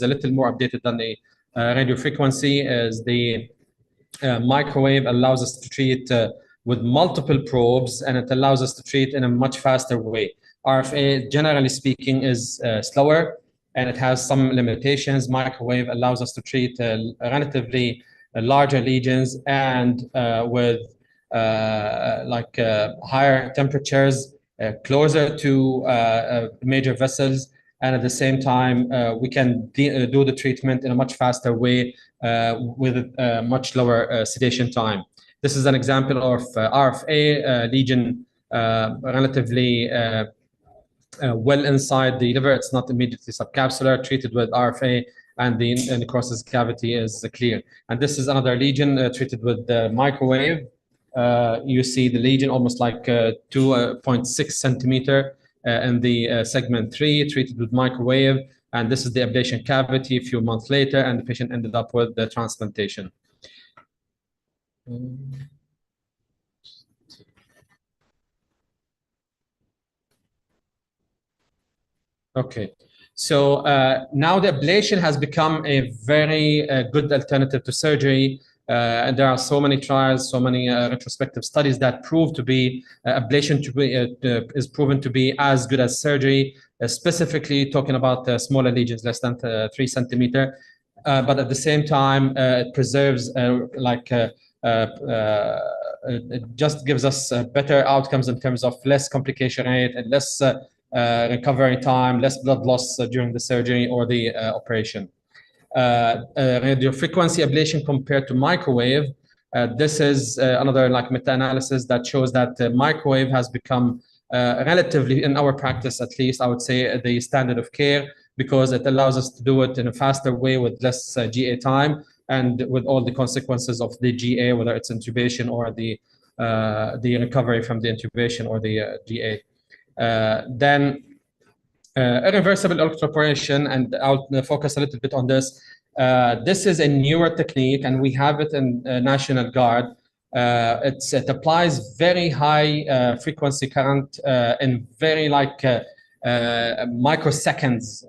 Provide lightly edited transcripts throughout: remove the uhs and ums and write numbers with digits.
a little more updated than the radio frequency, is the microwave allows us to treat with multiple probes, and it allows us to treat in a much faster way. RFA, generally speaking, is slower, and it has some limitations. Microwave allows us to treat relatively larger lesions and with higher temperatures, closer to major vessels, and at the same time, we can do the treatment in a much faster way with a much lower sedation time. This is an example of RFA lesion relatively well inside the liver. It's not immediately subcapsular, treated with RFA, and the necrosis cavity is clear. And this is another lesion treated with the microwave. You see the lesion almost like 2.6 centimeter in the segment 3, treated with microwave. And this is the ablation cavity a few months later, and the patient ended up with the transplantation. Okay, so now the ablation has become a very good alternative to surgery. And there are so many trials, so many retrospective studies that prove to be ablation is proven to be as good as surgery, specifically talking about smaller lesions, less than 3 centimeter. But at the same time, it preserves it just gives us better outcomes in terms of less complication rate and less recovery time, less blood loss during the surgery or the operation. Radio frequency ablation compared to microwave. This is another meta-analysis that shows that microwave has become relatively, in our practice at least, I would say, the standard of care, because it allows us to do it in a faster way with less GA time, and with all the consequences of the GA, whether it's intubation or the recovery from the intubation or the GA. Then irreversible electroporation, and I'll focus a little bit on this. This is a newer technique, and we have it in National Guard. It applies very high frequency current in very microseconds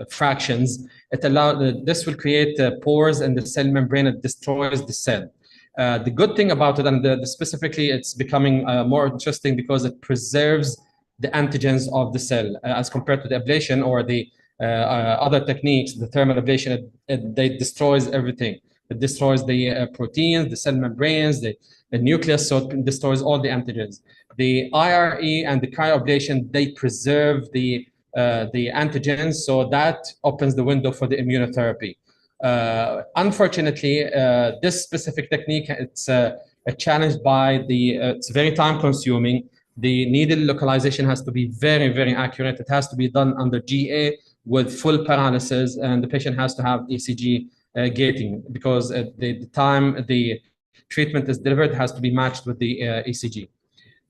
fractions. This will create pores in the cell membrane. It destroys the cell. The good thing about it, and specifically it's becoming more interesting because it preserves the antigens of the cell as compared to the ablation or the other techniques. The thermal ablation, it destroys everything. It destroys the proteins, the cell membranes, the nucleus, so it destroys all the antigens. The IRE and the cryoablation, they preserve the antigens, so that opens the window for the immunotherapy. Unfortunately, this specific technique, it's challenged by it's very time consuming. The needle localization has to be very, very accurate. It has to be done under GA with full paralysis, and the patient has to have ECG gating, because the time the treatment is delivered has to be matched with the ECG.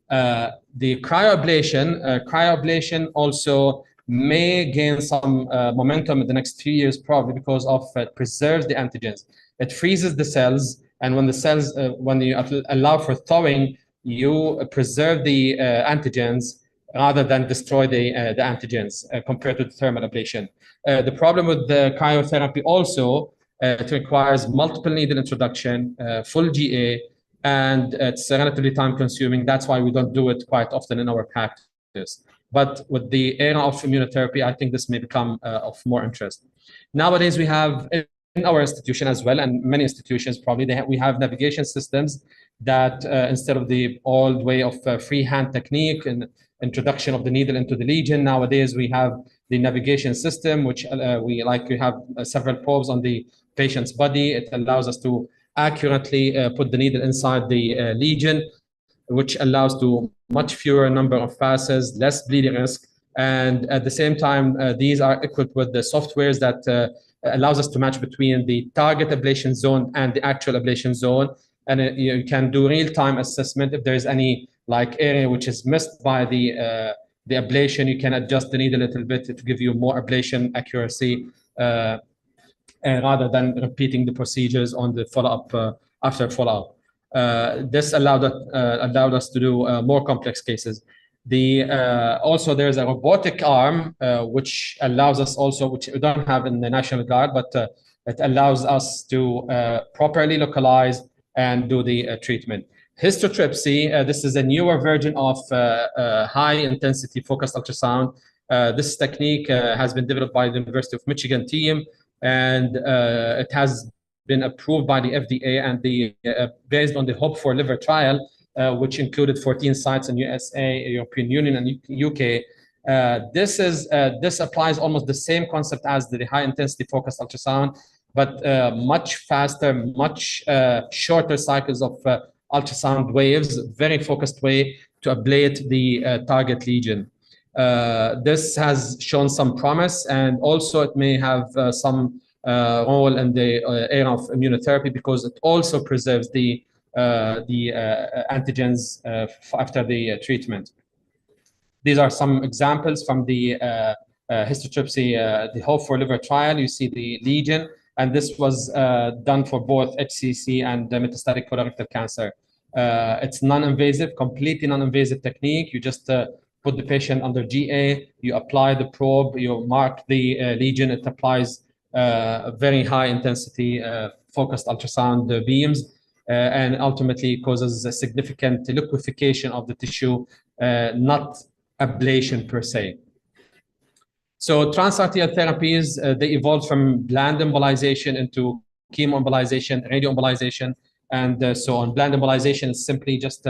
The cryoablation also may gain some momentum in the next few years, probably because of it preserves the antigens. It freezes the cells, and when the cells, when you allow for thawing, you preserve the antigens rather than destroy the antigens compared to the thermal ablation. The problem with the cryotherapy also, it requires multiple needle introduction, full GA, and it's relatively time consuming. That's why we don't do it quite often in our practice. But with the era of immunotherapy, I think this may become of more interest. Nowadays, we have in our institution as well, and many institutions probably, we have navigation systems that instead of the old way of freehand technique and introduction of the needle into the lesion, nowadays we have the navigation system, which we have several probes on the patient's body. It allows us to accurately put the needle inside the lesion, which allows to much fewer number of passes, less bleeding risk, and at the same time, these are equipped with the softwares that allows us to match between the target ablation zone and the actual ablation zone, and you can do real-time assessment. If there is any area which is missed by the ablation, you can adjust the needle a little bit to give you more ablation accuracy, rather than repeating the procedures on the follow-up after follow-up. This allowed us to do more complex cases. Also there's a robotic arm which allows us also, which we don't have in the National Guard, but it allows us to properly localize and do the treatment. Histotripsy, this is a newer version of high intensity focused ultrasound. This technique has been developed by the University of Michigan team, and it has been approved by the FDA, and based on the Hope for Liver trial, which included 14 sites in USA, European Union, and UK. This applies almost the same concept as the high intensity focused ultrasound, but much faster, much shorter cycles of ultrasound waves, very focused way to ablate the target lesion. This has shown some promise, and also it may have some role in the area of immunotherapy, because it also preserves the antigens after the treatment. These are some examples from the histotripsy, the Hope for Liver trial. You see the lesion, and this was done for both HCC and metastatic colorectal cancer. It's non-invasive, completely non-invasive technique. You just put the patient under GA, you apply the probe, you mark the lesion, it applies very high intensity focused ultrasound beams, and ultimately causes a significant liquefaction of the tissue, not ablation per se. So transarterial therapies, they evolved from bland embolization into chemoembolization, radioembolization, and so on. Bland embolization is simply just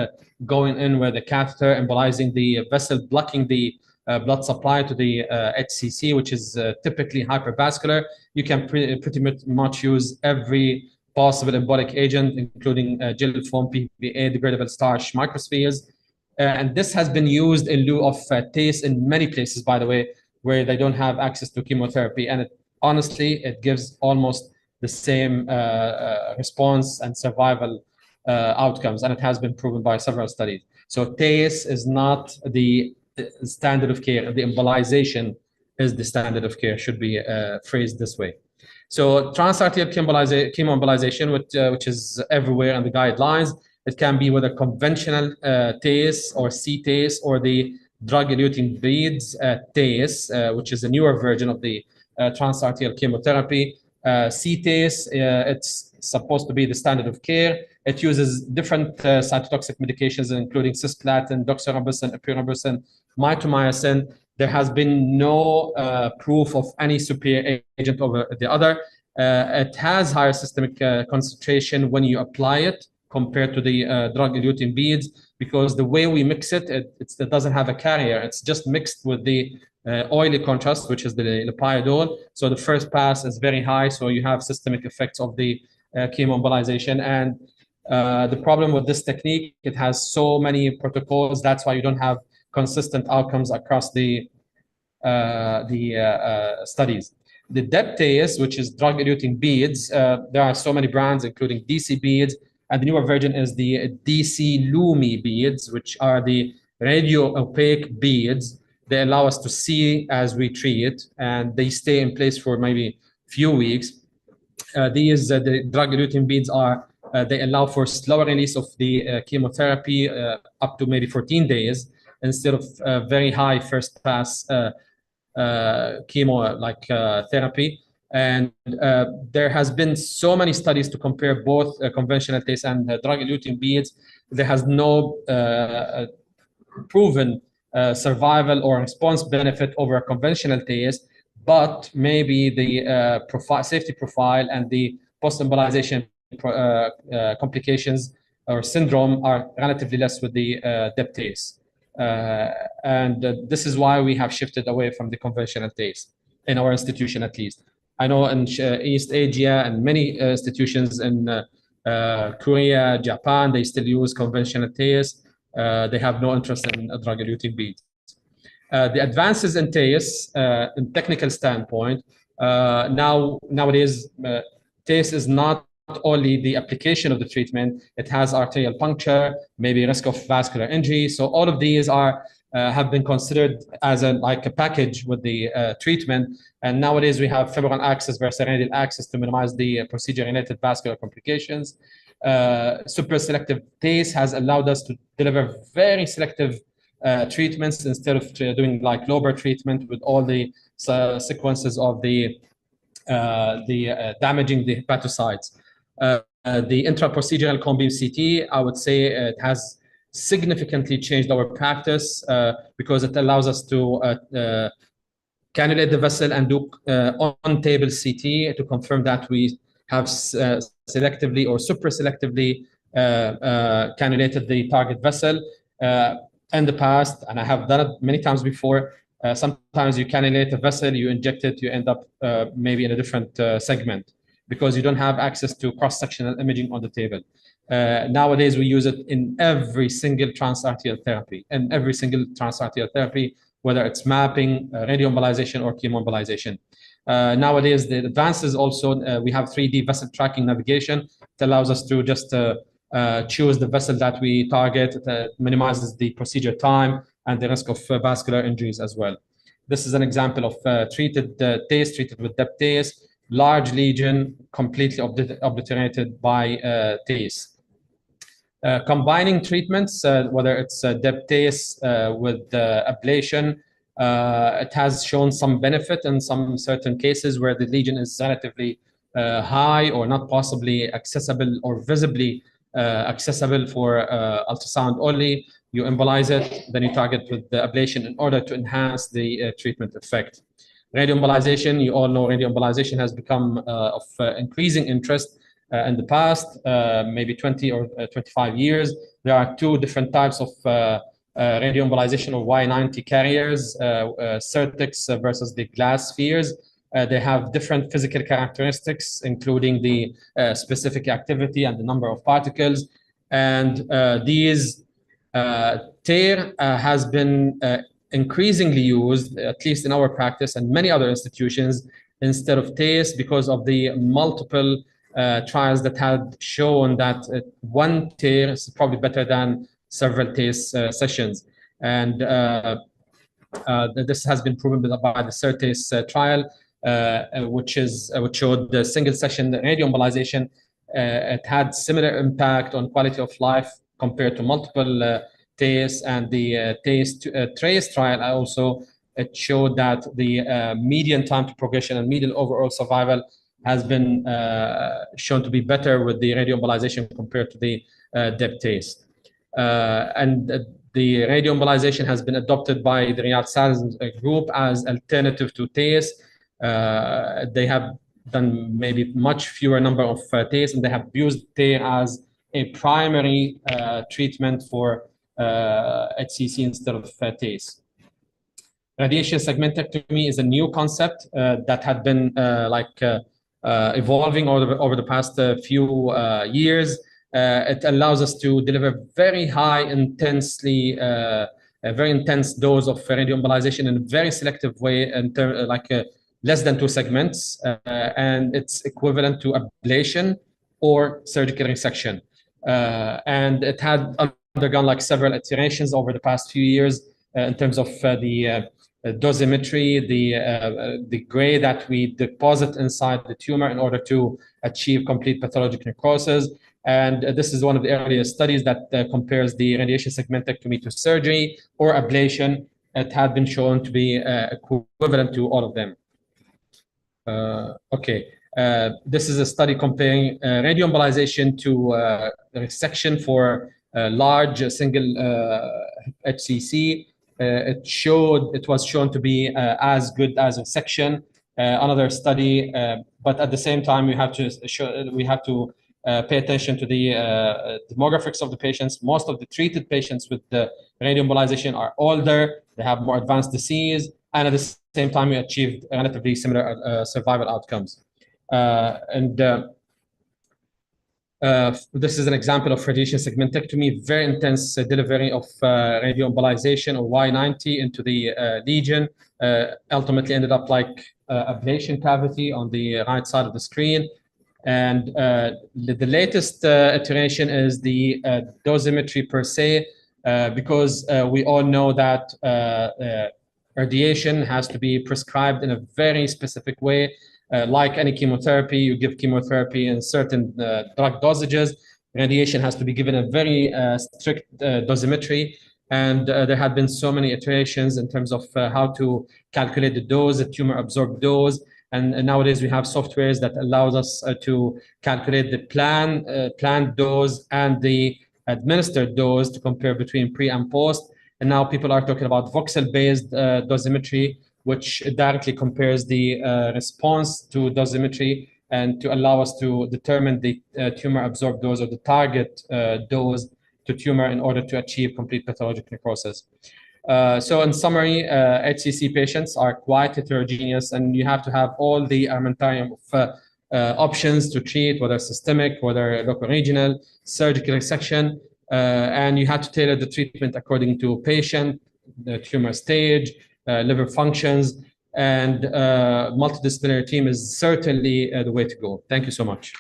going in with a catheter, embolizing the vessel, blocking the blood supply to the HCC, which is typically hypervascular. You can pretty much use every possible embolic agent, including gel foam, PVA, degradable starch, microspheres. And this has been used in lieu of TACE in many places, by the way, where they don't have access to chemotherapy. And honestly, it gives almost the same response and survival outcomes, and it has been proven by several studies. So TACE is not the standard of care. The embolization is the standard of care, should be phrased this way. So transarterial chemoembolization, which is everywhere in the guidelines, it can be with a conventional TACE or CTACE, or the drug-eluting beads TACE, which is a newer version of the transarterial chemotherapy. CTACE, it's supposed to be the standard of care. It uses different cytotoxic medications, including cisplatin, doxorubicin, epirubicin, mitomycin. There has been no proof of any superior agent over the other. It has higher systemic concentration when you apply it compared to the drug-eluting beads, because the way we mix it, it doesn't have a carrier. It's just mixed with the oily contrast, which is the lipiodol. So the first pass is very high, so you have systemic effects of the chemoembolization. And the problem with this technique, it has so many protocols. That's why you don't have consistent outcomes across the studies. The DEP-TACE, which is drug-eluting beads, there are so many brands, including DC beads, and the newer version is the DC Lumi beads, which are the radio opaque beads. They allow us to see as we treat, and they stay in place for maybe few weeks. The drug-eluting beads are, they allow for slower release of the chemotherapy up to maybe 14 days, instead of very high first pass chemo like therapy. And there has been so many studies to compare both conventional TACE and drug-eluting beads. There has no proven survival or response benefit over a conventional TACE, but maybe the safety profile and the post-embolization complications or syndrome are relatively less with the DEP-TACE. And this is why we have shifted away from the conventional TACE in our institution, at least. I know in East Asia and many institutions in Korea, Japan, they still use conventional TACE. They have no interest in drug-eluting beads. The advances in TACE, in technical standpoint, nowadays, TACE is not only the application of the treatment, it has arterial puncture, maybe risk of vascular injury. So all of these are have been considered as like a package with the treatment. And nowadays we have femoral access versus radial access to minimize the procedure-related vascular complications. Super selective TACE has allowed us to deliver very selective treatments instead of doing like lobar treatment with all the sequences of the damaging the hepatocytes. The intra-procedural cone beam CT, I would say it has significantly changed our practice because it allows us to cannulate the vessel and do on-table CT to confirm that we have selectively or super-selectively cannulated the target vessel. In the past, and I have done it many times before, sometimes you cannulate a vessel, you inject it, you end up maybe in a different segment because you don't have access to cross-sectional imaging on the table. Nowadays, we use it in every single transarterial therapy, whether it's mapping, radioembolization, or chemoembolization. Nowadays, the advances also, we have 3D vessel tracking navigation. It allows us to just choose the vessel that we target. It minimizes the procedure time and the risk of vascular injuries as well. This is an example of treated TACE, treated with DEP TACE, large lesion, completely obliterated by TACE. Combining treatments, whether it's DEP TACE with ablation, it has shown some benefit in some certain cases where the lesion is relatively high or not possibly accessible or visibly accessible for ultrasound only. You embolize it, then you target with the ablation in order to enhance the treatment effect. Radioembolization, you all know radioembolization has become of increasing interest in the past, maybe 20 or 25 years. There are two different types of radioembolization or Y90 carriers, Certix versus the glass spheres. They have different physical characteristics, including the specific activity and the number of particles. And these TARE has been increasingly used, at least in our practice and many other institutions, instead of TACE because of the multiple trials that had shown that one TARE is probably better than several TACE sessions. And this has been proven by the CERTACE trial, which showed the single session radioembolization. It had similar impact on quality of life compared to multiple TACE, and the TRACE trial also, it showed that the median time to progression and median overall survival has been shown to be better with the radioembolization compared to the DEP TACE. And the radioembolization has been adopted by the Riyadh SALS group as alternative to TACE. They have done maybe much fewer number of TACE, and they have used TACE as a primary treatment for HCC instead of TACE. Radiation segmentectomy is a new concept that had been evolving over the past few years. It allows us to deliver very high intensely, a very intense dose of radioembolization in a very selective way, in less than 2 segments, and it's equivalent to ablation or surgical resection. And it had undergone like several iterations over the past few years in terms of the dosimetry, the gray that we deposit inside the tumor in order to achieve complete pathologic necrosis. And this is one of the earliest studies that compares the radiation segmentectomy to surgery or ablation. It had been shown to be equivalent to all of them. This is a study comparing radioembolization to resection for large single HCC. It was shown to be as good as a section. Another study, but at the same time, we have to pay attention to the demographics of the patients. Most of the treated patients with the radioembolization are older, they have more advanced disease, and at the same time, we achieved relatively similar survival outcomes. This is an example of radiation segmentectomy, very intense delivery of radioembolization or Y90 into the lesion. Ultimately ended up like ablation cavity on the right side of the screen. And the latest iteration is the dosimetry per se, because we all know that radiation has to be prescribed in a very specific way. Like any chemotherapy, you give chemotherapy in certain drug dosages. Radiation has to be given a very strict dosimetry. And there have been so many iterations in terms of how to calculate the dose, the tumor absorbed dose. And nowadays we have softwares that allows us to calculate the planned dose and the administered dose to compare between pre and post. And now people are talking about voxel-based dosimetry, which directly compares the response to dosimetry and to allow us to determine the tumor absorbed dose or the target dose to tumor in order to achieve complete pathologic necrosis. So in summary, HCC patients are quite heterogeneous, and you have to have all the armamentarium of options to treat, whether systemic, whether local regional, surgical resection, and you have to tailor the treatment according to patient, the tumor stage, liver functions, and multidisciplinary team is certainly the way to go. Thank you so much.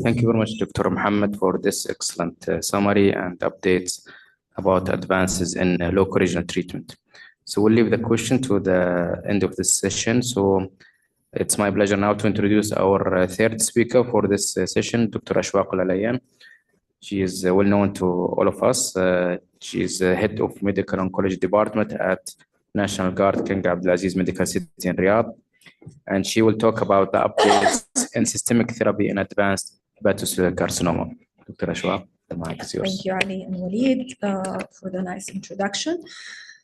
Thank you very much, Dr. Mohammed, for this excellent summary and updates about advances in local regional treatment. So we'll leave the question to the end of this session. So it's my pleasure now to introduce our third speaker for this session, Dr. Ashwaq Al-Alayan. She is well known to all of us. She is head of medical oncology department at National Guard King Abdulaziz Medical City in Riyadh. And she will talk about the updates in systemic therapy in advanced hepatocellular carcinoma. Dr. Ashwaq, the mic is yours. Thank you, Ali and Walid, for the nice introduction.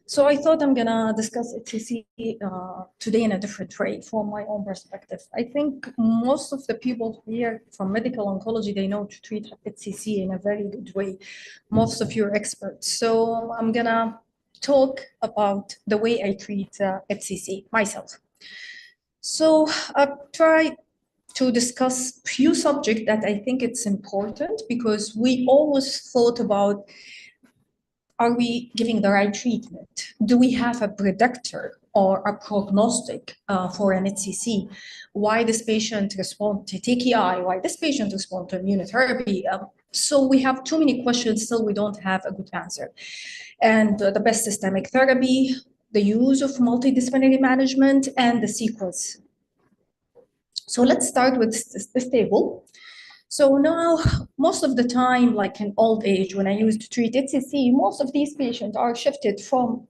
So I thought I'm gonna discuss HCC today in a different way from my own perspective. I think most of the people here from medical oncology, they know to treat HCC in a very good way. Most of you are experts. So I'm gonna talk about the way I treat HCC myself. So I've tried to discuss few subjects that I think it's important, because we always thought about, are we giving the right treatment? Do we have a predictor or a prognostic for an HCC? Why this patient respond to TKI? Why this patient respond to immunotherapy? So we have too many questions, still we don't have a good answer. And the best systemic therapy, the use of multidisciplinary management, and the sequence. So let's start with this table. So now, most of the time, like in old age, when I used to treat HCC, most of these patients are shifted from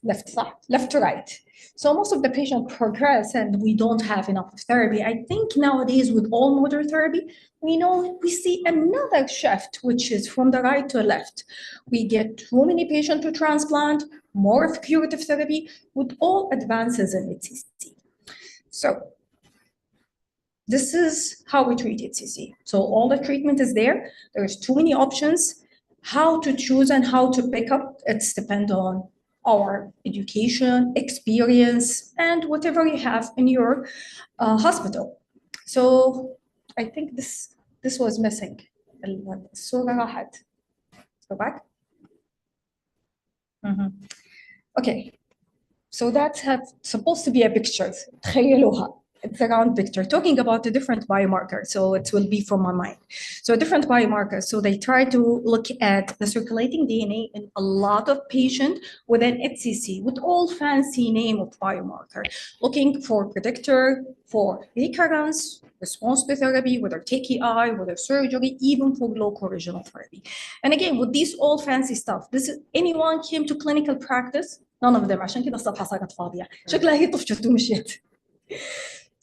left to right. So most of the patients progress and we don't have enough therapy. I think nowadays with all modern therapy, we see another shift, which is from the right to left. We get too many patients to transplant, more of curative therapy with all advances in HCC. So this is how we treat HCC. So all the treatment is there. There's too many options. How to choose and how to pick up, it's depend on our education, experience, and whatever you have in your hospital. So I think this was missing. Go back. Okay. So that's supposed to be a picture. It's a round picture talking about a different biomarker. So it will be from my mind. So different biomarkers. So they try to look at the circulating DNA in a lot of patients with an HCC with all fancy name of biomarker, looking for predictor for recurrence, response to therapy, whether TKI, whether surgery, even for local regional therapy. And again, with these all fancy stuff, this is anyone came to clinical practice? None of them. عشان كده الصفحة صارت فاضية. شكلها هي طفشت ومشيت.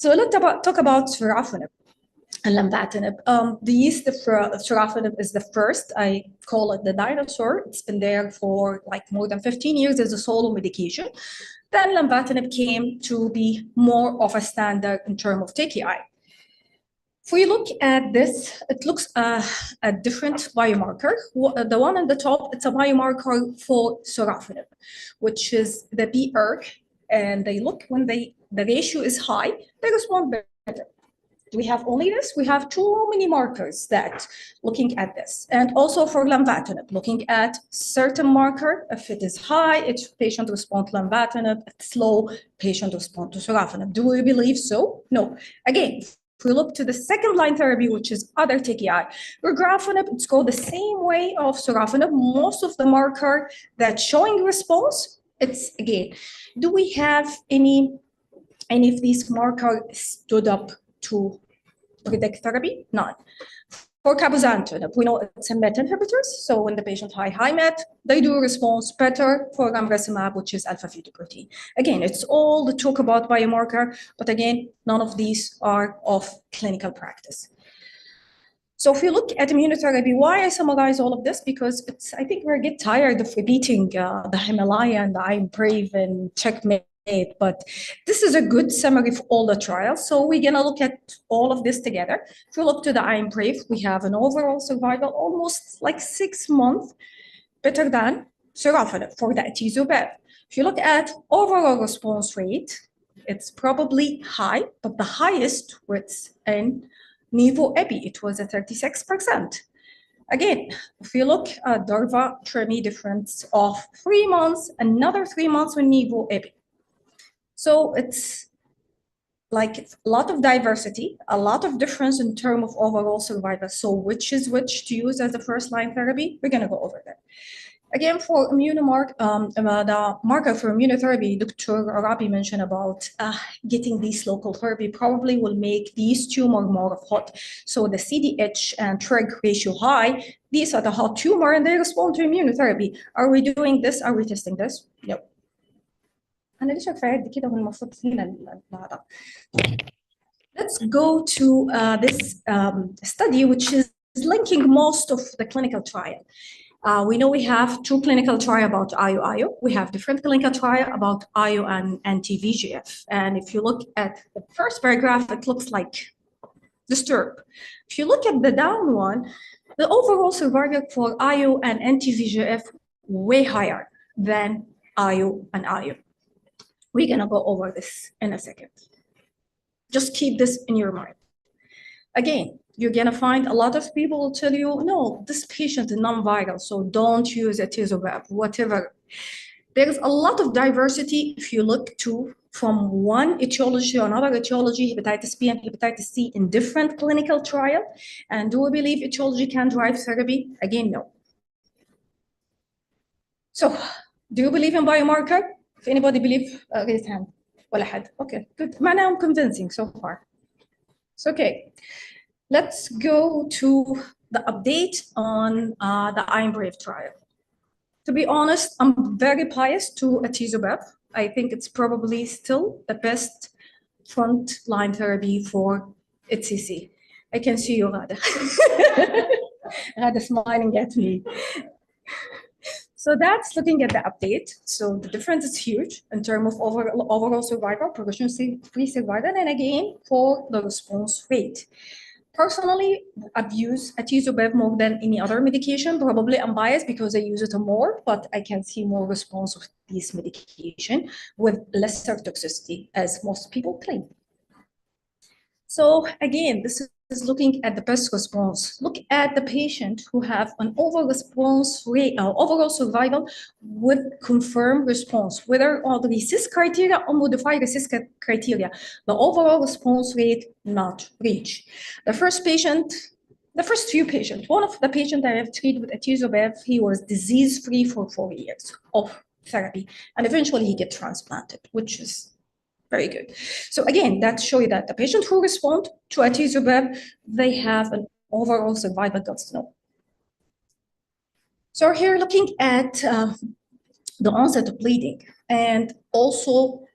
So let's talk about sorafenib and lenvatinib. The yeast of sorafenib is the first. I call it the dinosaur. It's been there for like more than 15 years as a solo medication. Then lenvatinib came to be more of a standard in terms of TKI. If we look at this, it looks a different biomarker. The one on the top, it's a biomarker for sorafenib, which is the BERC. And they look when the ratio is high, they respond better. Do we have only this? We have too many markers that looking at this. And also for lenvatinib, looking at certain marker, if it is high, it's patient respond to lenvatinib, if it's low, patient respond to sorafenib. Do we believe so? No. Again, if we look to the second line therapy, which is other TKI, regorafenib, it's called the same way of sorafenib. Most of the marker that's showing response, it's again, do we have any of these markers stood up to predict therapy? None. For cabozantinib, we know it's a MET inhibitors. So when the patient high MET, they do response better for gamracimab, which is alpha-fetoprotein. Again, it's all the talk about biomarker, but again, none of these are of clinical practice. So if you look at immunotherapy, why I summarize all of this? Because I think we get tired of repeating the Himalaya and the IMBRAVE and CheckMate, but this is a good summary of all the trials. So we're gonna look at all of this together. If you look to the IMBRAVE, we have an overall survival almost like 6 months better than sorafenib for the atezo-bev. If you look at overall response rate, it's probably high, but the highest was in Nivo-Epi, it was at 36%. Again, if you look at Durva-Tremi difference of 3 months, another 3 months with Nivo-Epi. So it's like a lot of diversity, a lot of difference in terms of overall survival. So which is which to use as a first-line therapy? We're gonna go over that. Again, for the marker for immunotherapy, Dr. Rabi mentioned about getting these local therapy probably will make these tumor more hot. So the CDH and TREG ratio high, these are the hot tumor and they respond to immunotherapy. Are we doing this? Are we testing this? Yep. Let's go to this study, which is linking most of the clinical trial. We know we have 2 clinical trials about IO. We have different clinical trials about IO and anti-VEGF. And if you look at the first paragraph, it looks like disturb. If you look at the down one, the overall survival for IO and anti-VEGF way higher than IO and IO. We're gonna go over this in a second. Just keep this in your mind. Again, you're gonna find a lot of people will tell you, no, this patient is non-viral, so don't use atezo-bev, whatever. There's a lot of diversity if you look to from one etiology to another etiology, hepatitis B and hepatitis C in different clinical trial. And do we believe etiology can drive therapy? Again, no. So, do you believe in biomarker? If anybody believe, raise hand. ولا حد. Okay, good. I'm convincing so far. It's okay. Let's go to the update on the IMBRAVE trial. To be honest, I'm very biased to atezo-bev. I think it's probably still the best front-line therapy for HCC. I can see you, Ghada. Ghada smiling at me. So that's looking at the update. So the difference is huge in terms of overall survival, progression-free survival, and again, for the response rate. Personally, I've used atezo-bev more than any other medication. Probably I'm biased because I use it more, but I can see more response of this medication with lesser toxicity, as most people claim. So again, this is looking at the best response. Look at the patient who have an overall response rate, overall survival with confirmed response, whether on the RECIST criteria or modified RECIST criteria. The overall response rate not reached. The first few patients, one of the patients I have treated with atezo-bev, he was disease-free for 4 years of therapy, and eventually he get transplanted, which is very good. So again, that shows you that the patient who respond to atezo-bev, they have an overall survival goals to know. So here looking at the onset of bleeding and also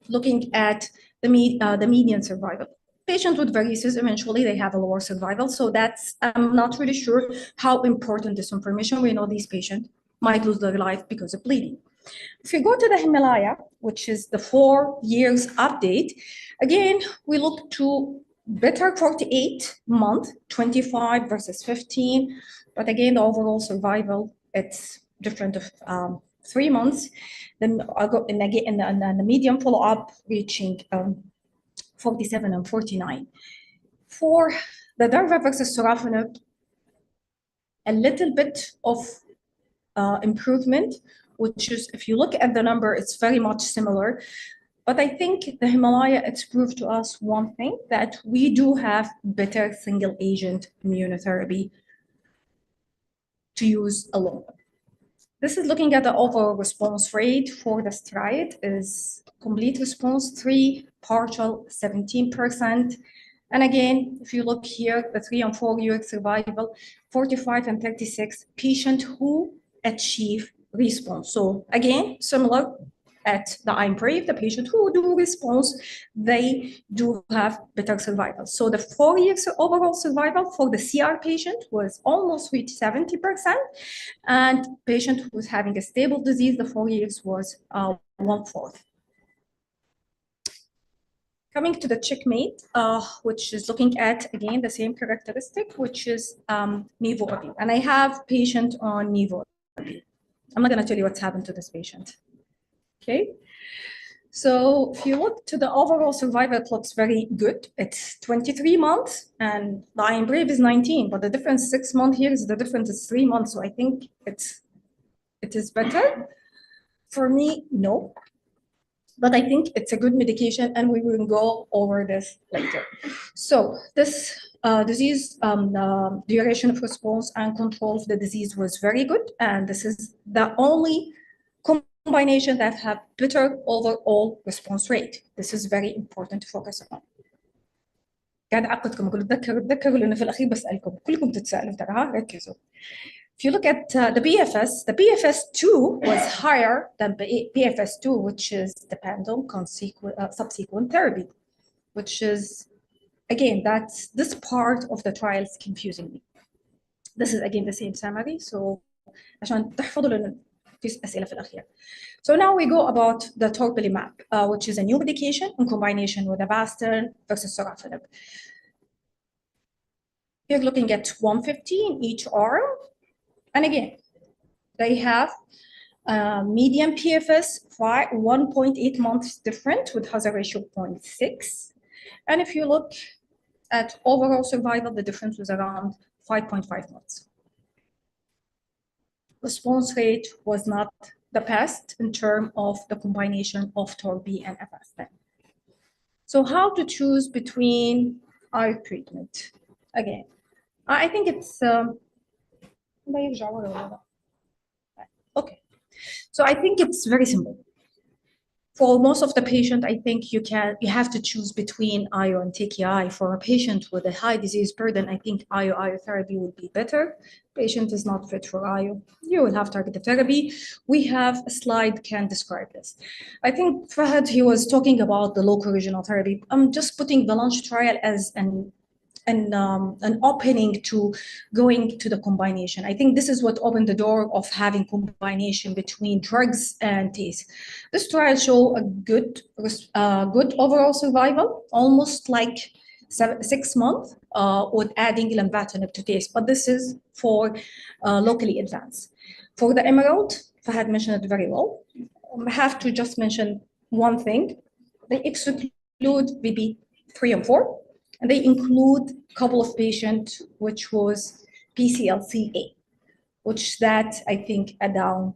looking at the median survival. Patients with varices, eventually they have a lower survival. So that's, I'm not really sure how important this information. We know these patients might lose their life because of bleeding. If you go to the Himalaya, which is the 4 years update, again, we look to better 48 month, 25 versus 15. But again, the overall survival, it's different of 3 months. Then I'll go and again, and the median follow-up reaching 47 and 49. For the Durva versus sorafenib, a little bit of improvement, which is, if you look at the number, it's very much similar. But I think the Himalaya, it's proved to us one thing, that we do have better single agent immunotherapy to use alone. This is looking at the overall response rate for the STRIDE is complete response 3, partial 17%. And again, if you look here, the 3 and 4 year survival, 45 and 36 patient who achieve response. So again, similar at the IMPRAVE, the patient who do response, they do have better survival. So the 4 years overall survival for the CR patient was almost reached 70%, and patient who was having a stable disease, the 4 years was 1/4. Coming to the checkmate, which is looking at, again, the same characteristic, which is nivolumab. And I have patient on nivolumab. I'm not going to tell you what's happened to this patient. Okay. So if you look to the overall survival, it looks very good. It's 23 months, and the IMPRAVE is 19, but the difference 6 months here is the difference is 3 months. So I think it is better. For me, no. But I think it's a good medication, and we will go over this later. So this disease, duration of response and control of the disease was very good, and this is the only combination that have better overall response rate. This is very important to focus on. قاعد أعقدكم أقول تذكروا لأنه في الأخير بسألكم كلكم تتسألوا ترى ركزوا. If you look at the PFS2 was higher than PFS2, which is dependent on subsequent therapy, which is, again, that's this part of the trial is confusing me. This is again the same summary, so عشان تحفظوا لأنه في أسئلة في الأخير. So now we go about the toripalimab, which is a new medication in combination with Avastin versus sorafenib. You're looking at 150 in each arm. And again, they have median PFS 1.8 months different with hazard ratio 0.6. And if you look at overall survival, the difference was around 5.5 months. Response rate was not the best in terms of the combination of Tor-B and Avastin. So how to choose between our treatment? Again, I think it's okay. So I think it's very simple. For most of the patient, I think you have to choose between IO and TKI. For a patient with a high disease burden, I think IO therapy would be better. Patient is not fit for IO. You will have targeted therapy. We have a slide can describe this. I think Fahad, he was talking about the local regional therapy. I'm just putting the launch trial as an opening to going to the combination. I think this is what opened the door of having combination between drugs and TACE. This trial show a good overall survival, almost like 6 months with adding lenvatinib to TACE, but this is for locally advanced. For the Emerald, Fahad mentioned it very well. I have to just mention one thing. They exclude VB3 and 4. And they include a couple of patients, which was PCLCA, which that I think are down,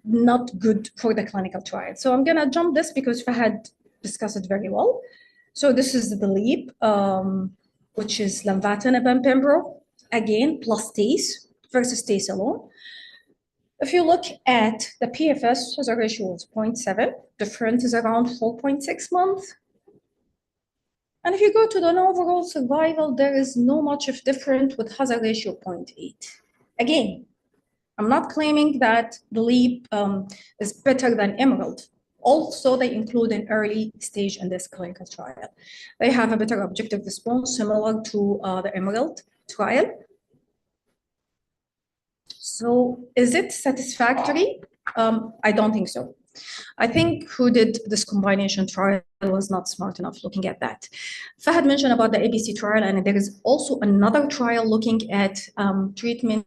not good for the clinical trial. So I'm gonna jump this because Fahad discussed it very well. So this is the LEAP, which is lenvatinib and pembro, again, plus TACE versus TACE alone. If you look at the PFS, hazard ratio is 0.7, difference is around 4.6 months. And if you go to the overall survival, there is no much of difference with hazard ratio 0.8. Again, I'm not claiming that the LEAP is better than Emerald. Also, they include an early stage in this clinical trial. They have a better objective response similar to the Emerald trial. So is it satisfactory? I don't think so. I think who did this combination trial was not smart enough looking at that. Fahad mentioned about the ABC trial, and there is also another trial looking at treatment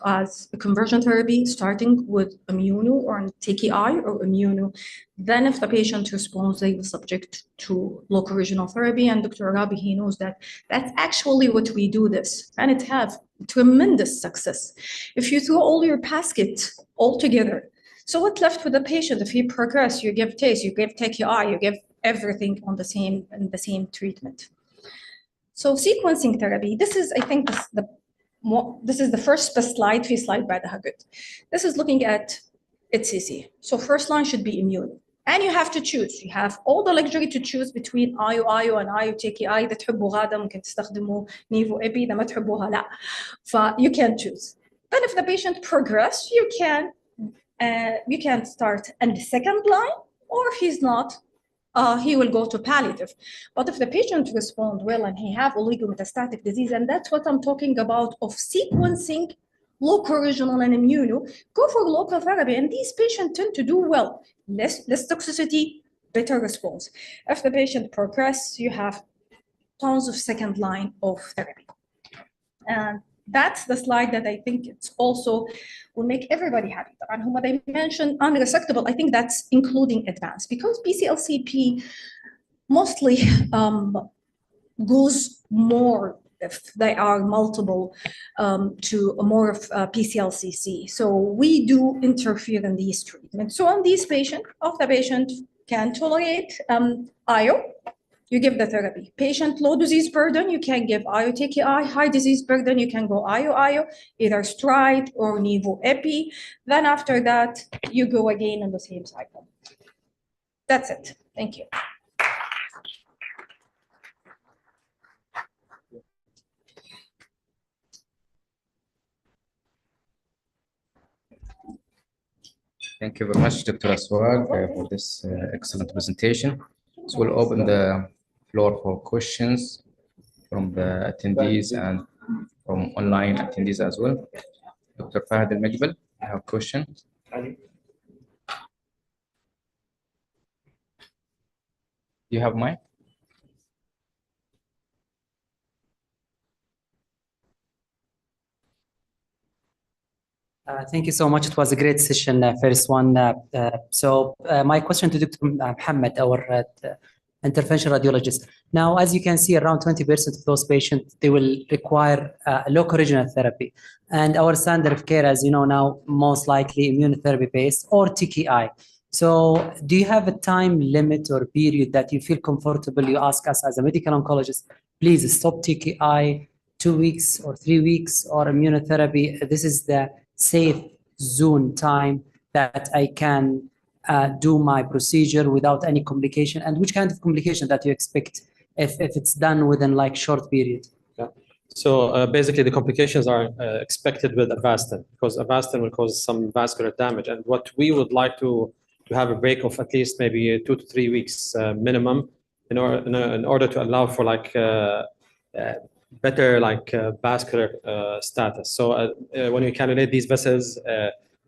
as a conversion therapy, starting with immuno or TKI or immuno. Then if the patient responds, they will subject to local regional therapy. And Dr. Arabi, he knows that that's actually what we do this, and it have tremendous success. If you throw all your basket all together, so what's left with the patient? If he progress, you give TACE, you give TKI, you give everything on the same treatment. So sequencing therapy, this is, I think, this is the first slide, في slide بعدها good. This is looking at HCC. So first line should be immune. And you have to choose. You have all the luxury to choose between IO and IO TKI. إذا تحبوا غادة ممكن تستخدموا نيفو إبي، إذا ما تحبوها لا. You can choose. Then if the patient progress, you can start in the second line, or if he's not, he will go to palliative. But if the patient responds well and he have oligometastatic disease, and that's what I'm talking about of sequencing local, regional, and immuno, go for local therapy. And these patients tend to do well. Less toxicity, better response. If the patient progress, you have tons of second line of therapy. And that's the slide that I think it's also will make everybody happy. And what I mentioned, unresectable, I think that's including advanced, because BCLCP mostly goes more if they are multiple to more of PCLCC. So we do interfere in these treatments. So on these patients, if the patient can tolerate IO, you give the therapy. Patient low disease burden, you can give IO TKI. High disease burden, you can go IO, either stride or Nivo Epi. Then after that, you go again in the same cycle. That's it. Thank you. Thank you very much, Dr. Aswag, for this excellent presentation. So we'll open the floor for questions from the attendees and from online attendees as well. Dr. Fahad Al-Majbal, I have a question. You have mic? Thank you so much. It was a great session, first one. My question to Dr. Mohammed, our intervention radiologist. Now, as you can see, around 20% of those patients, they will require local regional therapy. And our standard of care, as you know now, most likely immunotherapy based or TKI. So do you have a time limit or period that you feel comfortable? You ask us as a medical oncologist, please stop TKI 2 weeks or 3 weeks, or immunotherapy. This is the safe zone time that I can do my procedure without any complication, and which kind of complication that you expect if it's done within like short period? Yeah. So basically the complications are expected with Avastin, because Avastin will cause some vascular damage. And what we would like to have a break of at least maybe 2 to 3 weeks minimum in order to allow for like better like vascular status. So when you cannulate these vessels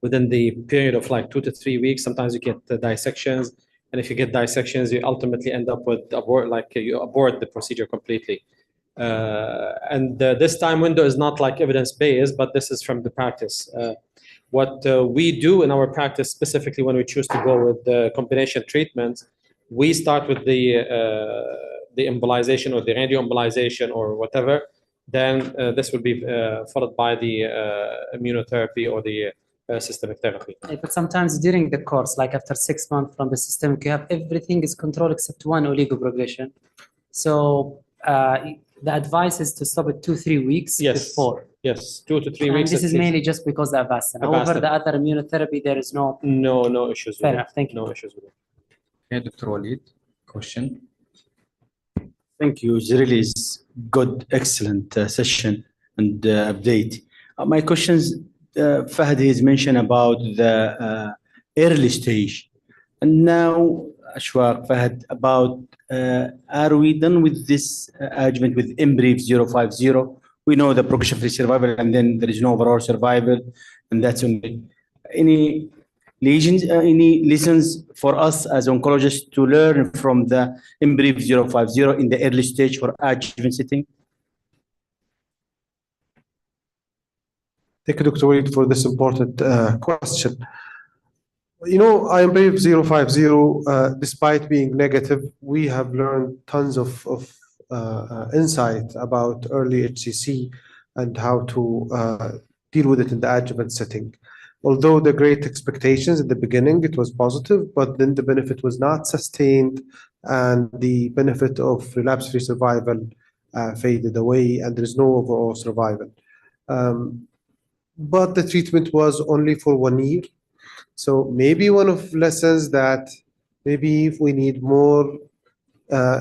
within the period of like 2 to 3 weeks, sometimes you get dissections, and if you get dissections, you ultimately end up with you abort the procedure completely. This time window is not like evidence-based, but this is from the practice. What we do in our practice, specifically when we choose to go with the combination treatments, we start with the embolization or the radioembolization or whatever. Then this will be followed by the immunotherapy or the systemic therapy. But sometimes during the course, like after 6 months from the systemic, you have everything is controlled except one oligoprogression. So the advice is to stop it 2-3 weeks before. Yes, 2 to 3 and weeks. This is mainly just because of Avastin. However, the other immunotherapy, there is no issues with fair it. enough. Thank you. No issues with it. Okay, Dr. Walid, question. Thank you. It really is good, excellent session and update. My questions, Fahad has mentioned about the early stage. And now, Ashwaq, Fahad, about are we done with this adjuvant with MBRIEF 050? We know the progression-free survival, and then there is no overall survival, and that's only any lesions, any lessons for us as oncologists to learn from the MBRIEF 050 in the early stage for adjuvant setting? Thank you, Dr. Walid, for this important question. You know, MBRIEF 050, despite being negative, we have learned tons of insight about early HCC and how to deal with it in the adjuvant setting. Although the great expectations at the beginning, it was positive, but then the benefit was not sustained, and the benefit of relapse-free survival faded away, and there is no overall survival. But the treatment was only for 1 year. So maybe one of lessons that maybe if we need more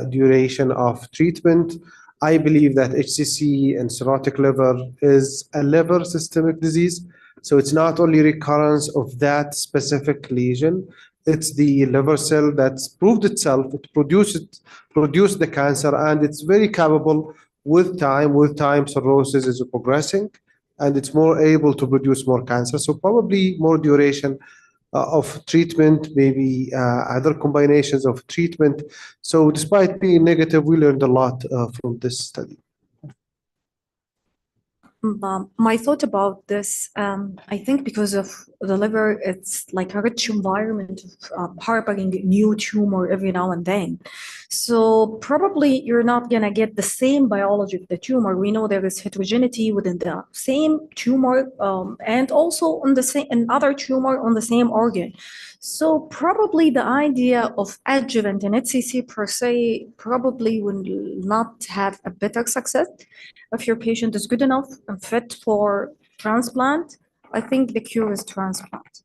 duration of treatment. I believe that HCC and cirrhotic liver is a liver systemic disease. So it's not only recurrence of that specific lesion, it's the liver cell that's proved itself, it produced the cancer, and it's very capable with time. With time, cirrhosis is progressing, and it's more able to produce more cancer. So probably more duration of treatment, maybe other combinations of treatment. So despite being negative, we learned a lot from this study. My thought about this, I think because of the liver, it's like a rich environment of harboring new tumor every now and then. So probably you're not gonna get the same biology of the tumor. We know there is heterogeneity within the same tumor and also on the same another tumor on the same organ. So probably the idea of adjuvant and HCC per se probably will not have a better success. If your patient is good enough and fit for transplant, I think the cure is transplant.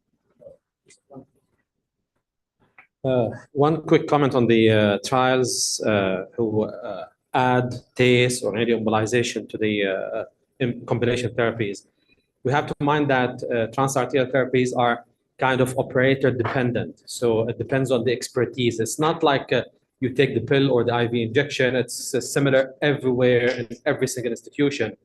One quick comment on the trials who add TACE or radioembolization to the combination therapies. We have to mind that transarterial therapies are kind of operator dependent. So it depends on the expertise. It's not like you take the pill or the IV injection. It's similar everywhere in every single institution.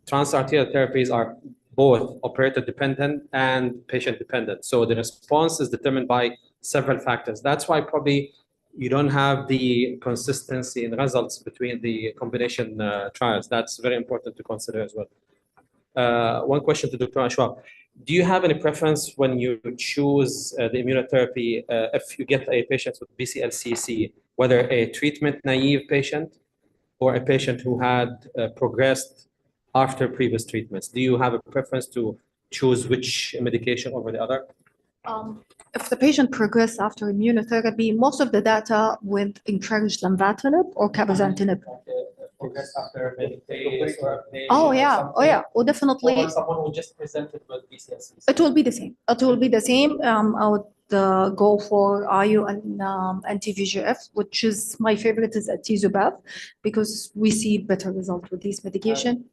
Transarterial therapies are both operator dependent and patient dependent. So the response is determined by several factors. That's why probably you don't have the consistency in results between the combination trials. That's very important to consider as well. One question to Dr. Ashwab. Do you have any preference when you choose the immunotherapy if you get a patient with BCLCC, whether a treatment-naive patient or a patient who had progressed after previous treatments? Do you have a preference to choose which medication over the other? If the patient progressed after immunotherapy, most of the data would encourage lenvatinib or cabozantinib. Progressed after TACE or Oh yeah, well, definitely. Or someone who just presented with BCLCC. It will be the same. It will be the same. I would go for IO and anti-VEGF, which is my favorite is atezolizumab, because we see better results with this medication.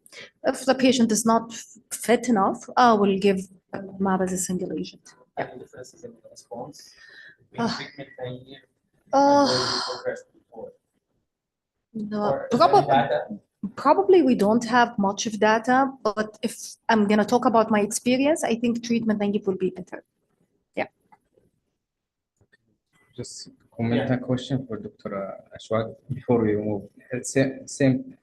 If the patient is not fit enough, I will give mab as a single agent. Any differences in the response between treatment naive and those who progressed before? No, probably we don't have much of data, but if I'm gonna talk about my experience, I think treatment naive will be better. Yeah. Just comment a question for Dr. Ashwag before we move. Same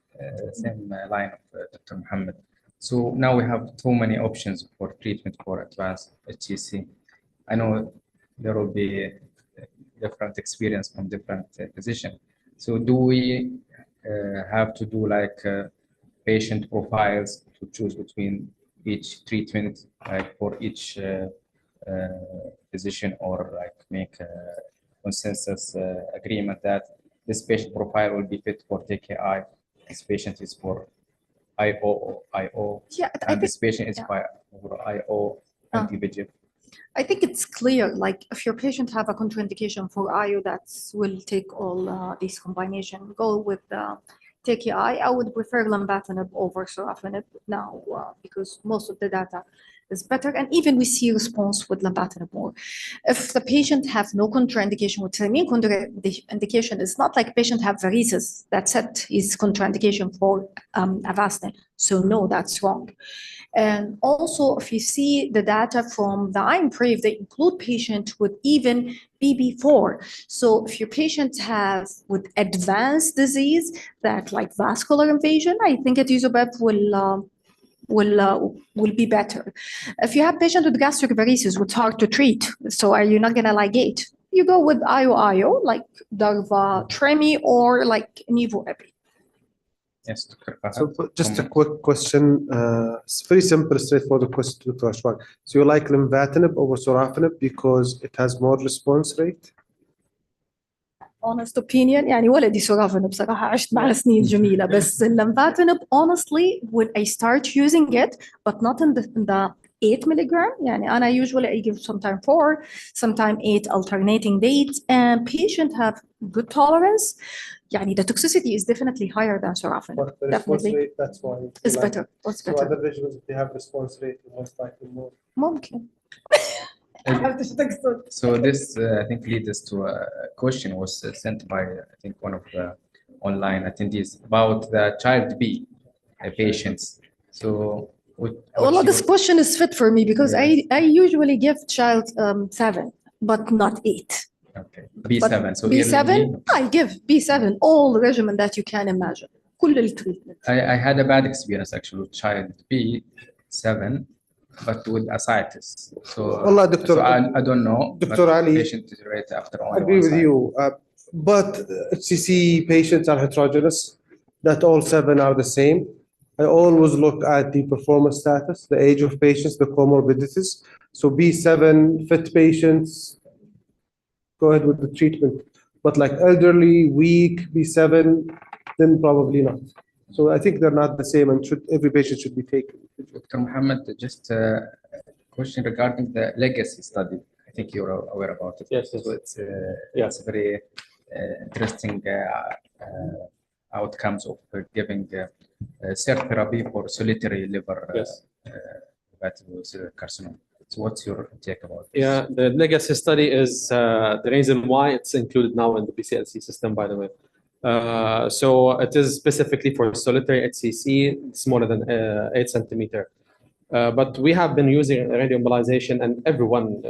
line of Dr. Muhammad. So now we have too many options for treatment for advanced HCC. I know there will be different experience from different physicians. So do we have to do like patient profiles to choose between each treatment, like for each physician, or like make a consensus agreement that this patient profile will be fit for TKI, this patient is for IO, Yeah, and this patient is for IO anti-VEGF? I think it's clear, like if your patient have a contraindication for IO, that will take all these combination. Go with TKI. I would prefer lenvatinib over sorafenib now because most of the data is better, and even we see response with lenvatinib more. If the patient have no contraindication, which I mean contraindication is not like patient have varices, that's it, is contraindication for Avastin. So no, that's wrong. And also, if you see the data from the IMPROVE, they include patients with even BB4. So if your patient has with advanced disease that like vascular invasion, I think atezolizumab will be better. If you have patient with gastric varices, it's hard to treat. So are you not gonna ligate? You go with IO like Darva-Tremi or like Nivo-Epi. Yes, So just a quick question. It's very simple, straightforward question to Dr. Ashwag. So you like lenvatinib over sorafenib because it has more response rate? Honest opinion يعني ولدي sorafenib بصراحة عشت معها سنين جميلة بس lenvatinib honestly when I start using it but not in the 8 milligram. يعني أنا usually I give sometime 4, sometime 8 alternating dates, and patient have good tolerance. يعني the toxicity is definitely higher than sorafenib. But the response Definitely. rate, that's why. It's better. What's So better? other regimens, if they have response rate, most likely more. ممكن. So this, I think, leads us to a question was sent by, I think, one of the online attendees about the child B patients. So, Well, this question is fit for me because I usually give child 7, but not 8. Okay, B7. So B7, I give B7 all the regimen that you can imagine. كل التريتمنت. I had a bad experience actually with child B7, but with ascites. So, والله دكتور, so I don't know. Dr. Ali, patient rate after I only agree one with cycle. you. But HCC patients are heterogeneous. Not all 7 are the same. I always look at the performance status, the age of patients, the comorbidities. So B7 fit patients, go ahead with the treatment. But like elderly, weak, B7, then probably not. So I think they're not the same, and every patient should be taken. Dr. Muhammad, just a question regarding the legacy study. I think you're aware about it. Yes. So it's very interesting outcomes of giving cell therapy for solitary liver hepatocellular carcinoma. So what's your take about this? Yeah, the legacy study is the reason why it's included now in the BCLC system, by the way. So it is specifically for solitary HCC, smaller than 8 centimeter. But we have been using radioembolization, and everyone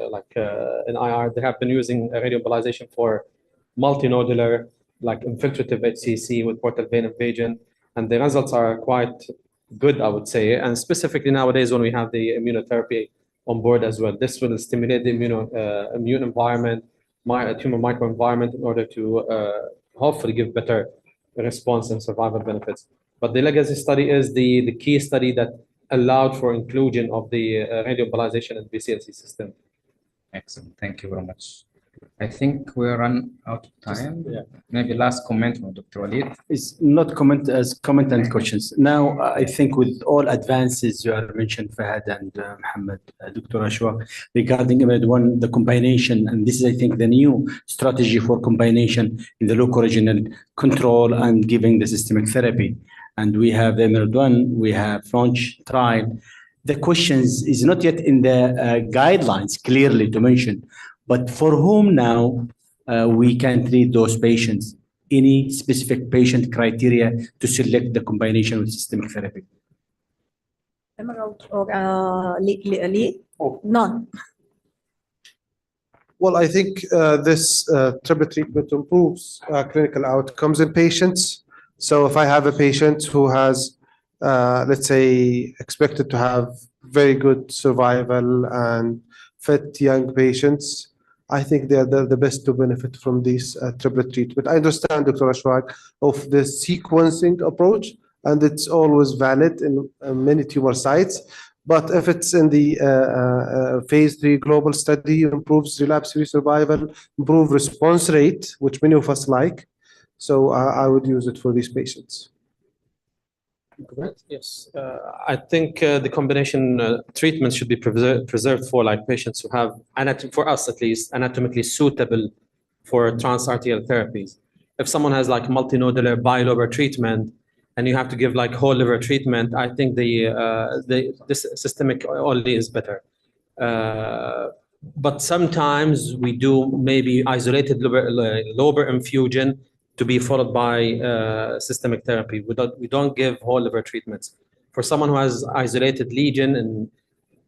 in IR, they have been using radioembolization for multinodular, like infiltrative HCC with portal vein invasion, and the results are quite good, I would say. And specifically nowadays, when we have the immunotherapy on board as well, this will stimulate the immune environment, tumor microenvironment, in order to hopefully give better response and survival benefits. But the legacy study is the key study that allowed for inclusion of the radioembolization in the BCLC system. Excellent. Thank you very much. I think we run out of time. Maybe last comment from Dr. Walid. It's not comment and questions. Now, I think with all advances you have mentioned, Fahad and Mohammed, Dr. Ashwa, regarding one, the combination, and this is, I think, the new strategy for combination in the local regional control and giving the systemic therapy. And we have the Emerald-1, we have French trial. The questions is not yet in the guidelines clearly to mention, but for whom now we can treat those patients? Any specific patient criteria to select the combination with systemic therapy? Emerald or none. Well, I think this triple treatment improves clinical outcomes in patients. So if I have a patient who has, let's say, expected to have very good survival and fit young patients, I think they're the best to benefit from this triplet treatment. I understand, Dr. Ashwag, of the sequencing approach, and it's always valid in many tumor sites. But if it's in the phase 3 global study, improves relapse-free survival, improve response rate, which many of us like. So I would use it for these patients. Yes, I think the combination treatment should be preserved for like patients who have, for us at least, anatomically suitable for transarterial therapies. If someone has like multinodular bilobar treatment and you have to give like whole liver treatment, I think this systemic only is better. But sometimes we do maybe isolated lobar infusion to be followed by systemic therapy. We don't give whole liver treatments. For someone who has isolated lesion, and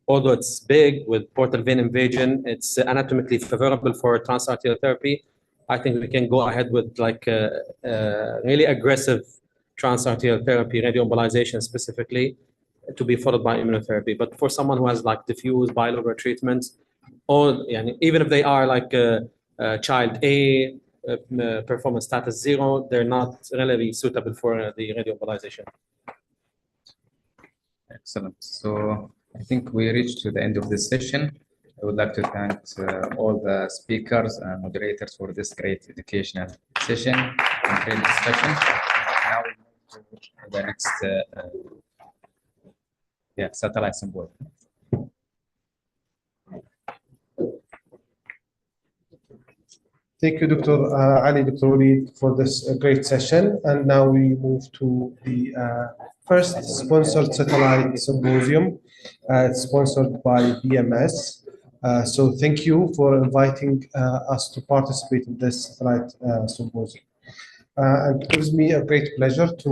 although it's big with portal vein invasion, it's anatomically favorable for transarterial therapy. I think we can go ahead with like really aggressive transarterial therapy, radioembolization specifically, to be followed by immunotherapy. But for someone who has like diffuse bilobar treatments, or even if they are like child A, performance status 0, they're not really suitable for the radioembolization. Excellent. So I think we reached to the end of this session. I would like to thank all the speakers and moderators for this great educational session and great discussion. Now we move to the next satellite symbol. Thank you, Dr. Ali, Dr. Walid, for this great session. And now we move to the first sponsored satellite symposium. It's sponsored by BMS. So thank you for inviting us to participate in this satellite symposium. And it gives me a great pleasure to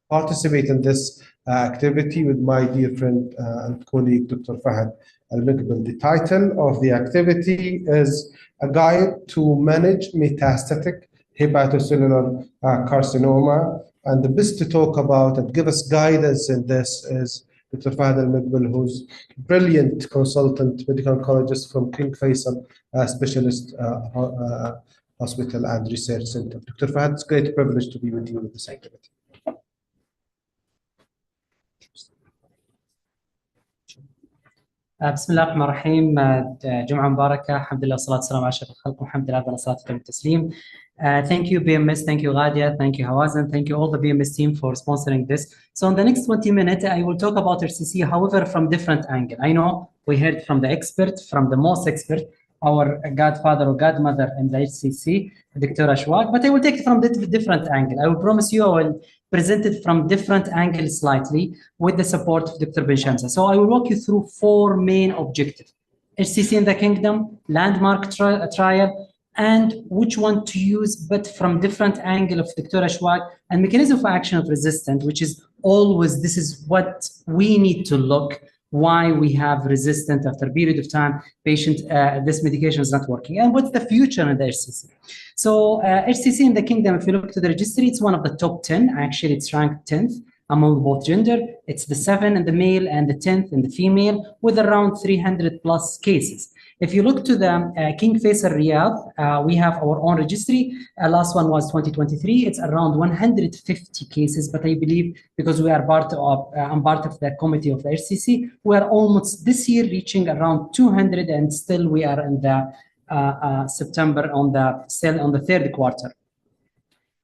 participate in this activity with my dear friend and colleague, Dr. Fahad Al-Mikbil. The title of the activity is A Guide to Manage Metastatic Hepatocellular Carcinoma. And the best to talk about and give us guidance in this is Dr. Fahad Al-Mikbil, who's brilliant consultant, medical oncologist from King Faisal Specialist Hospital and Research Center. Dr. Fahad, it's a great privilege to be with you with this activity. بسم الله الرحمن الرحيم. جمعة مباركة. الحمد لله والصلاة والسلام على أشرف الخلق محمد عبد الله صلاة التسليم. Thank you BMS, thank you Ghadia, thank you Hawazin, thank you all the BMS team for sponsoring this. So in the next 20 minutes, I will talk about RCC, however, from different angle. I know we heard from the expert, from the most expert, our godfather or godmother in the HCC, Dr. Ashwaq, but I will take it from different angle. I will promise you I will present it from different angles slightly with the support of Dr. Ben Shamsa. So I will walk you through 4 main objectives: HCC in the kingdom, landmark trial, and which one to use, but from different angle of Dr. Ashwaq, and mechanism of action of resistance, which is always, this is what we need to look, why we have resistant after a period of time, patient, this medication is not working, and what's the future in the HCC. So HCC in the kingdom, if you look to the registry, it's one of the top 10, actually it's ranked 10th among both gender. It's the 7th in the male and the 10th in the female, with around 300 plus cases. If you look to the King Faisal Riyadh, we have our own registry. Last one was 2023. It's around 150 cases, but I believe because we are part of, I'm part of the committee of the HCC, we are almost this year reaching around 200, and still we are in the September still on the 3rd quarter.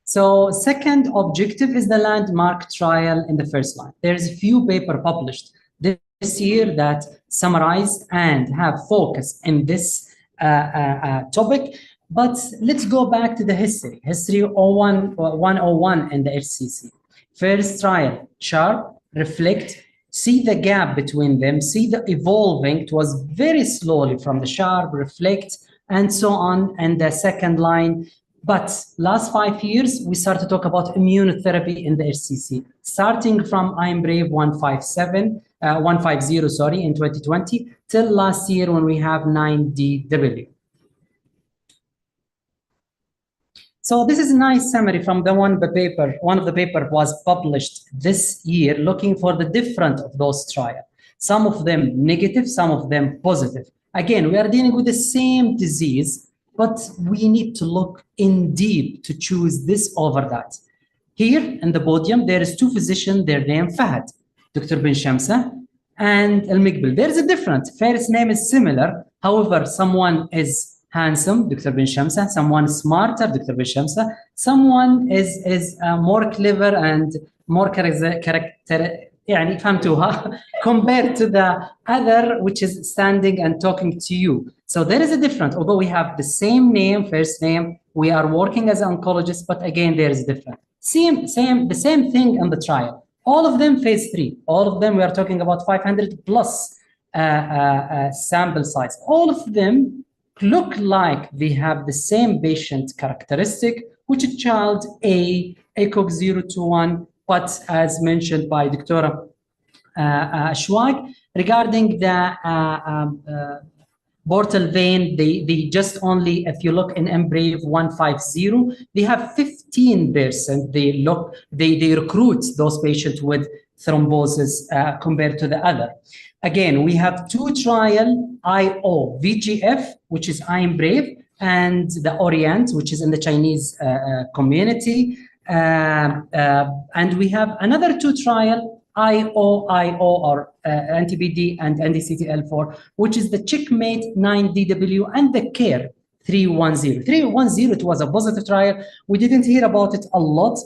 So second objective is the landmark trial in the first line. There's a few papers published this year that summarize and have focus in this topic, but let's go back to the history 101 in the HCC. First trial, sharp, reflect, see the gap between them, see the evolving. It was very slowly from the sharp, reflect, and so on, and the second line. But last 5 years, we started to talk about immunotherapy in the HCC, starting from I'm Brave 150, in 2020, till last year when we have 9DW. So this is a nice summary from the one of the paper was published this year, looking for the different of those trials. Some of them negative, some of them positive. Again, we are dealing with the same disease, but we need to look in deep to choose this over that. Here in the podium, there is 2 physicians, their name Fahad, Dr. Ben Shamsa and Al-Mikbil. There is a difference. First name is similar. However, someone is handsome, Dr. Ben Shamsa, someone is smarter, Dr. Ben Shamsa, someone is more clever and more compared to the other, which is standing and talking to you. So there is a difference. Although we have the same name, first name, we are working as oncologists, but again, there is a difference. The same thing in the trial. All of them phase 3. All of them, we are talking about 500 plus sample size. All of them look like they have the same patient characteristic, which is child A, ACOG 021, but as mentioned by Dr. Ashwaq, regarding the portal vein, they just only, if you look in MBRAVE 150, they have 15%. They recruit those patients with thrombosis compared to the other. Again, we have 2 trial, IO VGF, which is I am Brave, and the Orient, which is in the Chinese community. And we have another 2 trial, IO or NTBD and NDCTL4, which is the Checkmate 9DW and the CARE 310. 310, it was a positive trial. We didn't hear about it a lot.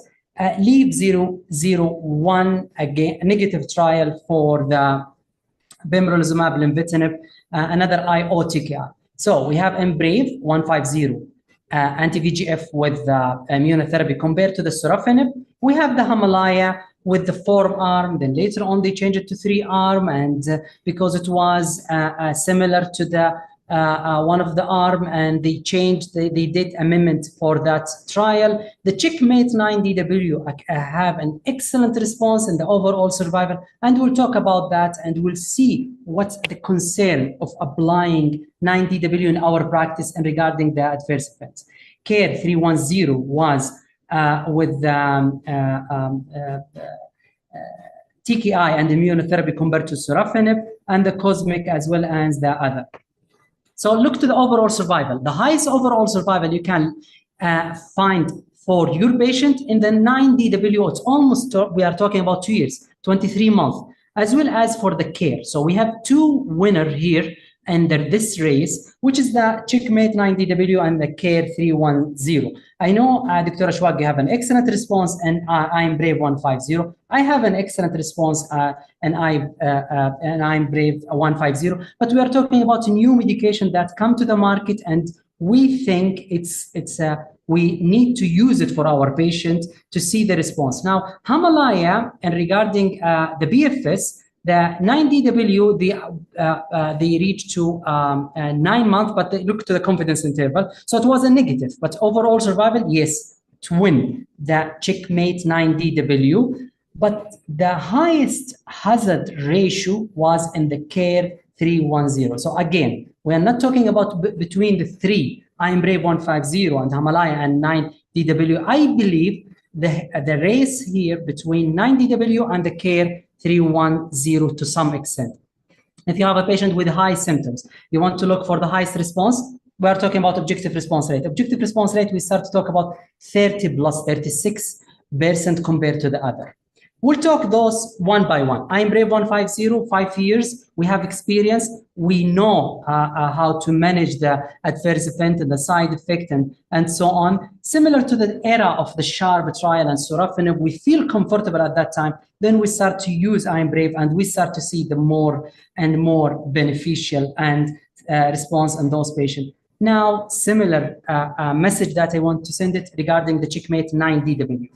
LEAP 001, again, a negative trial for the pembrolizumab lenvatinib, another IO TKI. So we have Embrave 150 anti-VEGF with immunotherapy compared to the sorafenib. We have the Himalaya with the 4-arm, then later on they changed it to 3-arm, and because it was similar to the one of the arm, and they changed, they did amendment for that trial. The Checkmate 9DW have an excellent response in the overall survival, and we'll talk about that, and we'll see what's the concern of applying 9DW in our practice and regarding the adverse effects. CARE 310 was with TKI and immunotherapy compared to sorafenib, and the Cosmic as well as the other. So look to the overall survival. The highest overall survival you can find for your patient in the 9DW, it's almost, we are talking about 2 years, 23 months, as well as for the CARE. So we have two winners here under this race, which is the Checkmate 9DW and the CARE 310. I know Dr. Ashwag, you have an excellent response, and I'm Brave 150. I have an excellent response, and I'm Brave 150. But we are talking about a new medication that come to the market, and we think we need to use it for our patient to see the response. Now, Himalaya, and regarding the BFS, the 9DW, they reached to 9 months, but they look to the confidence interval. So it was a negative, but overall survival, yes, to win the Checkmate 9DW. But the highest hazard ratio was in the CARE 310. So again, we are not talking about between the three, I'm Brave 150 and Himalaya and 9DW. I believe the race here between 9DW and the CARE 310 to some extent. If you have a patient with high symptoms, you want to look for the highest response, we are talking about objective response rate. Objective response rate, we start to talk about 30 plus 36% compared to the other. We'll talk those one by one. I'm Brave 150, 5 years. We have experience. We know how to manage the adverse event and the side effect and so on. Similar to the era of the SHARP trial and sorafenib, we feel comfortable at that time. Then we start to use I'm Brave, and we start to see the more and more beneficial and response in those patients. Now, similar message that I want to send it regarding the Checkmate 9DW.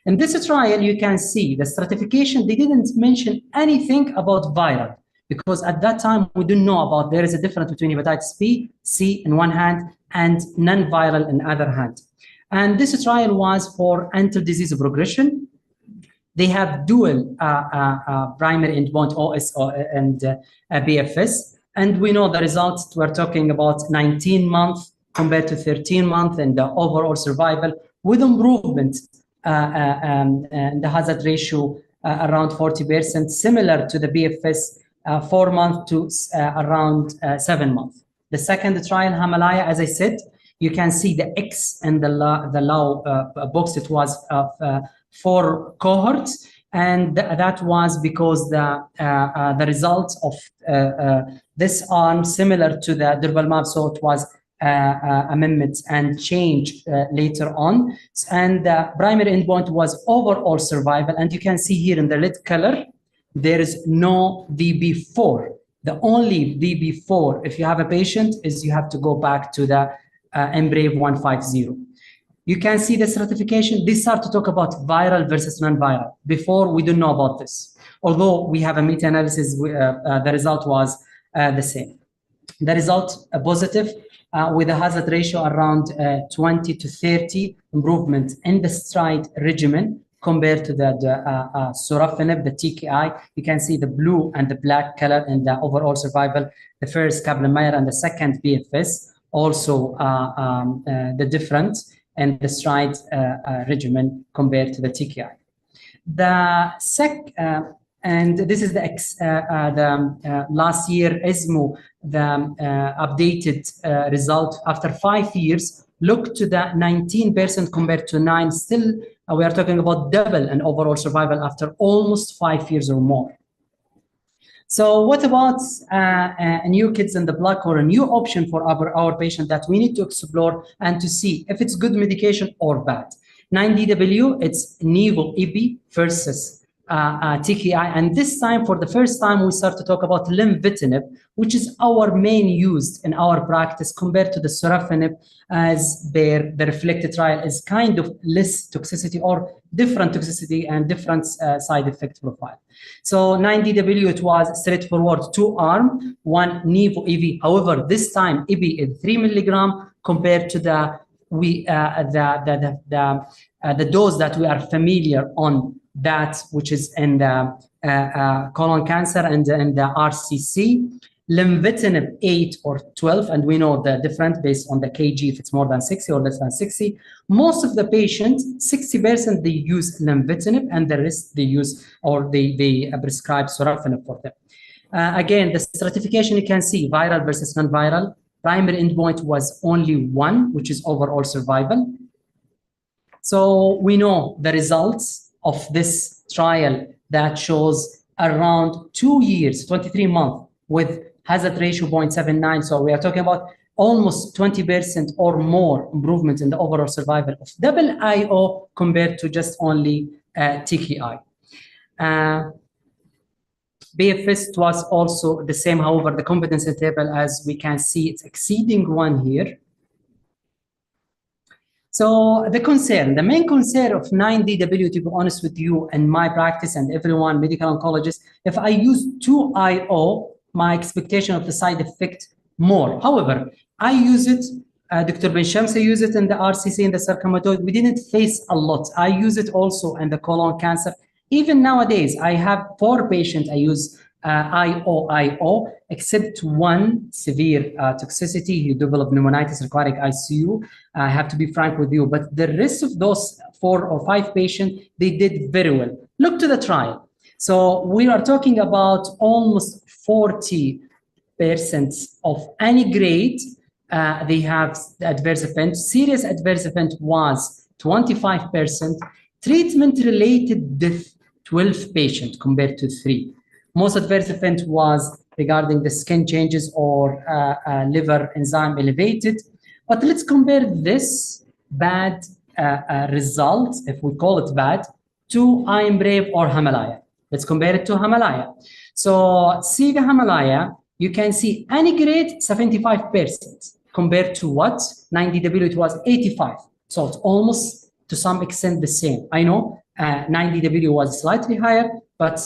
In this trial, you can see the stratification. They didn't mention anything about viral, because at that time, we didn't know about there is a difference between hepatitis B, C in one hand, and non-viral in other hand. And this trial was for anti-disease progression. They have dual primary endpoint, OS and BFS. And we know the results, we're talking about 19 months compared to 13 months and the overall survival with improvement and the hazard ratio around 40%, similar to the BFS 4 months to around 7 months. The second trial, Himalaya, as I said, you can see the X and the low box. It was 4 cohorts, and that was because the results of this arm similar to the durvalumab, so it was amendments and change later on. And the primary endpoint was overall survival. And you can see here in the red color, there is no VB4. The only VB4, if you have a patient, is you have to go back to the Embrave 150. You can see the stratification. They start to talk about viral versus non-viral. Before, we didn't know about this. Although we have a meta-analysis, the result was the same. The result positive, with a hazard ratio around 20 to 30 improvement in the stride regimen compared to the sorafenib, the TKI. You can see the blue and the black color in the overall survival, the first Kaplan-Meier and the second BFS, also the difference in the stride regimen compared to the TKI. And this is the last year ESMO, the updated result after 5 years. Look to the 19% compared to 9. Still, we are talking about double in overall survival after almost 5 years or more. So what about new kids in the block, or a new option for our patient that we need to explore and to see if it's good medication or bad? 9DW, it's Nivo-Ipi versus TKI, and this time, for the first time, we start to talk about lenvatinib, which is our main used in our practice compared to the sorafenib, as the reflected trial is kind of less toxicity or different toxicity and different side effect profile. So 9DW, it was straightforward 2-arm, one Nivo EV. However, this time EV is 3 milligram compared to the dose that we are familiar on, that which is in the colon cancer and the RCC. Lenvatinib 8 or 12, and we know the difference based on the kg if it's more than 60 or less than 60. Most of the patients, 60%, they use lenvatinib, and the rest they use or they prescribe sorafenib for them. Again, the stratification, you can see viral versus non-viral. Primary endpoint was only one, which is overall survival. So we know the results of this trial that shows around 2 years, 23 months, with hazard ratio 0.79. So we are talking about almost 20% or more improvement in the overall survival of double IO compared to just only TKI. BFS was also the same. However, the confidence interval, as we can see, it's exceeding 1 here. So the main concern of 9DW, to be honest with you, in my practice and everyone, medical oncologist, if I use 2 IO, my expectation of the side effect more. However, I use it, Dr. Ben Shamsi used it in the RCC, in the sarcomatoid. We didn't face a lot. I use it also in the colon cancer. Even nowadays, I have 4 patients I use IO, except one severe toxicity. He developed pneumonitis requiring ICU. I have to be frank with you, but the rest of those 4 or 5 patients, they did very well. Look to the trial. So we are talking about almost 40% of any grade. They have the adverse event. Serious adverse event was 25%. Treatment-related death, 12 patients compared to 3. Most adverse event was regarding the skin changes or liver enzyme elevated. But let's compare this bad result, if we call it bad, to IMBRAVE or Himalaya. Let's compare it to Himalaya. So see the Himalaya, you can see any grade 75% compared to what? 9DW, it was 85. So it's almost to some extent the same. I know 9DW was slightly higher, but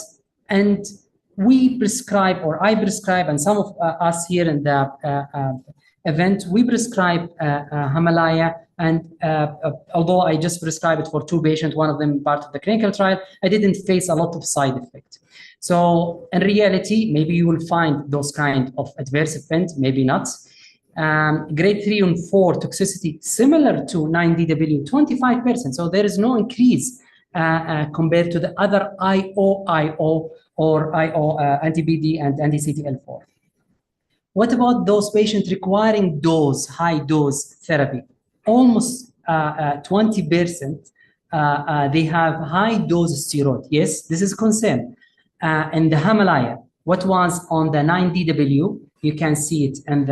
we prescribe, or I prescribe, and some of us here in the event, we prescribe Himalaya. And although I just prescribed it for 2 patients, one of them part of the clinical trial, I didn't face a lot of side effects. So in reality, maybe you will find those kind of adverse events, maybe not. Grade 3 and 4 toxicity similar to 9DW, 25%. So there is no increase compared to the other IO or IO anti-BD and anti-CTLA4. What about those patients requiring high dose therapy? Almost 20%, they have high dose steroid. Yes, this is a concern. And the Himalaya, what was on the 9DW, you can see it, and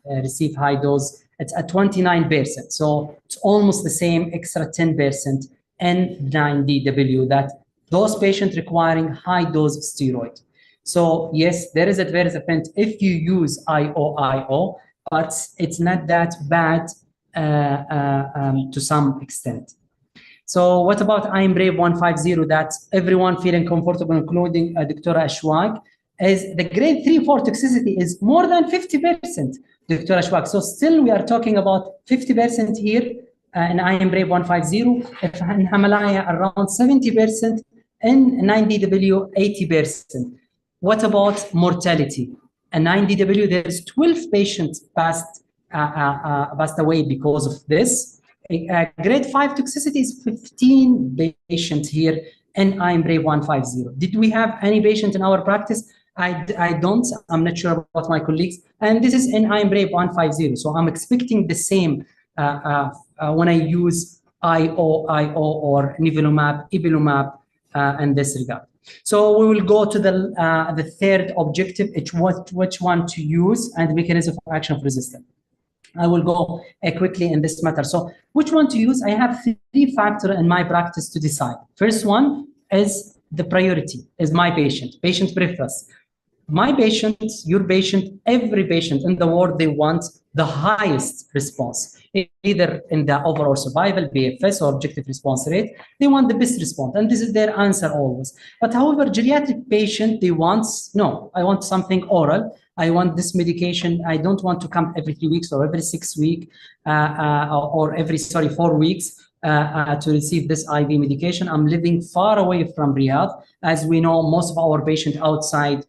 receive high dose, it's at 29%. So it's almost the same, extra 10% in 9DW, that those patients requiring high dose of steroid. So yes, there is adverse event if you use IO, but it's not that bad to some extent. So what about IMBRAVE 150 that everyone feeling comfortable, including Dr. Ashwag, is the grade 3-4 toxicity is more than 50%, Dr. Ashwag. So still we are talking about 50% here in IMBRAVE 150, if in Himalaya around 70%, in 9DW 80%. What about mortality? In 9DW, there's 12 patients passed away because of this. Grade 5 toxicity is 15 patients here in IMBRAVE 150. Did we have any patient in our practice? I don't. I'm not sure about my colleagues. And this is in IMBRAVE 150. So I'm expecting the same when I use IO or nivolumab, ipilimumab in this regard. So we will go to the third objective, which one to use and mechanism of action of resistance. I will go quickly in this matter. So which one to use? I have 3 factors in my practice to decide. First one is the priority is my patient preference. My patient, your patient, every patient in the world, they want the highest response, either in the overall survival, BFS, or objective response rate. They want the best response, and this is their answer always. But however, geriatric patient, they want, no, I want something oral. I want this medication. I don't want to come every 3 weeks or every 6 weeks or every, 4 weeks. To receive this IV medication. I'm living far away from Riyadh. As we know, most of our patients outside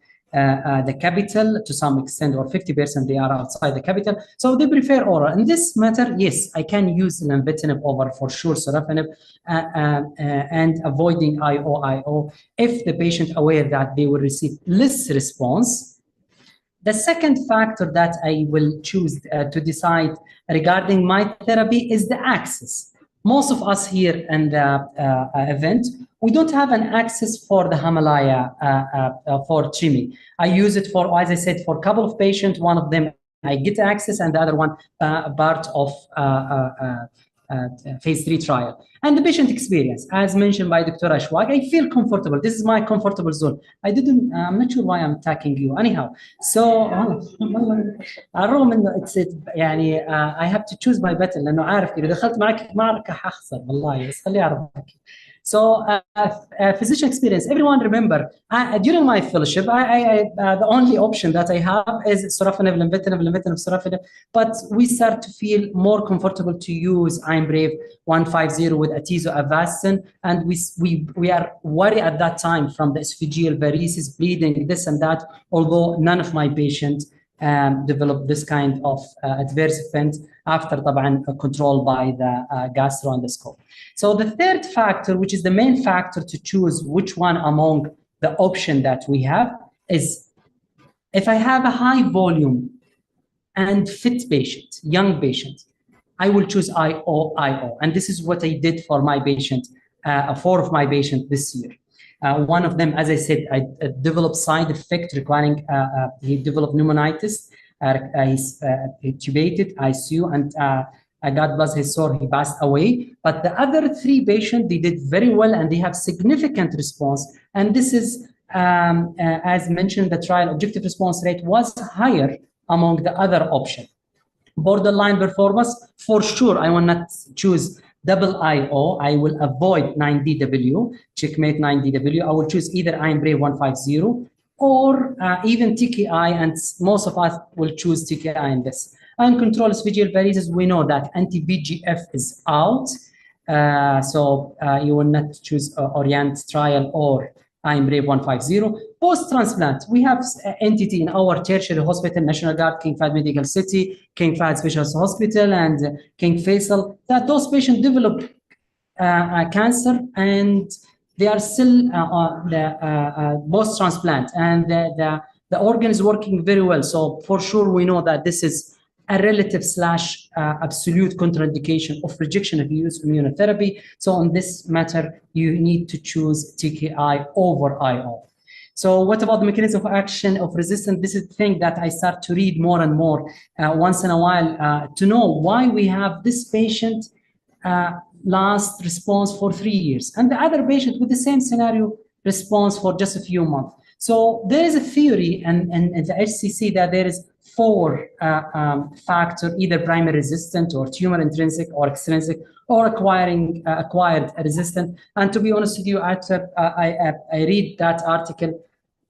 the capital to some extent, or 50% they are outside the capital. So they prefer oral. In this matter, yes, I can use lenvatinib over for sure sorafenib and avoiding IO if the patient aware that they will receive less response. The second factor that I will choose to decide regarding my therapy is the access. Most of us here in the event, we don't have an access for the Himalaya for TRIMI. I use it for, as I said, for a couple of patients. One of them I get access, and the other one part of phase 3 trial. And the patient experience, as mentioned by Dr. Ashwag, I feel comfortable. This is my comfortable zone. I'm not sure why I'm attacking you. Anyhow, so الرغم انه يعني I have to choose my battle لانه عارف إذا دخلت معك معركة هخسر والله بس خليه يعرف. So physician experience, everyone remember, during my fellowship, the only option that I have is sorafenib, lenvatinib, sorafenib, but we start to feel more comfortable to use IMBRAVE 150 with atezo Avastin, and we are worried at that time from the esophageal varices, bleeding, this and that, although none of my patients developed this kind of adverse event after طبعا control by the gastroendoscope. So the third factor, which is the main factor to choose which one among the option that we have, is if I have a high volume and fit patient, young patient, I will choose IO. And this is what I did for my patient, 4 of my patients this year. One of them, as I said, I developed side effect requiring, he developed pneumonitis, he's intubated, ICU, and God bless his soul, he passed away. But the other 3 patients, they did very well and they have significant response. And this is, as mentioned, the trial objective response rate was higher among the other option. Borderline performance, for sure, I will not choose double IO. I will avoid 9DW, checkmate 9DW. I will choose either IMBRAVE 150 or even TKI, and most of us will choose TKI in this. Uncontrolled esophageal varices, we know that anti-VEGF is out. So you will not choose Orient trial or IMBRAVE 150. Post-transplant, we have entity in our tertiary hospital, National Guard, King Fahd Medical City, King Fahd Specialist Hospital, and King Faisal, that those patients develop cancer and they are still post-transplant, and the organ is working very well. So for sure, we know that this is a relative / absolute contraindication of rejection if you use immunotherapy. So on this matter, you need to choose TKI over IO. So what about the mechanism of action of resistance? This is the thing that I start to read more and more once in a while to know why we have this patient last response for 3 years and the other patient with the same scenario response for just a few months. So there is a theory in the HCC that there is 4 factor, either primary resistant or tumor intrinsic or extrinsic or acquired resistant. And to be honest with you, after I read that article,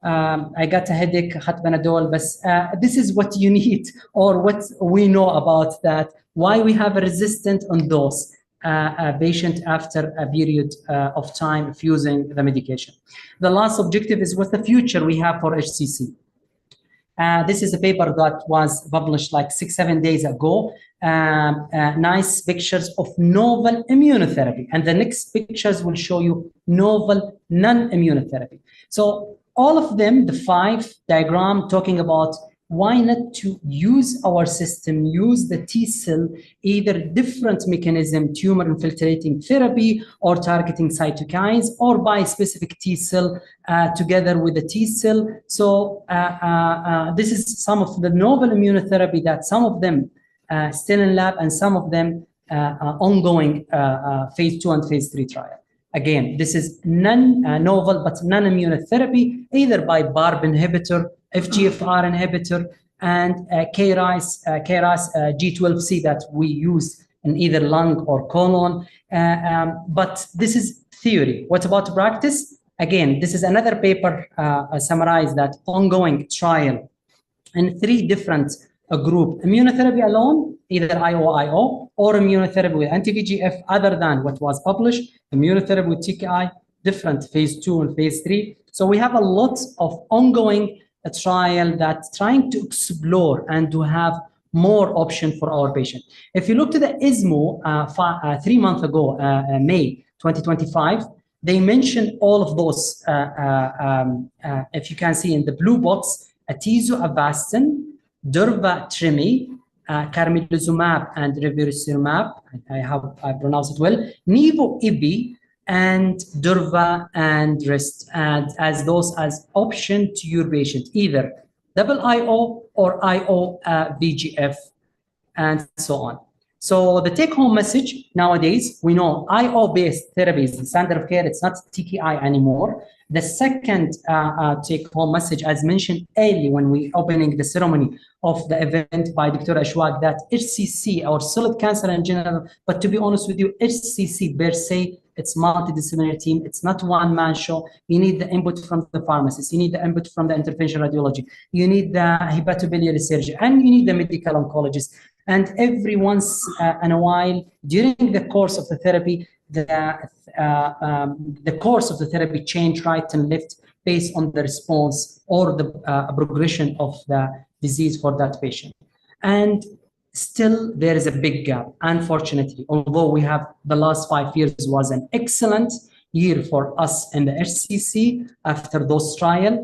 I got a headache, had Panadol, but this is what you need or what we know about that, why we have a resistant on those patient after a period of time of using the medication. The last objective is what's the future we have for HCC. This is a paper that was published like 6-7 days ago. Nice pictures of novel immunotherapy. And the next pictures will show you novel non-immunotherapy. So all of them, the 5 diagram talking about why not to use our system, use the T cell, either different mechanism, tumor infiltrating therapy or targeting cytokines or bispecific T cell together with the T cell. So this is some of the novel immunotherapy that some of them still in lab and some of them ongoing phase 2 and phase 3 trial. Again, this is non-novel but non-immunotherapy, either by PARP inhibitor, FGFR inhibitor, and KRAS G12C that we use in either lung or colon. But this is theory. What about practice? Again, this is another paper summarized that ongoing trial in 3 different group: immunotherapy alone, either IO, or immunotherapy with anti-VEGF, other than what was published, immunotherapy with TKI, different phase 2 and phase 3. So we have a lot of ongoing trial that's trying to explore and to have more option for our patient. If you look to the ESMO 3 months ago, May 2025, they mentioned all of those, if you can see in the blue box, atezo, Avastin, durvalumab, carmiluzumab, and revirucimab, I hope I pronounce it well, nivo, ipi, and durva and rest, and as those as option to your patient, either double IO or IO VEGF, and so on. So the take-home message nowadays, we know IO-based therapy is the standard of care. It's not TKI anymore. The second take-home message, as mentioned earlier when we opening the ceremony of the event by Dr. Ashwag, that HCC, or solid cancer in general, but to be honest with you, HCC per se, it's multidisciplinary team. It's not one-man show. You need the input from the pharmacist. You need the input from the interventional radiology. You need the hepatobiliary surgeon, and you need the medical oncologist. And every once in a while, during the course of the therapy, the course of the therapy change right and left based on the response or the progression of the disease for that patient. And still, there is a big gap, unfortunately. Although we have the last 5 years was an excellent year for us in the HCC after those trials,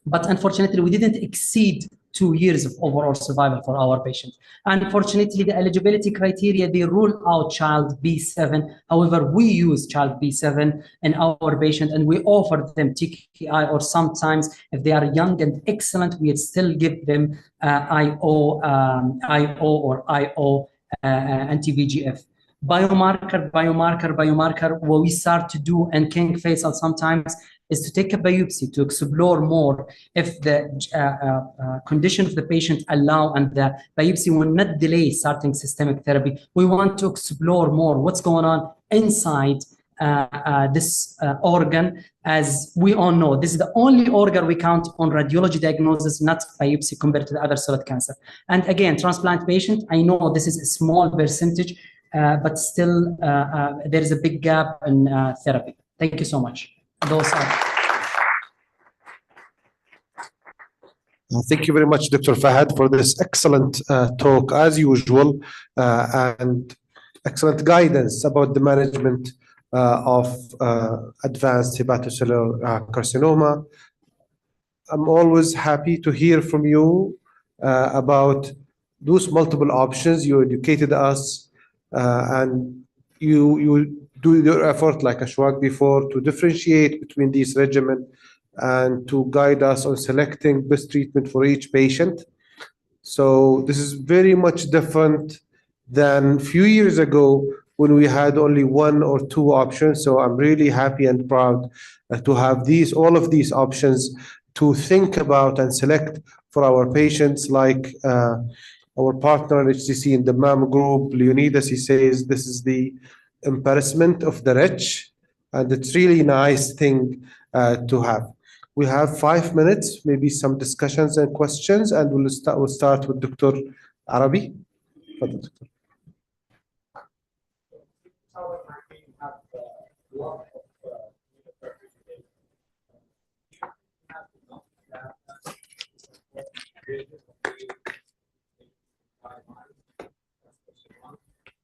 but unfortunately, we didn't exceed 2 years of overall survival for our patients. Unfortunately, the eligibility criteria, they rule out child B7. However, we use child B7 in our patient, and we offer them TKI, or sometimes if they are young and excellent, we still give them IO or IO anti-VEGF. Biomarker, what we start to do in King Faisal sometimes is to take a biopsy to explore more if the condition of the patient allow, and the biopsy will not delay starting systemic therapy. We want to explore more what's going on inside this organ. As we all know, this is the only organ we count on radiology diagnosis, not biopsy, compared to the other solid cancer. And again, transplant patient, I know this is a small percentage, but still there is a big gap in therapy. Thank you so much. Those are. Thank you very much, Dr. Fahad, for this excellent talk, as usual, and excellent guidance about the management of advanced hepatocellular carcinoma. I'm always happy to hear from you about those multiple options. You educated us, and you do your effort, like Ashwag before, to differentiate between these regimens and to guide us on selecting best treatment for each patient. So this is very much different than a few years ago when we had only 1 or 2 options. So I'm really happy and proud to have all of these options to think about and select for our patients, like our partner at HCC in the MAM group, Leonidas, he says this is the embarrassment of the rich, and it's really nice thing to have. We have 5 minutes, maybe some discussions and questions, and we'll start with Dr. Arabi.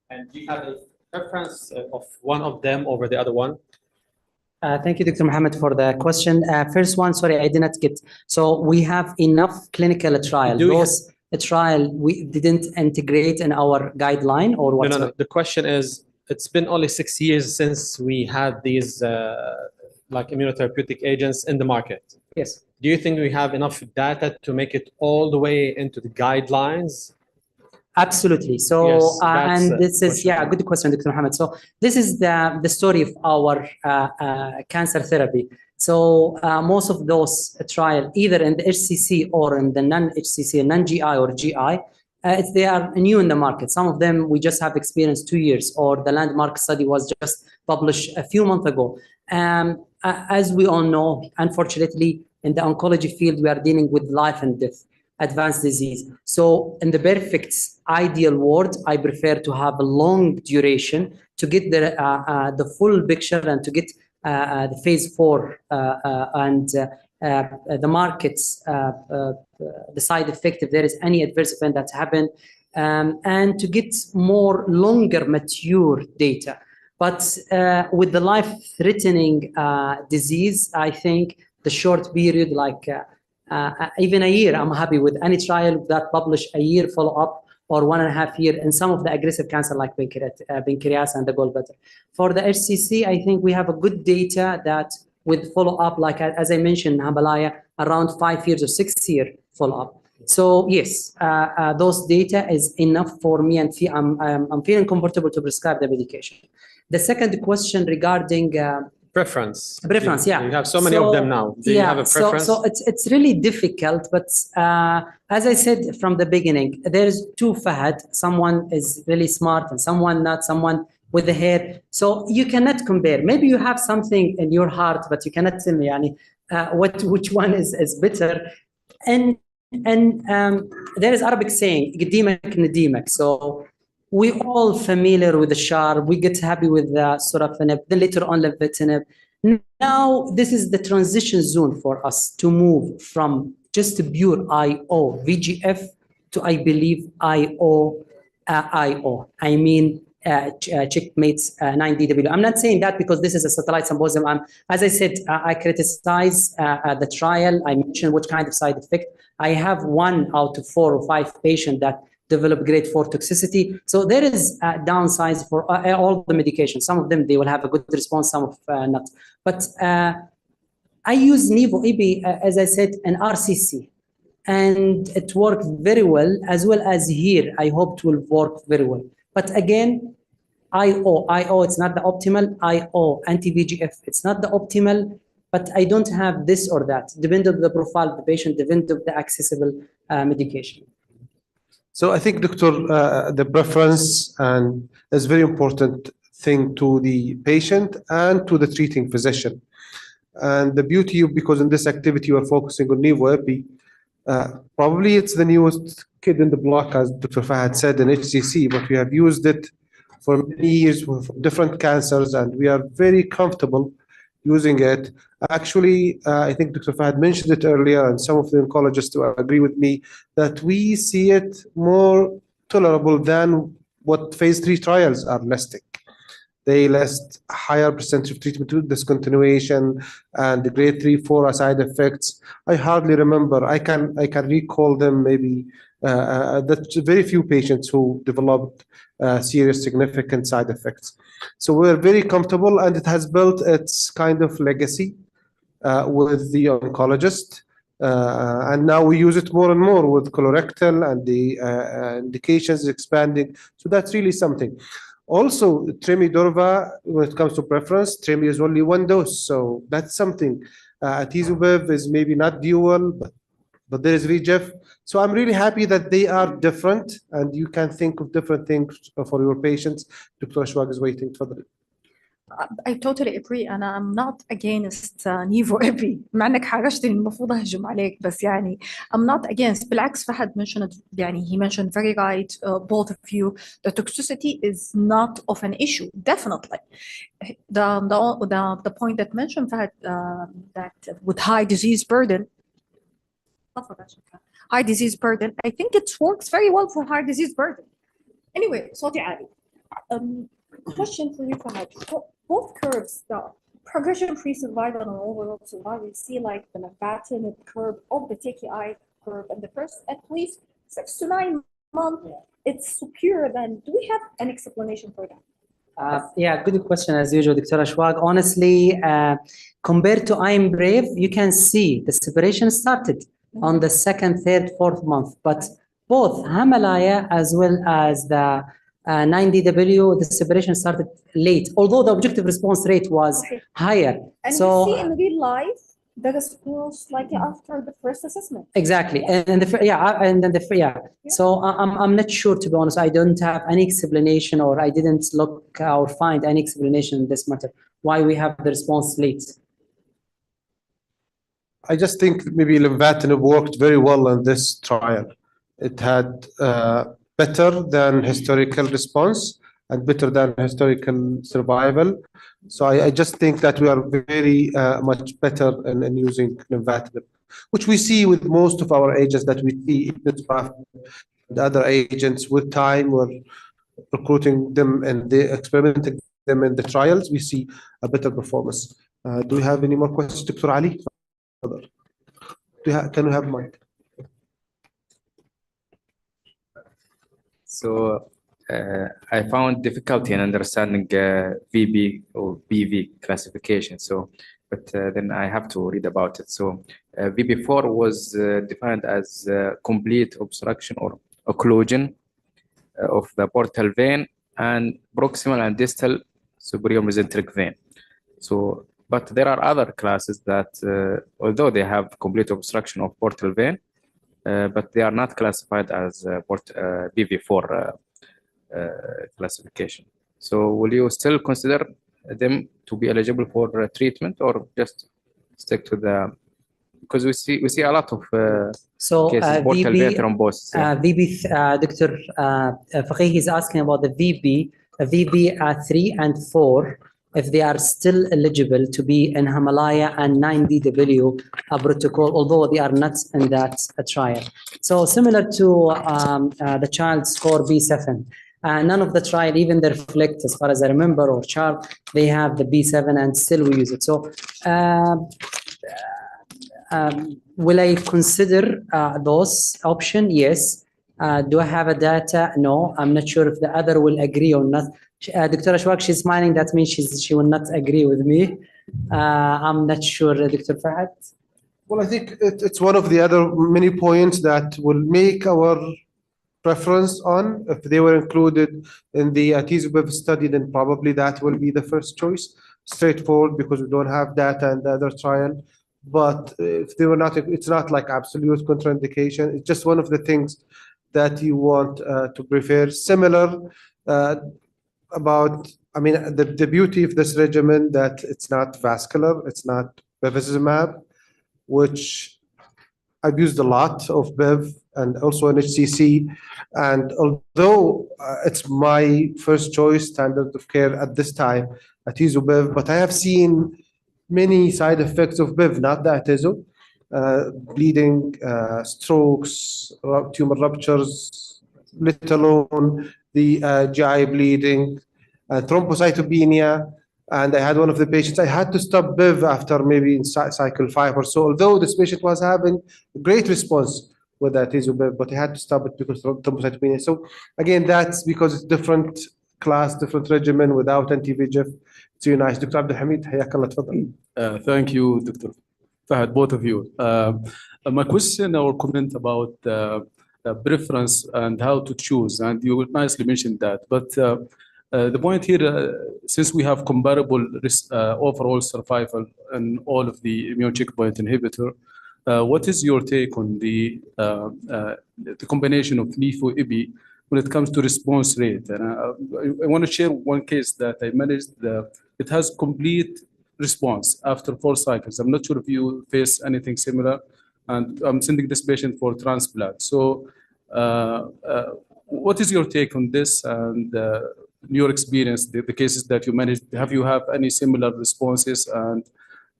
And do you have a preference of one of them over the other one? Thank you, Dr. Mohammed, for the question. First one, sorry, I did not get. So we have enough clinical trial. Those trial we didn't integrate in our guideline, or what? No. The question is, it's been only 6 years since we had these like immunotherapeutic agents in the market. Yes. Do you think we have enough data to make it all the way into the guidelines? Absolutely. So, Yes, that's and a this is, question. yeah, good question, Dr. Mohammed. So this is the story of our cancer therapy. So most of those trials, either in the HCC or in the non-HCC, non-GI or GI, they are new in the market. Some of them we just have experienced 2 years, or the landmark study was just published a few months ago. As we all know, unfortunately, in the oncology field, we are dealing with life and death, advanced disease. So in the perfect ideal world, I prefer to have a long duration to get the full picture and to get the phase 4 and the markets, the side effect, if there is any adverse event that's happened, and to get more longer mature data. But with the life-threatening disease, I think the short period, like even a year, I'm happy with any trial that publish a year follow-up or 1.5 years in some of the aggressive cancer like pancreas and the gallbladder. For the HCC, I think we have a good data that with follow-up, like as I mentioned, Habalaya, around 5 years or 6 year follow-up. So yes, those data is enough for me, and I'm feeling comfortable to prescribe the medication. The second question regarding Preference. Yeah. You have so many of them now. Do you have a preference? So it's really difficult, but as I said from the beginning, there's two Fahad. Someone is really smart and someone not, someone with the hair. So you cannot compare. Maybe you have something in your heart, but you cannot tell me which one is better. And there is Arabic saying, قديمك نديمك. So we all familiar with the SHAR. We get happy with the sorafenib, then later on lenvatinib. Now this is the transition zone for us to move from just a pure IO VGF to, I believe, IO. I mean, checkmates 9DW. I'm not saying that because this is a satellite symposium. As I said, I criticize the trial. I mentioned which kind of side effect. I have 1 out of 4 or 5 patients that develop grade 4 toxicity. So there is downsides for all the medications. Some of them, they will have a good response, some of not. But I use Nivo-Ipi, as I said, an RCC. And it worked very well as here. I hope it will work very well. But again, IO, it's not the optimal. IO, anti-VGF, it's not the optimal. But I don't have this or that. Depending on the profile of the patient, depending on the accessible medication. So I think, Doctor, the preference and is very important thing to the patient and to the treating physician. And the beauty of, because in this activity you are focusing on Nivo-Epi, probably it's the newest kid in the block, as Dr. Fahad said, in HCC, but we have used it for many years for different cancers, and we are very comfortable using it. Actually, I think Dr. Fahad mentioned it earlier, and some of the oncologists will agree with me, that we see it more tolerable than what phase 3 trials are listing. They list a higher percentage of treatment discontinuation and the grade 3, 4 side effects. I hardly remember. I can recall them maybe. That's very few patients who developed serious significant side effects. So we're very comfortable, and it has built its kind of legacy with the oncologist. And now we use it more and more with colorectal, and the indications expanding. So that's really something. Also, Tremi-Durva, when it comes to preference, Tremi is only 1 dose. So that's something. Atezolizumab is maybe not dual, but there is VEGF. So I'm really happy that they are different, and you can think of different things for your patients. Dr. Ashwag is waiting for the... I totally agree, and I'm not against Nivo-Epi. مع انك حرجتني المفروض اهجم عليك بس يعني I'm not against. بالعكس فهد mentioned يعني he mentioned very right, both of you. The toxicity is not of an issue, definitely. The point that mentioned Fahad, that with high disease burden, I think it works very well for high disease burden. Anyway, صوتي عالي. Question for you, Fahad. Both curves, the progression-free survival and overall survival, we see like the lenvatinib curve of the TKI curve, and the first at least 6 to 9 months, it's superior. Then, do we have an explanation for that? Yeah, good question as usual, Dr. Ashwag. Honestly, compared to I Am Brave, you can see the separation started on the 2nd, 3rd, 4th month, but both Himalaya as well as the 9DW, the separation started late, although the objective response rate was higher. And so we see in real life the response like after the first assessment. exactly, and then So I'm not sure, to be honest. I don't have any explanation, or I didn't look or find any explanation in this matter why we have the response late. I just think maybe lenvatinib worked very well in this trial. It had better than historical response and better than historical survival. So I just think that we are very much better in using lenvatinib, which we see with most of our agents that we see the other agents. With time, we're recruiting them and experimenting them in the trials. We see a better performance. Do you have any more questions, Dr. Ali? Can we have mic? So I found difficulty in understanding VB or BV classification. So, but then I have to read about it. So VB4 was defined as complete obstruction or occlusion of the portal vein and proximal and distal superior mesenteric vein. So, but there are other classes that, although they have complete obstruction of portal vein, but they are not classified as BV4 classification. So will you still consider them to be eligible for treatment, or just stick to the, because we see a lot of cases portal vein thrombosis. Dr. Faqih is asking about the VB 3 and 4, if they are still eligible to be in Himalaya and 9DW protocol, although they are not in that trial. So similar to the child score B7, none of the trial, even the reflect, as far as I remember, or chart, they have the B7 and still we use it. So will I consider those option? Yes. Do I have a data? No. I'm not sure if the other will agree or not. Dr. Ashwaq, she's smiling. That means she will not agree with me. I'm not sure, Dr. Fahad. Well, I think it's one of the other many points that will make our preference on. If they were included in the atezo-bev study, then probably that will be the first choice. Straightforward, because we don't have data in the other trial. But if they were not, it's not like absolute contraindication. It's just one of the things that you want to prefer. Similar about, I mean, the beauty of this regimen that it's not vascular, it's not bevacizumab, which I've used a lot of bev and also in HCC. And although it's my first choice standard of care at this time, atezo-bev, but I have seen many side effects of bev, not the atezo. Bleeding, strokes, tumor ruptures, let alone the GI bleeding, thrombocytopenia. And I had one of the patients, I had to stop bev after maybe in cycle 5 or so, although this patient was having a great response with that atezo-bev, but I had to stop it because of thrombocytopenia. So again, that's because it's different class, different regimen without anti-VEGF. It's really nice. Dr. Abdul Hamid, حياك الله, تفضل. Thank you, Dr. Fahad, both of you. My question or comment about preference and how to choose, and you nicely mentioned that. But the point here, since we have comparable overall survival in all of the immune checkpoint inhibitor, what is your take on the combination of LiFo-IBI when it comes to response rate? And I want to share one case that I managed. It has complete response after 4 cycles. I'm not sure if you face anything similar, and I'm sending this patient for transplant. So what is your take on this, and your experience, the cases that you managed? Have you have any similar responses, and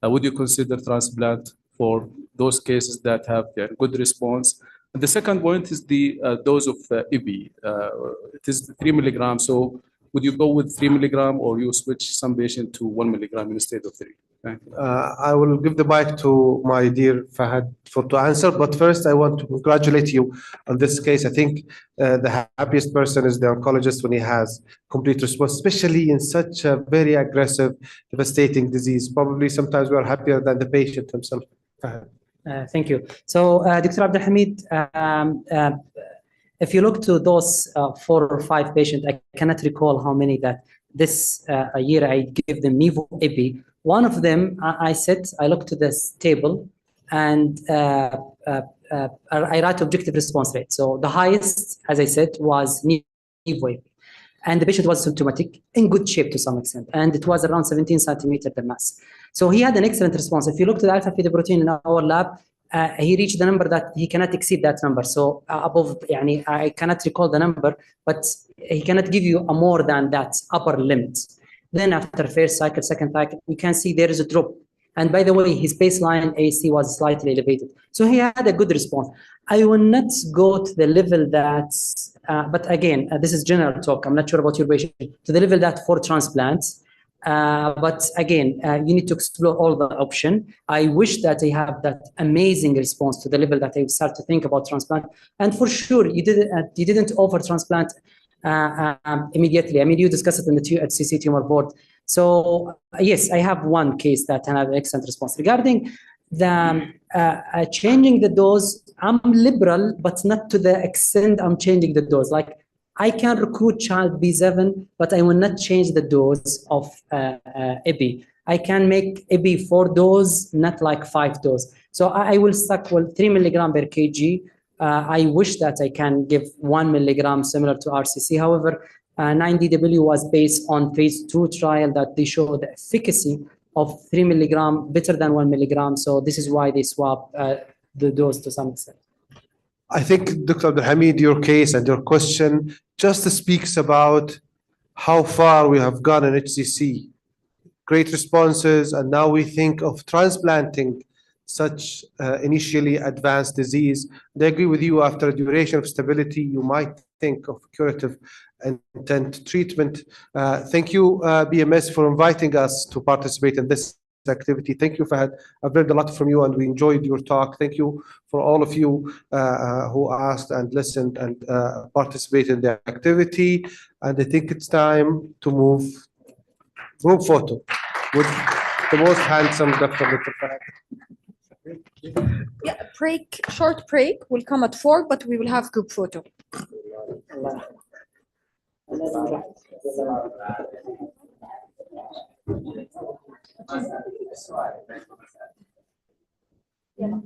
would you consider transplant for those cases that have good response? And the second point is the dose of IBI. It is 3 milligrams. So would you go with 3 milligram, or you switch some patient to 1 milligram instead of 3? Thank you. I will give the mic to my dear Fahad to answer, but first I want to congratulate you on this case. I think the happiest person is the oncologist when he has complete response, especially in such a very aggressive, devastating disease. Probably sometimes we are happier than the patient himself. Thank you. So, Dr. Abdul Hamid, If you look to those 4 or 5 patients, I cannot recall how many that this year I give them Nivo Epi. One of them, I look to this table, and I write objective response rate. So the highest, as I said, was Nivo Epi. And the patient was symptomatic, in good shape to some extent, and it was around 17 centimeter the mass. So he had an excellent response. If you look to the alpha-fetoprotein in our lab, he reached the number that he cannot exceed that number. So above, I cannot recall the number, but he cannot give you a more than that upper limit. Then after first cycle, second cycle, you can see there is a drop. And by the way, his baseline AC was slightly elevated. So he had a good response. I will not go to the level that, but again, this is general talk. I'm not sure about your patient, to the level that for transplants. But again, you need to explore all the option. I wish that I have that amazing response to the level that I start to think about transplant. And for sure, you didn't offer transplant immediately. I mean, you discussed it in the HCC tumor board. So yes, I have one case that had an excellent response. Regarding the changing the dose, I'm liberal, but not to the extent I'm changing the dose. Like, I can recruit child B7, but I will not change the dose of EBI. I can make EBI 4 dose, not like 5 dose. So I will stuck with 3 milligram per kg. I wish that I can give 1 milligram similar to RCC. However, 9DW was based on phase 2 trial that they showed the efficacy of 3 milligram better than 1 milligram. So this is why they swap the dose to some extent. I think, Dr. Abdulhamid, your case and your question just speaks about how far we have gone in HCC. Great responses, and now we think of transplanting such initially advanced disease. And I agree with you, after a duration of stability, you might think of curative intent treatment. Thank you, BMS, for inviting us to participate in this activity. Thank you, Fahad. I've learned a lot from you and we enjoyed your talk. Thank you for all of you who asked and listened and participated in the activity. And I think it's time to move group photo with the most handsome Dr. Fahad. Yeah, short break. We'll come at 4, but we will have group photo. Yeah.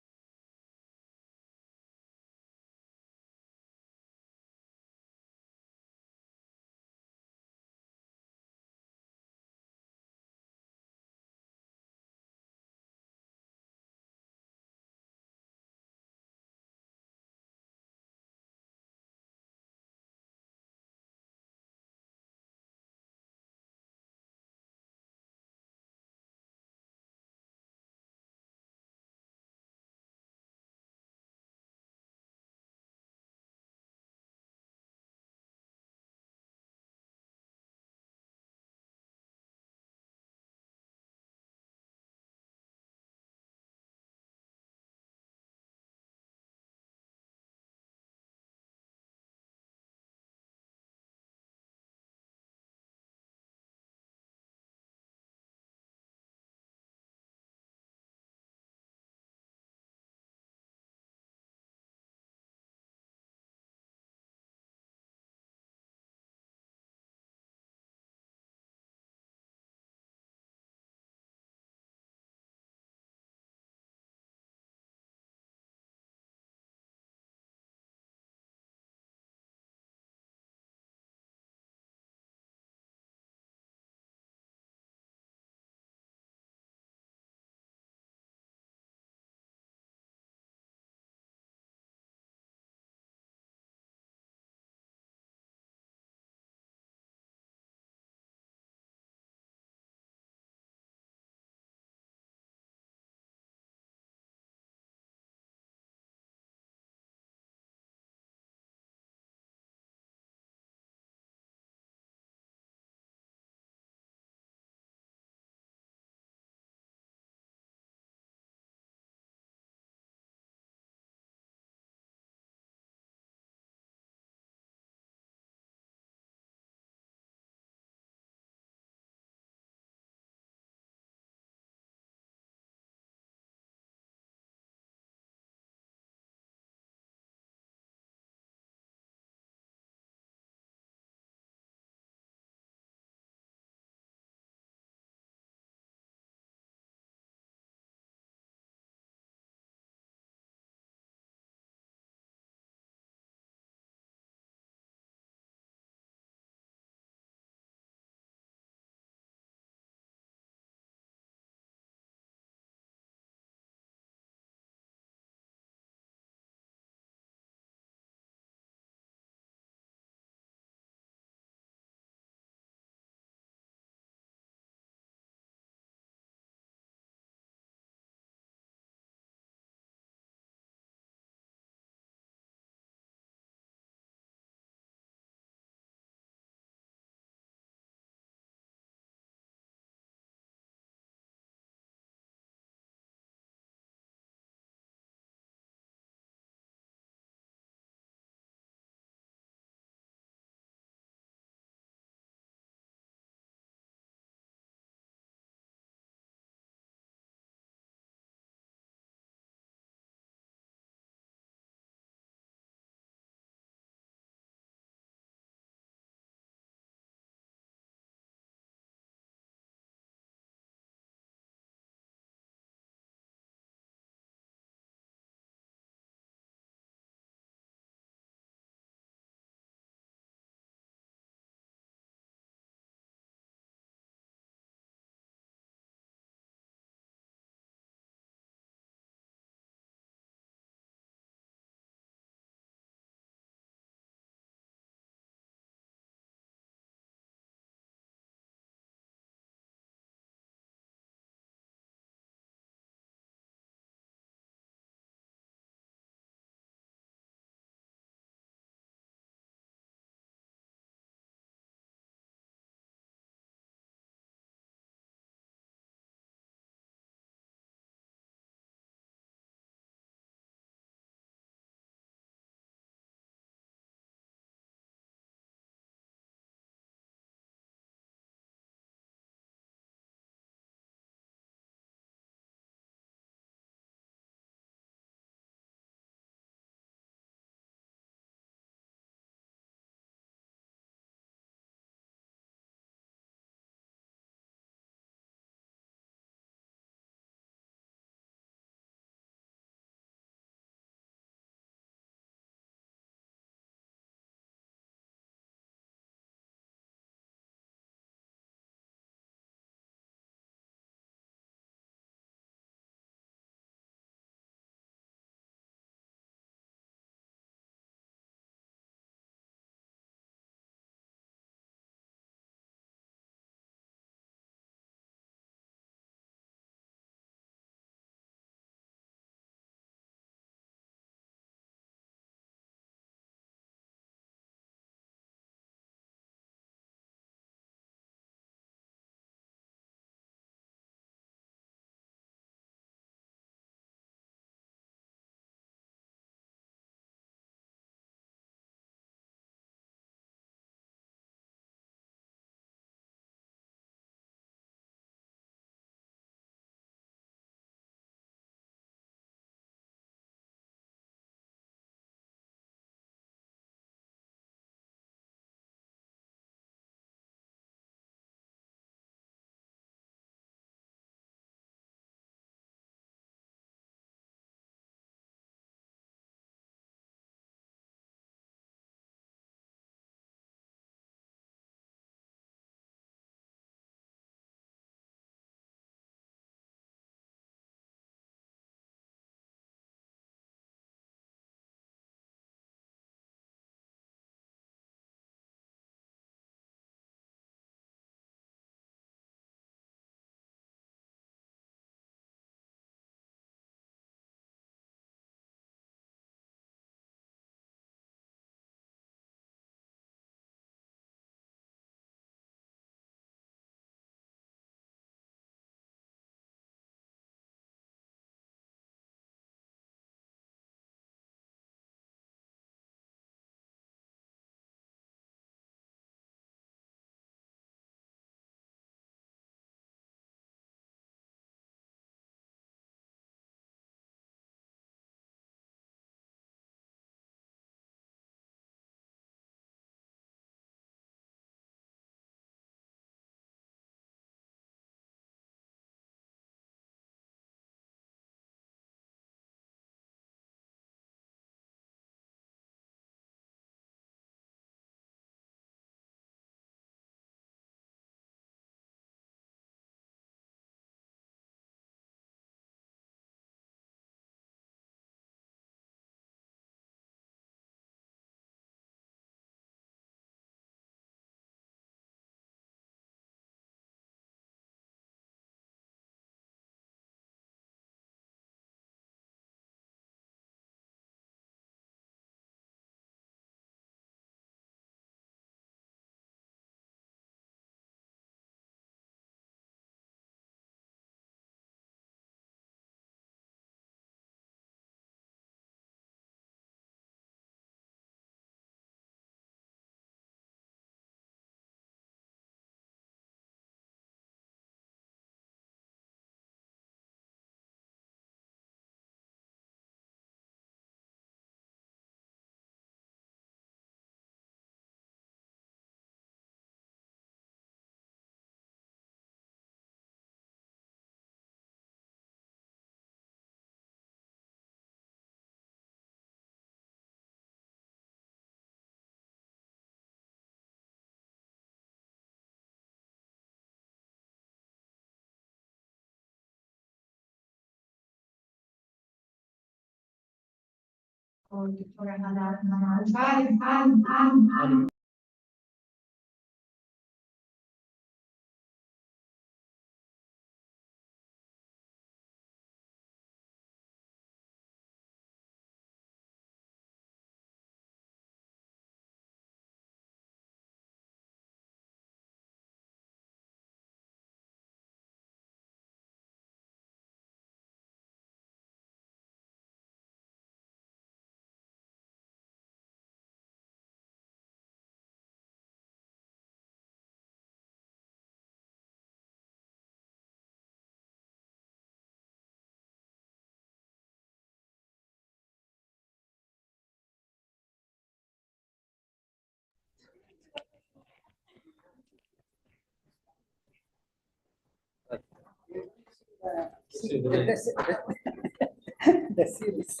The series.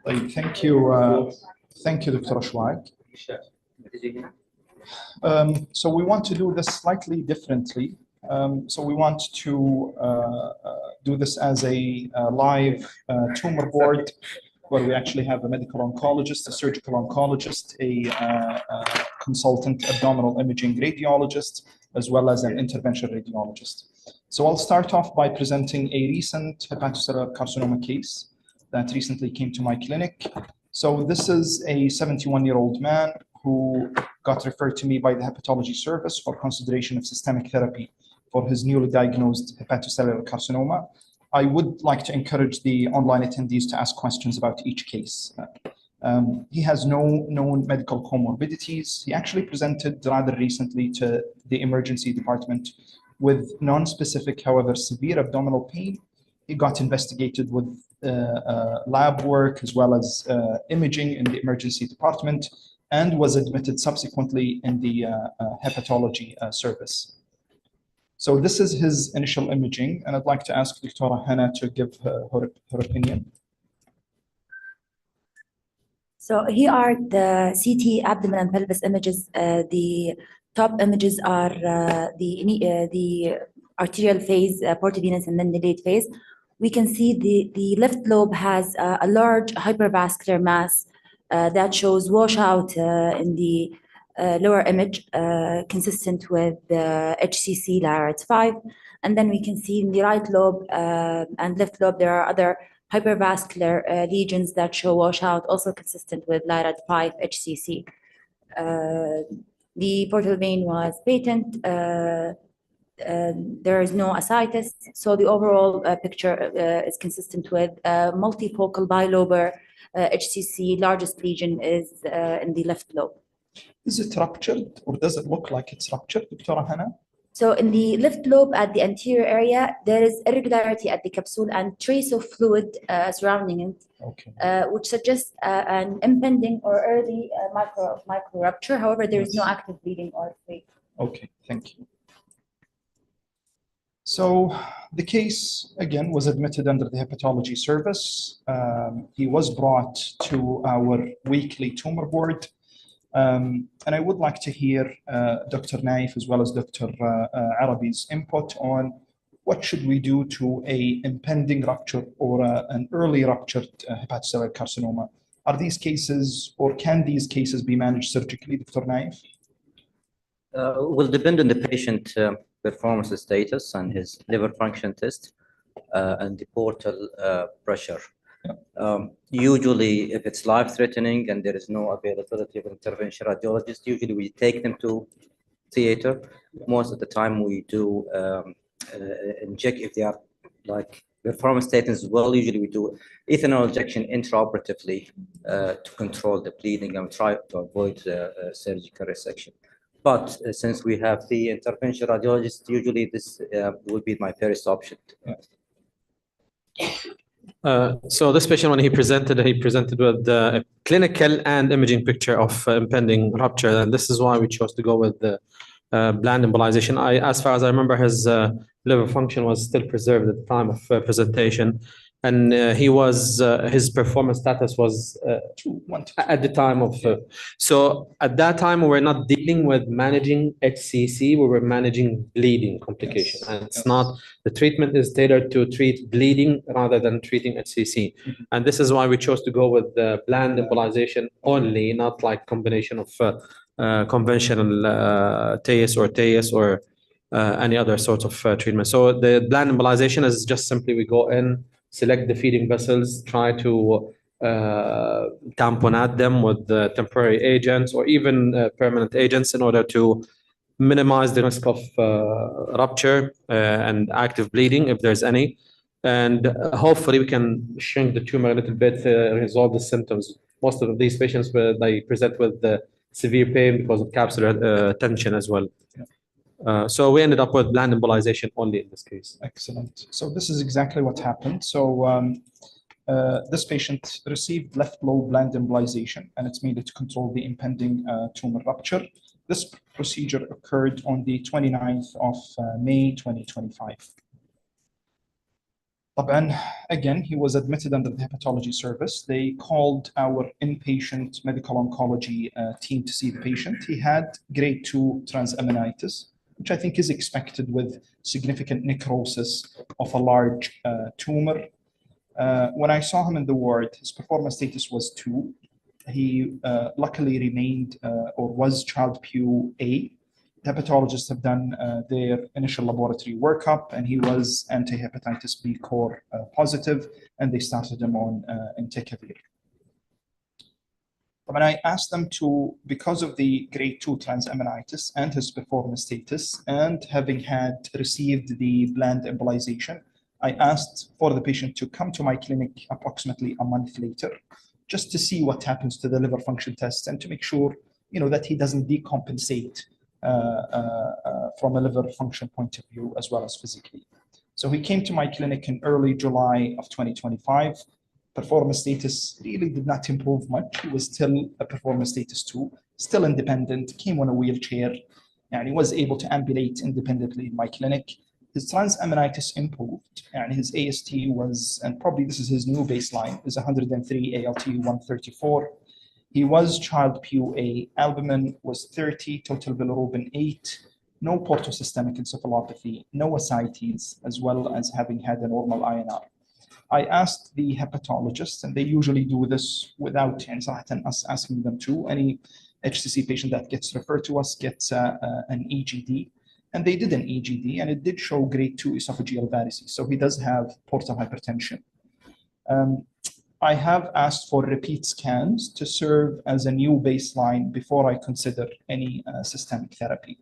Thank you, Dr. Ashwag. So we want to do this slightly differently. So we want to do this as a live tumor board where we actually have a medical oncologist, a surgical oncologist, a consultant abdominal imaging radiologist, as well as an intervention radiologist. So I'll start off by presenting a recent hepatocellular carcinoma case that recently came to my clinic. So this is a 71-year-old man who got referred to me by the hepatology service for consideration of systemic therapy for his newly diagnosed hepatocellular carcinoma. I would like to encourage the online attendees to ask questions about each case. He has no known medical comorbidities. He actually presented rather recently to the emergency department with non-specific, however, severe abdominal pain. He got investigated with lab work as well as imaging in the emergency department and was admitted subsequently in the hepatology service. So this is his initial imaging, and I'd like to ask Dr. Hannah to give her opinion. So here are the CT abdomen and pelvis images. The top images are the arterial phase, portovenous, and then the late phase. We can see the left lobe has a large hypervascular mass that shows washout in the lower image, consistent with the HCC LARAT 5. And then we can see in the right lobe and left lobe, there are other hypervascular lesions that show washout, also consistent with LARAT 5 HCC. The portal vein was patent. There is no ascites, so the overall picture is consistent with multifocal bilobar HCC. Largest lesion is in the left lobe. Is it ruptured, or does it look like it's ruptured, Dr. Hannah? So in the left lobe at the anterior area, there is irregularity at the capsule and trace of fluid surrounding it, which suggests an impending or early micro rupture. However, there is no active bleeding or fluid. Okay, thank you. So the case, again, was admitted under the hepatology service. He was brought to our weekly tumor board. And I would like to hear Dr. Naif as well as Dr. Arabi's input on what should we do to a impending rupture or an early ruptured hepatocellular carcinoma. Are these cases, or can these cases be managed surgically, Dr. Naif? Will depend on the patient performance status and his liver function test and the portal pressure. Usually, if it's life-threatening and there is no availability of intervention radiologist, usually we take them to theater. Most of the time we do and check if they are like performance status as well. Usually we do ethanol injection intraoperatively to control the bleeding and try to avoid surgical resection. But since we have the intervention radiologist, usually this would be my first option. So this patient, when he presented with a clinical and imaging picture of impending rupture, and this is why we chose to go with the bland embolization. As far as I remember, his liver function was still preserved at the time of presentation, and his performance status was at the time of. So at that time, we were not dealing with managing HCC; we were managing bleeding complication, and it's not. The treatment is tailored to treat bleeding rather than treating HCC, and this is why we chose to go with the bland embolization only, not like combination of conventional TAEUS or any other sort of treatment. So the bland embolization is just simply we go in, select the feeding vessels, try to tamponade them with temporary agents or even permanent agents in order to minimize the risk of rupture and active bleeding if there's any. And hopefully we can shrink the tumor a little bit, resolve the symptoms. Most of these patients, they present with severe pain because of capsular tension as well. So we ended up with bland embolization only in this case. Excellent. So this is exactly what happened. So this patient received left lobe bland embolization, and it's needed to control the impending tumor rupture. This procedure occurred on the 29th of May 2025. Again, he was admitted under the hepatology service. They called our inpatient medical oncology team to see the patient. He had grade 2 transaminitis, which I think is expected with significant necrosis of a large tumor. When I saw him in the ward, his performance status was 2. He luckily remained or was child PU A. The hepatologists have done their initial laboratory workup, and he was anti-hepatitis B core positive, and they started him on entecavir. When I asked them to, because of the grade 2 transaminitis and his performance status, and having had received the bland embolization, I asked for the patient to come to my clinic approximately a month later, just to see what happens to the liver function test and to make sure, that he doesn't decompensate from a liver function point of view as well as physically. So he came to my clinic in early July of 2025. Performance status really did not improve much. He was still a performance status 2, still independent, came on a wheelchair, and he was able to ambulate independently in my clinic. His transaminitis improved, and his AST was, and probably this is his new baseline, is 103, ALT 134. He was child PUA, albumin was 30, total bilirubin 8, no portosystemic encephalopathy, no ascites, as well as having had a normal INR. I asked the hepatologist, and they usually do this without us asking them to. Any HCC patient that gets referred to us gets an EGD, and they did an EGD, and it did show grade 2 esophageal varices. So he does have portal hypertension. I have asked for repeat scans to serve as a new baseline before I consider any systemic therapy.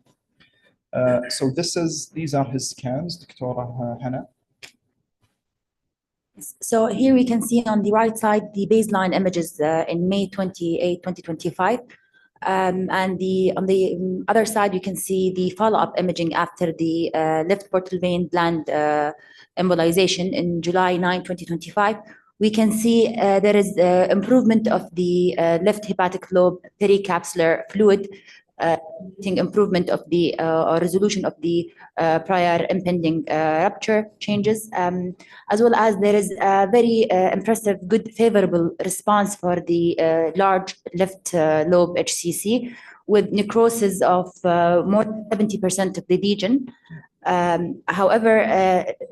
So these are his scans, Dr. Hannah. So here we can see on the right side the baseline images in May 28, 2025. And on the other side, you can see the follow-up imaging after the left portal vein bland embolization in July 9, 2025. We can see there is improvement of the left hepatic lobe pericapsular fluid, improvement of the resolution of the prior impending rupture changes, as well as there is a very impressive, good, favorable response for the large left lobe HCC with necrosis of more than 70% of the lesion. However,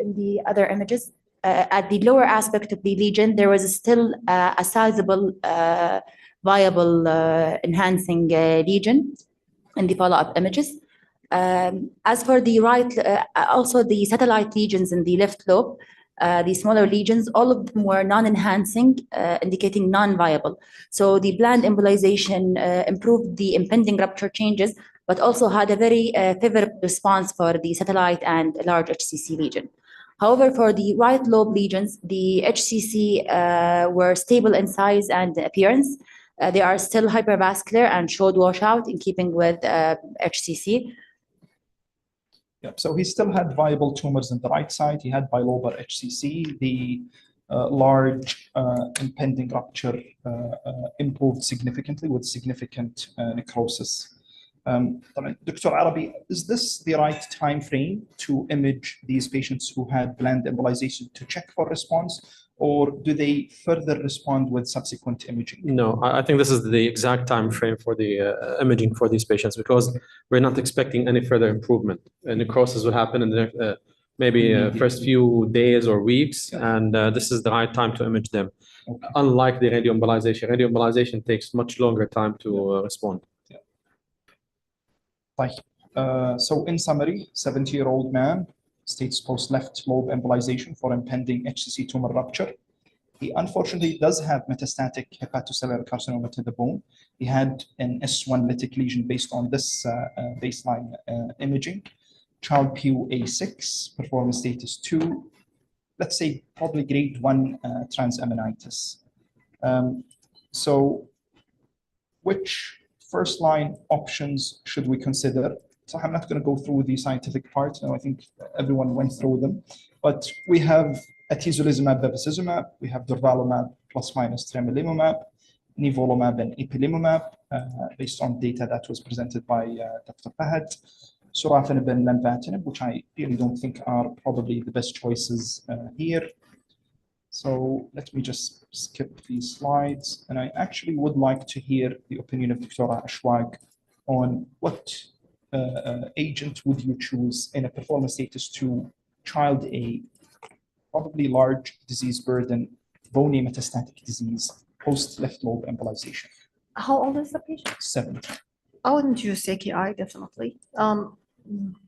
in the other images, at the lower aspect of the lesion, there was still a sizable viable enhancing lesion in the follow-up images. As for the right, also the satellite lesions in the left lobe, the smaller lesions, all of them were non-enhancing, indicating non-viable. So the bland embolization improved the impending rupture changes, but also had a very favorable response for the satellite and large HCC lesion. However, for the right lobe lesions, the HCC were stable in size and appearance. They are still hypervascular and showed washout in keeping with HCC. Yeah, so he still had viable tumors on the right side. He had bilobar HCC. The large impending rupture improved significantly with significant necrosis. Dr. Arabi, is this the right time frame to image these patients who had bland embolization to check for response, or do they further respond with subsequent imaging? No, I think this is the exact time frame for the imaging for these patients, because we're not expecting any further improvement. Necrosis will happen in the maybe first few days or weeks, and this is the right time to image them. Okay. Unlike the radioembolization, radioembolization takes much longer time to respond. So in summary, 70-year-old man, states post left lobe embolization for impending HCC tumor rupture. He unfortunately does have metastatic hepatocellular carcinoma to the bone. He had an S1 lytic lesion based on this baseline imaging. Child PUA6, performance status 2, let's say probably grade 1 transaminitis. So which first line options should we consider? So I'm not going to go through the scientific part. I think everyone went through them, but we have atezolizumab, bevacizumab, we have durvalumab plus minus tremelimumab, nivolumab and ipilimumab, based on data that was presented by Dr. Fahad, sorafenib and lenvatinib, which I really don't think are probably the best choices here. So let me just skip these slides. And I actually would like to hear the opinion of Dr. Ashwag on what agent would you choose in a performance status 2 child A, probably large disease burden, bony metastatic disease, post left lobe embolization. How old is the patient? 70. I wouldn't use AKI, definitely.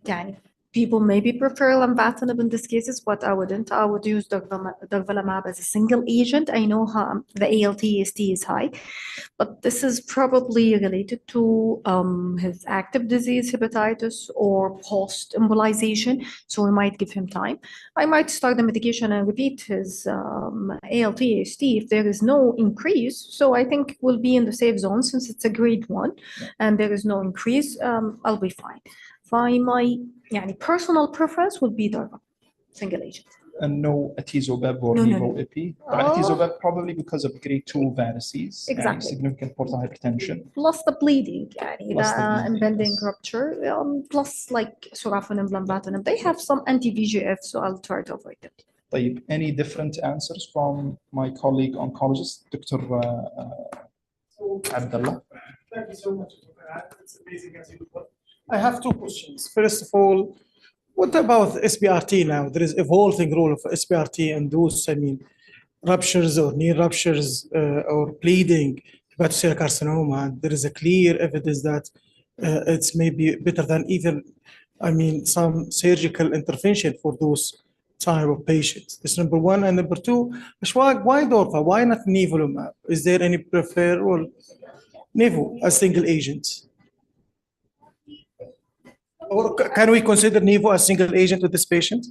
يعني people maybe prefer lenvatinib in these cases, but I wouldn't. I would use durvalumab as a single agent. I know the ALT/AST is high, but this is probably related to his active disease, hepatitis, or post-embolization, so we might give him time. I might start the medication and repeat his ALT/AST if there is no increase. So I think we'll be in the safe zone since it's a grade 1 and there is no increase. I'll be fine. My personal preference would be durva, single agent. And no atezolizumab or No. nivo-ipi. Atezolizumab probably because of grade 2 varices, Exactly. Significant portal hypertension. Plus the bleeding, Plus the bleeding, impending yes. rupture, plus like sorafenib, lenvatinib. They have some anti-VEGF, so I'll try to avoid it. طيب, any different answers from my colleague oncologist, Dr. Abdullah? Thank you so much. It's amazing as usual. I have two questions. First of all, what about SBRT now? There is evolving role of SBRT and those, ruptures or near ruptures or bleeding, hepatocellular carcinoma. There is a clear evidence that it's maybe better than even, some surgical intervention for those type of patients. That's number one. And number two, Ashwag, why Dorfa? Why not nivolumab? Is there any preferable nivo as single agent? Or can we consider nivo as single agent with this patient?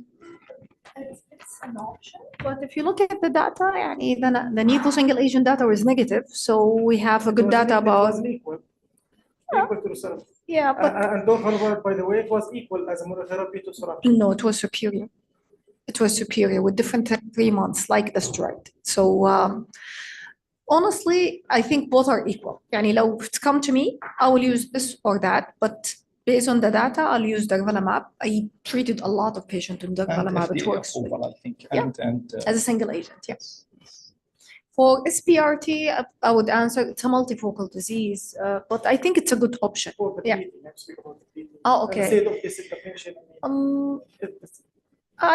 It's an option, but if you look at the data, the nivo single agent data was negative, so we have a good data about. Equal to sorafenib. Yeah, but and Dorfa, by the way, it was equal as a monotherapy to sorafenib. no, it was superior. It was superior with different 3 months, like the steroid. So honestly, I think both are equal. لو it's come to me, I will use this or that, but based on the data, I'll use durvalumab. I treated a lot of patients in durvalumab. It works. Approval, I think, Yeah. and As a single agent, yes. For SPRT, I would answer it's a multifocal disease, but I think it's a good option. For the Yeah. bleeding, let's speak about the bleeding. Oh, okay. Instead of this intervention,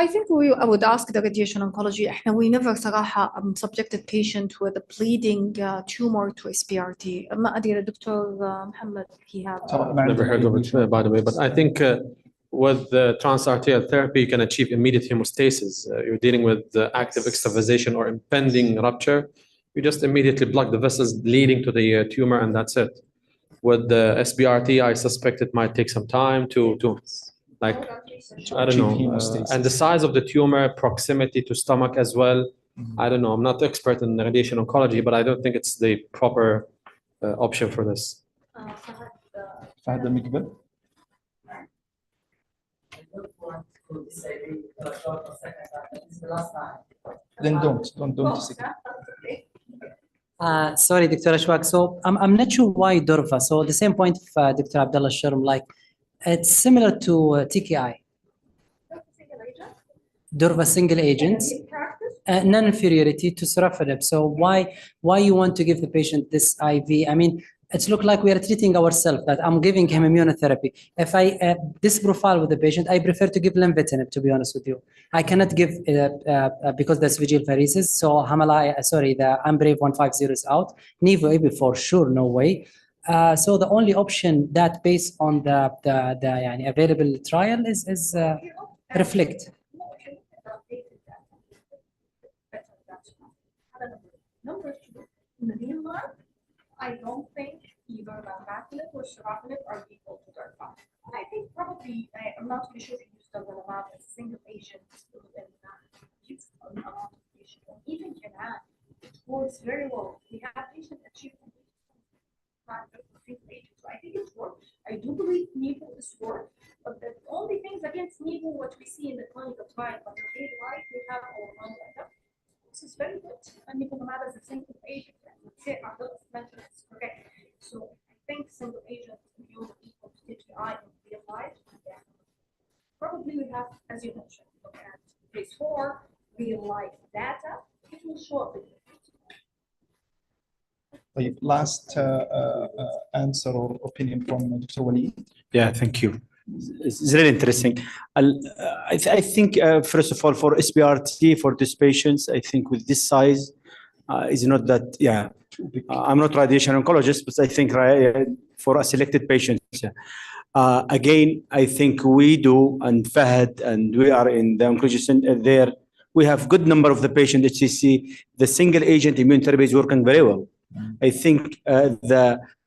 I think I would ask the radiation oncology. We never صراحة subjected patient with a bleeding tumor to SPRT. ما أدري دكتور محمد he have. Never heard of it, by the way, but I think with the transarterial therapy, you can achieve immediate hemostasis. You're dealing with active extravasation or impending rupture. You just immediately block the vessels leading to the tumor, and that's it. With the SBRT, I suspect it might take some time to I don't know, and the size of the tumor, proximity to stomach as well. I don't know. I'm not expert in radiation oncology, but I don't think it's the proper option for this. Fahad al-Mikbel. then don't disagree. Sorry, Dr. Ashwaq. So I'm not sure why Durva. So the same point of Dr. Abdullah Sharm, like it's similar to TKI. Durva single agent, non-inferiority to sorafenib. So why you want to give the patient this IV? I mean, it's look like we are treating ourselves, that I'm giving him immunotherapy. If I this profile with the patient, I prefer to give lenvatinib, to be honest with you. I cannot give because that's visual varices. So the Ambrave 150 is out. Nivo for sure, no way. So the only option that based on the available trial is reflect. Number two, in the meanwhile, I don't think either lenvatinib or sorafenib are equal to Durva. I think probably, I'm not really sure if you used durvalumab as a single agent used a lot of patients. Even Japan, it works very well. We have patients achieving single agent. So I think it's work. I do believe Nivo is work, but the only things against Nivo, what we see in the clinical trial, but in daily life, we have our own data. This is very good. And nivolumab as a single agent, say Abdullah mentioned it's correct. So I think single agent immune equal to TKI in real life. Yeah. Probably we have, as you mentioned, look at phase 4, real life data. It will show up. The last answer or opinion from Dr. Waleed. Yeah, thank you. It's really interesting. I think, first of all, for SBRT, for these patients, I think with this size, is not that, I'm not radiation oncologist, but I think for a selected patients, again, I think we do, and Fahad, and we are in the oncology center there, we have good number of the patient HCC, the single agent immune therapy is working very well. I think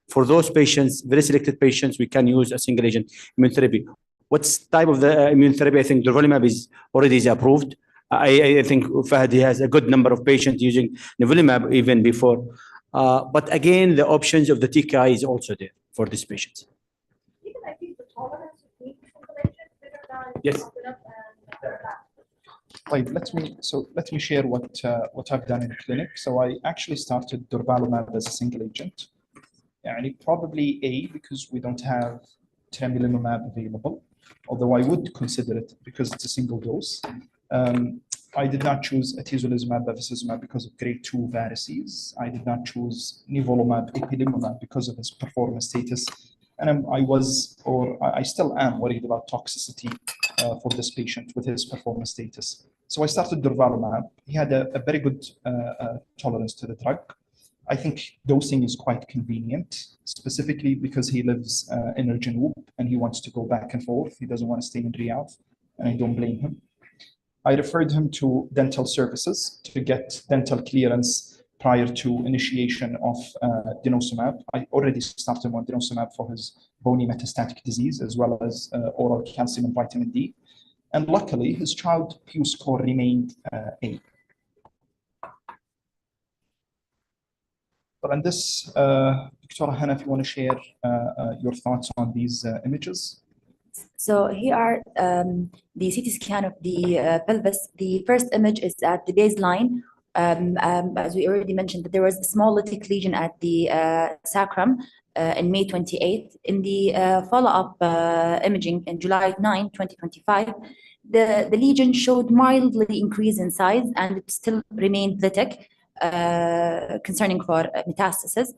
for those patients, very selected patients, we can use a single agent immune therapy. What type of the immune therapy? I think durvalumab is already approved. I think Fahad has a good number of patients using nivolumab even before. But again, the options of the TKI is also there for these patients. Even I think the tolerance of single agent better than Yes. Right, let me share what I've done in the clinic. So I actually started durvalumab as a single agent. And probably because we don't have tremelimumab available, although I would consider it because it's a single dose. I did not choose atezolizumab, bevacizumab because of grade 2 varices. I did not choose nivolumab, ipilimumab because of its performance status. And I still am worried about toxicity for this patient with his performance status. So I started durvalumab. He had a very good tolerance to the drug. I think dosing is quite convenient, specifically because he lives in Ergenhoop and he wants to go back and forth. He doesn't want to stay in Riyadh, and I don't blame him. I referred him to dental services to get dental clearance prior to initiation of denosumab. I already started him on denosumab for his bony metastatic disease, as well as oral calcium and vitamin D. And luckily, his child PU score remained A. But on this, Dr. Hannah, if you want to share your thoughts on these images. So here are the CT scan of the pelvis. The first image is at the baseline. As we already mentioned, that there was a small lytic lesion at the sacrum in May 28th. In the follow-up imaging in July 9, 2025, the lesion showed mildly increase in size and it still remained lytic, concerning for metastasis.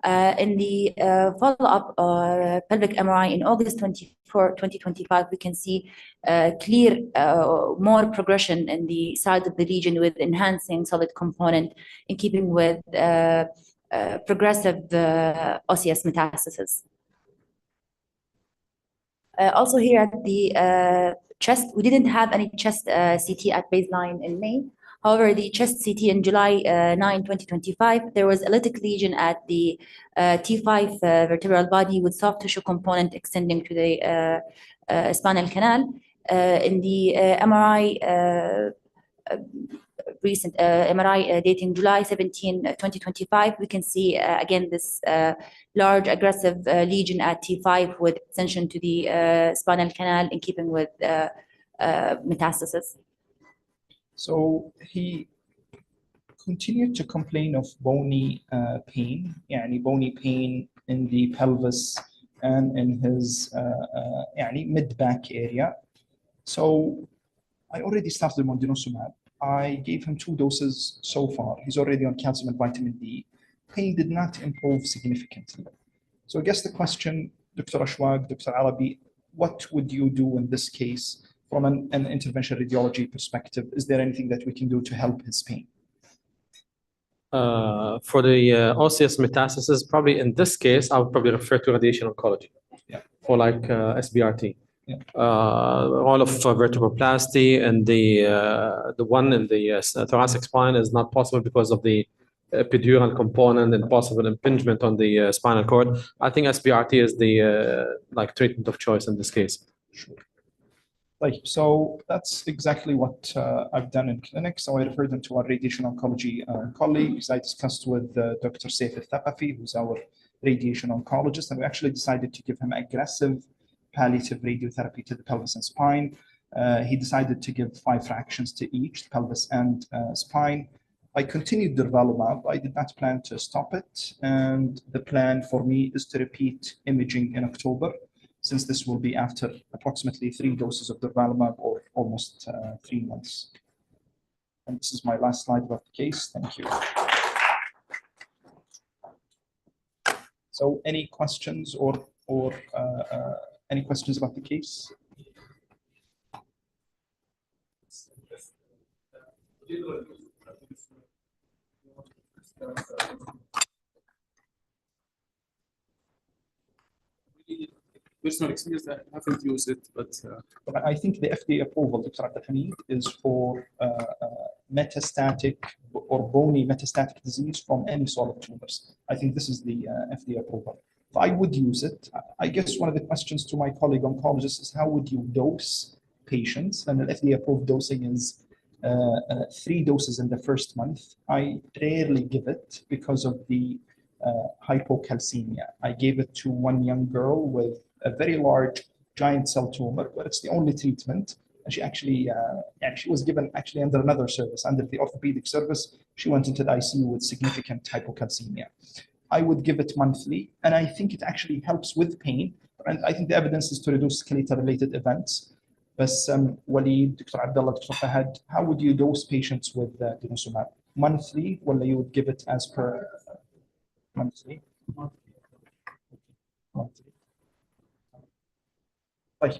In the follow-up pelvic MRI in August 24, 2025, we can see clear more progression in the side of the lesion with enhancing solid component in keeping with progressive osseous metastasis. Also here at the chest, we didn't have any chest CT at baseline in May. However, the chest CT in July 9, 2025, there was a lytic lesion at the T5 vertebral body with soft tissue component extending to the spinal canal. In the MRI, recent MRI dating July 17, 2025, we can see again this large aggressive lesion at T5 with extension to the spinal canal in keeping with metastasis. So he continued to complain of bony pain, يعني bony pain in the pelvis and in his يعني mid-back area. So I already started him on denosumab. I gave him 2 doses so far. He's already on calcium and vitamin D. Pain did not improve significantly. So I guess the question, Dr. Ashwag, Dr. Arabi, what would you do in this case from an intervention radiology perspective? Is there anything that we can do to help his pain? For the osseous metastasis, probably in this case, I would probably refer to radiation oncology for like SBRT. All of vertebroplasty and the one in the thoracic spine is not possible because of the epidural component and possible impingement on the spinal cord. I think SBRT is the like treatment of choice in this case. Sure. So that's exactly what I've done in clinic. So I referred them to our radiation oncology colleagues. I discussed with Dr. Saif al-Thaqafi, who's our radiation oncologist, and we actually decided to give him aggressive palliative radiotherapy to the pelvis and spine. He decided to give 5 fractions to each, pelvis and spine. I continued durvalumab. I did not plan to stop it, and the plan for me is to repeat imaging in October, since this will be after approximately 3 doses of durvalumab or almost 3 months. And this is my last slide about the case. Thank you. So any questions or any questions about the case? Personal experience, I haven't used it, but I think the FDA approval, Dr. Abdelhamid, is for metastatic or bony metastatic disease from any solid tumors. I think this is the FDA approval. I would use it. I guess one of the questions to my colleague oncologist is how would you dose patients? And the FDA approved dosing is 3 doses in the first month. I rarely give it because of the hypocalcemia. I gave it to one young girl with a very large giant cell tumor, but it's the only treatment. And she actually, she was given actually under another service, under the orthopedic service. She went into the ICU with significant hypocalcemia. I would give it monthly, and I think it actually helps with pain. And I think the evidence is to reduce skeletal-related events. But Walid, Dr. Abdullah, Dr. Fahad, how would you dose patients with denosumab? Monthly, or you would give it as per monthly? Monthly.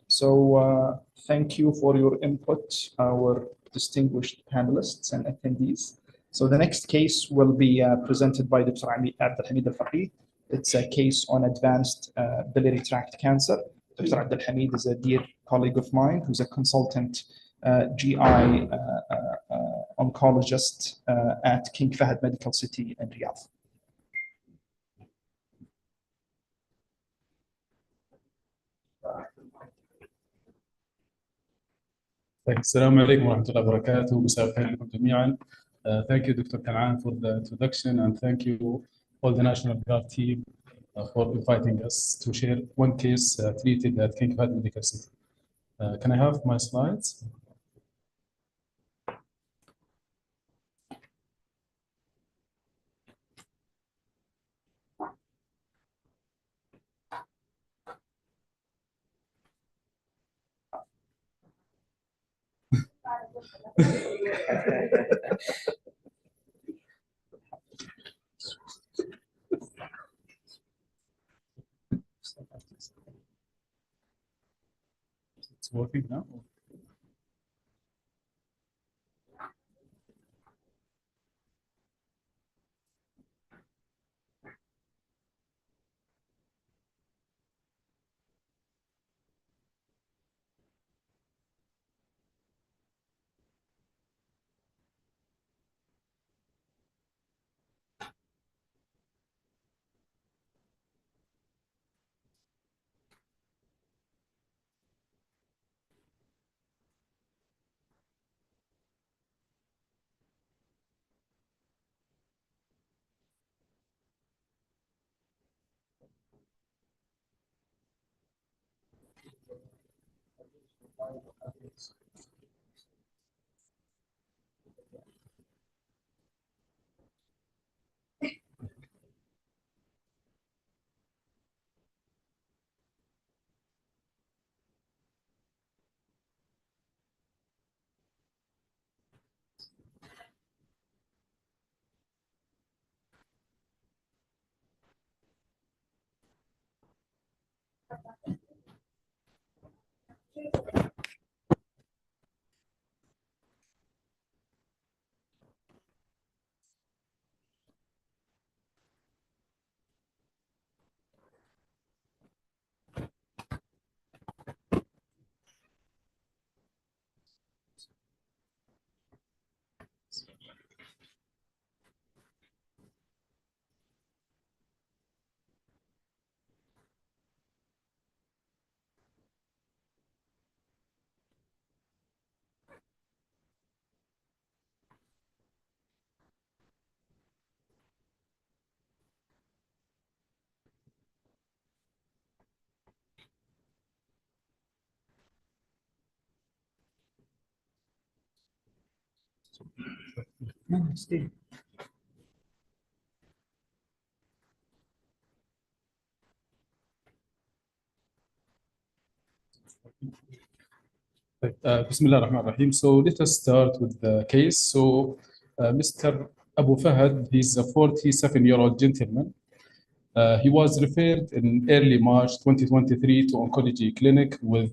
So thank you for your input, our distinguished panelists and attendees. So the next case will be presented by Dr. Abdelhamid Al-Faqih. It's a case on advanced biliary tract cancer. Dr. Abdelhamid is a dear colleague of mine who's a consultant GI oncologist at King Fahd Medical City in Riyadh. السلام عليكم ورحمة الله وبركاته. مساء الخير لكم جميعا. Thank you, Dr. Kanaan, for the introduction, and thank you all the National Guard team for inviting us to share one case treated at King Fahd Medical City. Can I have my slides? It's working now. Bismillah ar-Rahman ar-Rahim. So let us start with the case. So Mr. Abu Fahad, he's a 47-year-old gentleman. He was referred in early March 2023 to oncology clinic with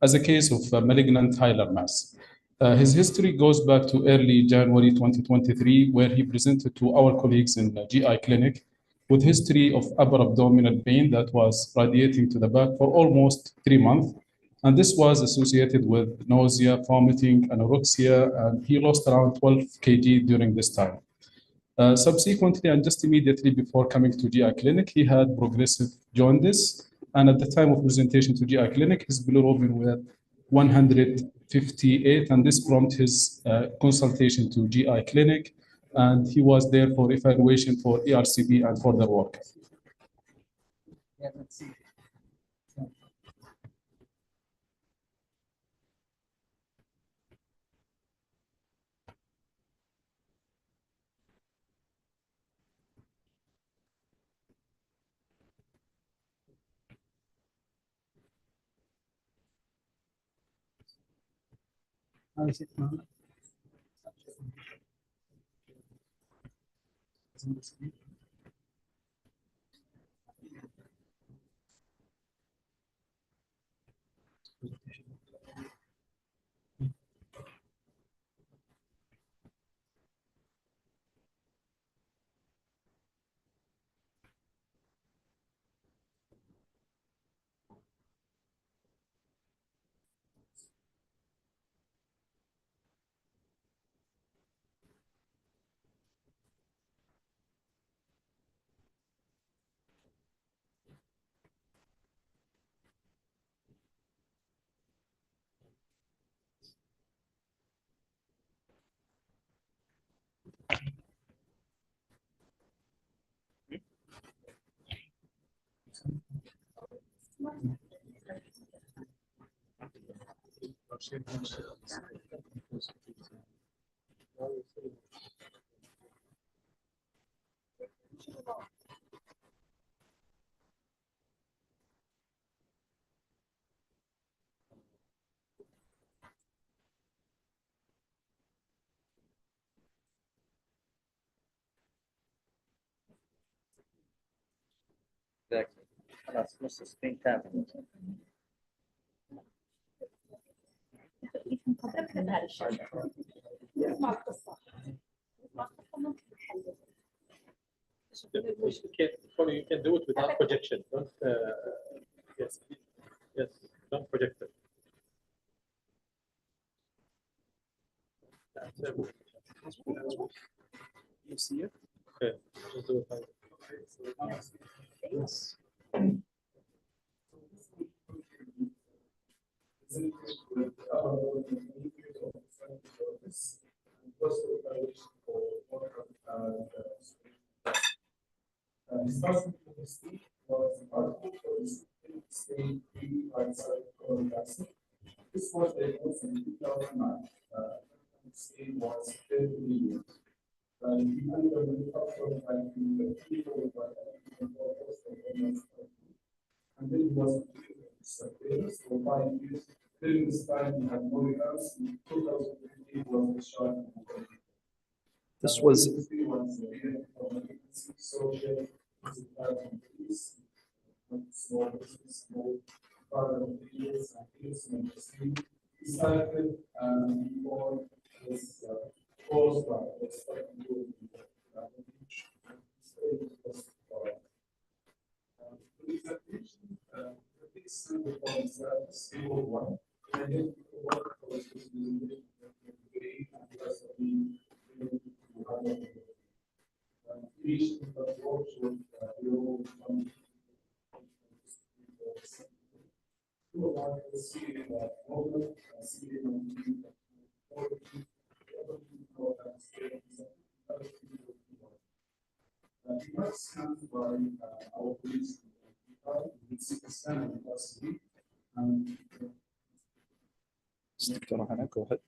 as a case of malignant hilar mass. His history goes back to early January 2023, where he presented to our colleagues in the GI clinic with history of upper abdominal pain that was radiating to the back for almost 3 months. And this was associated with nausea, vomiting, anorexia, and he lost around 12 kg during this time. Subsequently, and just immediately before coming to GI clinic, he had progressive jaundice. And at the time of presentation to GI clinic, his bilirubin were 158, and this prompted his consultation to GI clinic. And he was there for evaluation for ERCP and further work. Yeah, let's see. How is it now? Exactly. خلاص نص سكرين كامل. اسمع القصة. اسمع القصة ممكن نحلل. You can do it without projection. Don't, yes, yes, don't project it. You see it? Okay, just do it like yes. His first university was the article for the state right-side vaccine. This was diagnosed in 2009. The state was 30 million. He underwent upfront vaccine, the people and then he was surveillance for 5 years. During this time, he had no results. In 2015, he was discharged. This was small business, small product materials, and things in the industry. We started before this caused by this single point stable one, and then work for our police. Dr. Hannah, go ahead.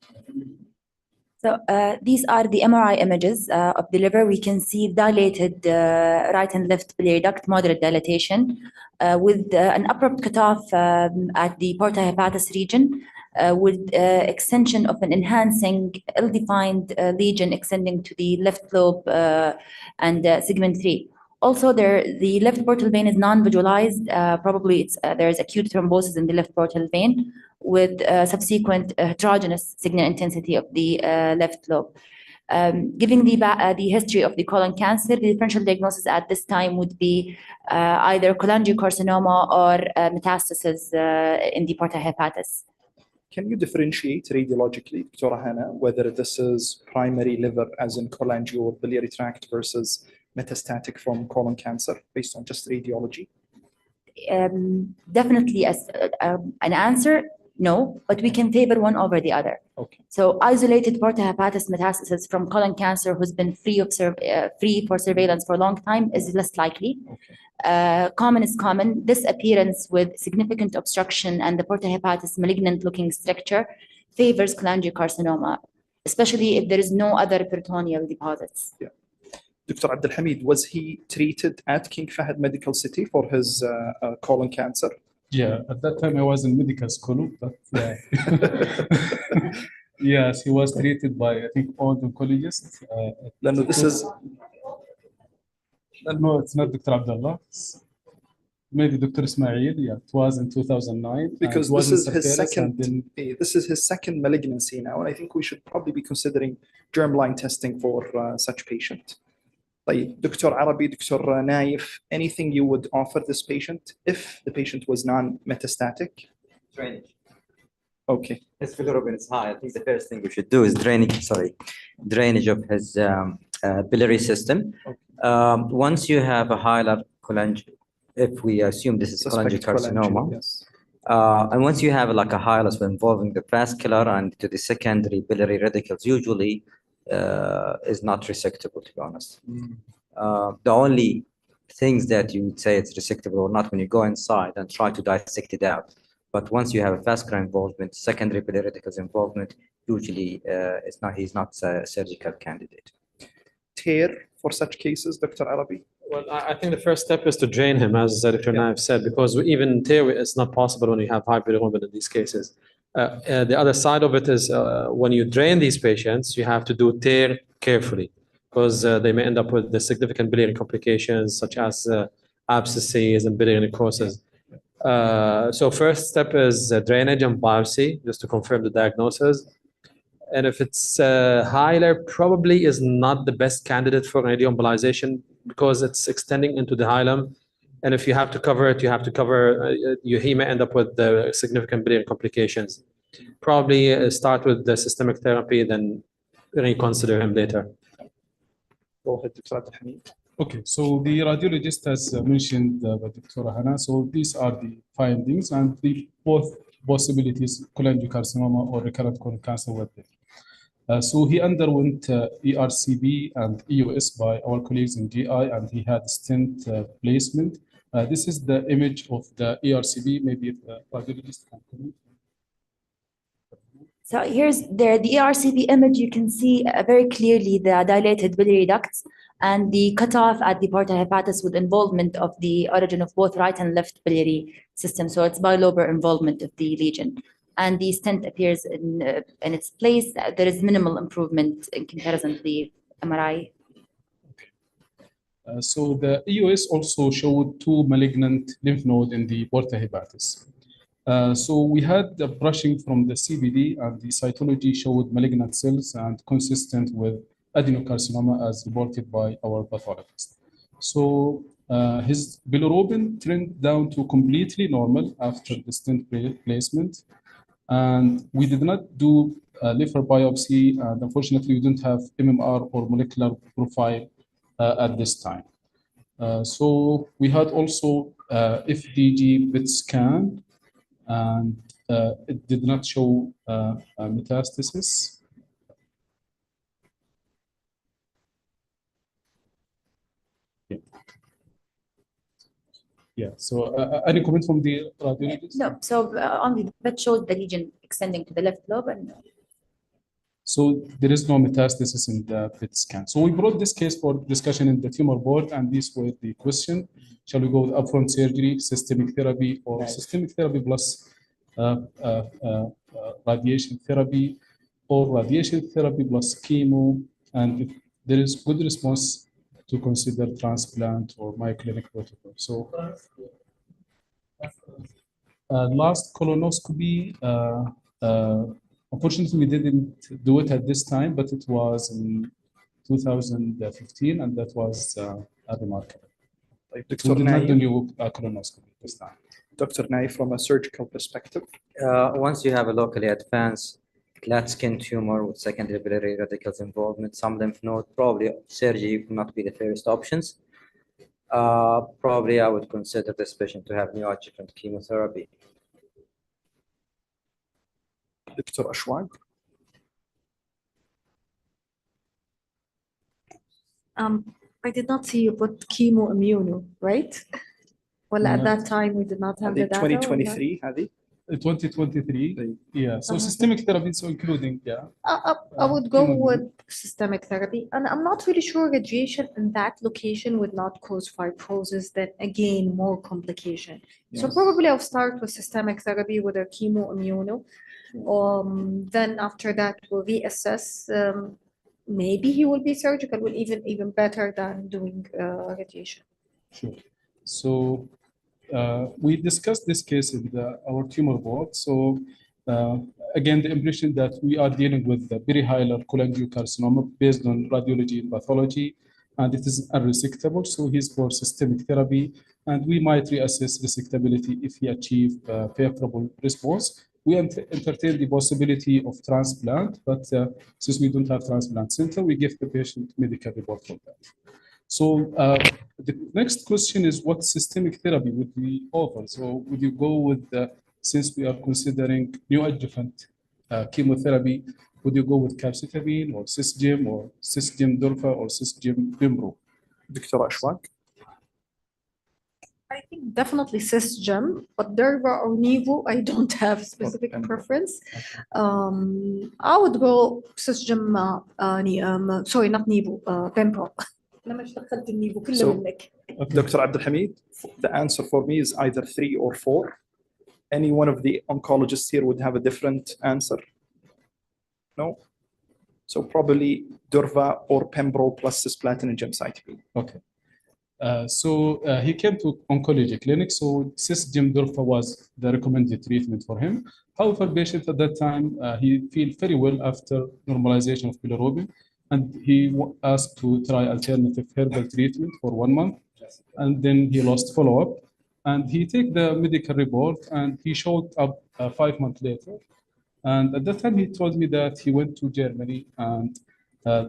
So these are the MRI images of the liver. We can see dilated right and left biliary duct, moderate dilatation, with an abrupt cutoff at the porta hepatis region, with extension of an enhancing ill-defined lesion extending to the left lobe and segment 3. Also, the left portal vein is non-visualized. Probably there is acute thrombosis in the left portal vein with subsequent heterogeneous signal intensity of the left lobe. Given the history of the colon cancer, the differential diagnosis at this time would be either cholangiocarcinoma or metastasis in the porta hepatis. Can you differentiate radiologically, Dr. Hannah, whether this is primary liver as in cholangio or biliary tract versus metastatic from colon cancer based on just radiology? Definitely as an answer, no, but we can favor one over the other. Okay. So isolated porta hepatis metastasis from colon cancer who's been free for surveillance for a long time is less likely. Okay. Common is common. This appearance with significant obstruction and the porta hepatis malignant looking structure favors cholangiocarcinoma, especially if there is no other peritoneal deposits. Yeah. Dr. Abdelhamid, was he treated at King Fahd Medical City for his colon cancer? Yeah, at that time I was in medical school, but yes, he was treated by, I think, all the oncologists. No, this is... No, it's not Dr. Abdullah. Maybe Dr. Ismail. Yeah, it was in 2009. Because this is his second. This is his second malignancy now, and I think we should probably be considering germline testing for such patient. Like Dr. Arabi, Dr. Naif, anything you would offer this patient if the patient was non-metastatic? Drainage. Okay. His bilirubin is high. I think the first thing we should do is drainage of his biliary system. Okay. Once you have a hilar cholangio, if we assume this is cholangiocarcinoma, yes. And once you have like a hilus involving the vascular and to the secondary biliary radicals, usually is not resectable, to be honest. The only things that you would say it's resectable or not when you go inside and try to dissect it out. But once you have a vascular involvement, secondary biliary radicals involvement, usually he's not a surgical candidate. Tear for such cases, Dr. Arabi? Well, I think the first step is to drain him, as Dr. Naif said, because even tear is not possible when you have high bilirubin in these cases. The other side of it is when you drain these patients, you have to do tear carefully because they may end up with the significant biliary complications such as abscesses and biliary necrosis. So first step is drainage and biopsy just to confirm the diagnosis. And if it's hilar, probably is not the best candidate for radioembolization because it's extending into the hilum. And if you have to cover it, you have to cover, he may end up with the significant biliary complications. Probably start with the systemic therapy, then reconsider him later. Go ahead, Dr. Abdelhamid. Okay, so the radiologist has mentioned by Dr. Hannah. So these are the findings and the both possibilities, cholangiocarcinoma or recurrent colon cancer were there. So he underwent ERCP and EUS by our colleagues in GI, and he had stent placement. This is the image of the ERCP. Maybe if the radiologist can comment. So here's the ERCP image. You can see very clearly the dilated biliary ducts and the cutoff at the porta hepatis with involvement of the origin of both right and left biliary system. So it's bilobar involvement of the lesion. And the stent appears in its place. There is minimal improvement in comparison to the MRI. So the EOS also showed two malignant lymph nodes in the porta hepatis. So we had the brushing from the CBD, and the cytology showed malignant cells and consistent with adenocarcinoma as reported by our pathologist. So his bilirubin trend down to completely normal after the stent placement. And we did not do liver biopsy, and unfortunately we don't have MMR or molecular profile at this time. So we had also FDG PET scan, and it did not show metastasis. Yeah, so any comment from the radiologist? No, so only the PET showed the lesion extending to the left lobe and So there is no metastasis in the PET scan. So we brought this case for discussion in the tumor board, and these were the question: shall we go with upfront surgery, systemic therapy, or systemic therapy plus radiation therapy, or radiation therapy plus chemo? And if there is good response, to consider transplant or myoclinic protocol. So last colonoscopy, unfortunately, we didn't do it at this time, but it was in 2015, and that was remarkable. We Dr. did not do Naim, new colonoscopy this time. Dr. Naim, from a surgical perspective, Once you have a locally advanced flat skin tumor with secondary biliary radicals involvement, some lymph node, probably surgery will not be the first options. Probably I would consider this patient to have neoadjuvant chemotherapy. Dr. Ashwag. I did not see you put chemo immuno, right? Well, at that time, we did not have the data. 2023 هذه 2023, yeah. So systemic therapy, so including, yeah. I would go with systemic therapy, and I'm not really sure radiation in that location would not cause fibrosis, then again, more complication. So Yes. probably I'll start with systemic therapy with a chemo immuno. Then after that, we'll reassess. Maybe he will be surgical, will even better than doing radiation. Sure. So we discussed this case in our tumor board. So again, the impression that we are dealing with the perihilar cholangiocarcinoma based on radiology and pathology, and it is unresectable. So he's for systemic therapy, and we might reassess resectability if he achieves favorable response. We entertain the possibility of transplant, but since we don't have transplant center, we give the patient medical report for that. So the next question is, what systemic therapy would we offer? So would you go with, since we are considering neoadjuvant chemotherapy, would you go with capecitabine or cisgem or cisgem durva or cisgem pembro? Dr. Ashwag. I think definitely cisgem, but Durva or Nivo, I don't have specific preference. I would go cisgem, sorry, not Nivo, Pembro. So, Dr. Abdelhamid, the answer for me is either 3 or 4. Any one of the oncologists here would have a different answer. No? So probably Durva or Pembro plus cisplatin and gemcitabine. Okay. So he came to oncology clinic, so cisgem durva was the recommended treatment for him. However, patient at that time, he feel very well after normalization of bilirubin, and he asked to try alternative herbal treatment for 1 month, and then he lost follow-up, and he take the medical report, and he showed up 5 months later, and at that time he told me that he went to Germany, and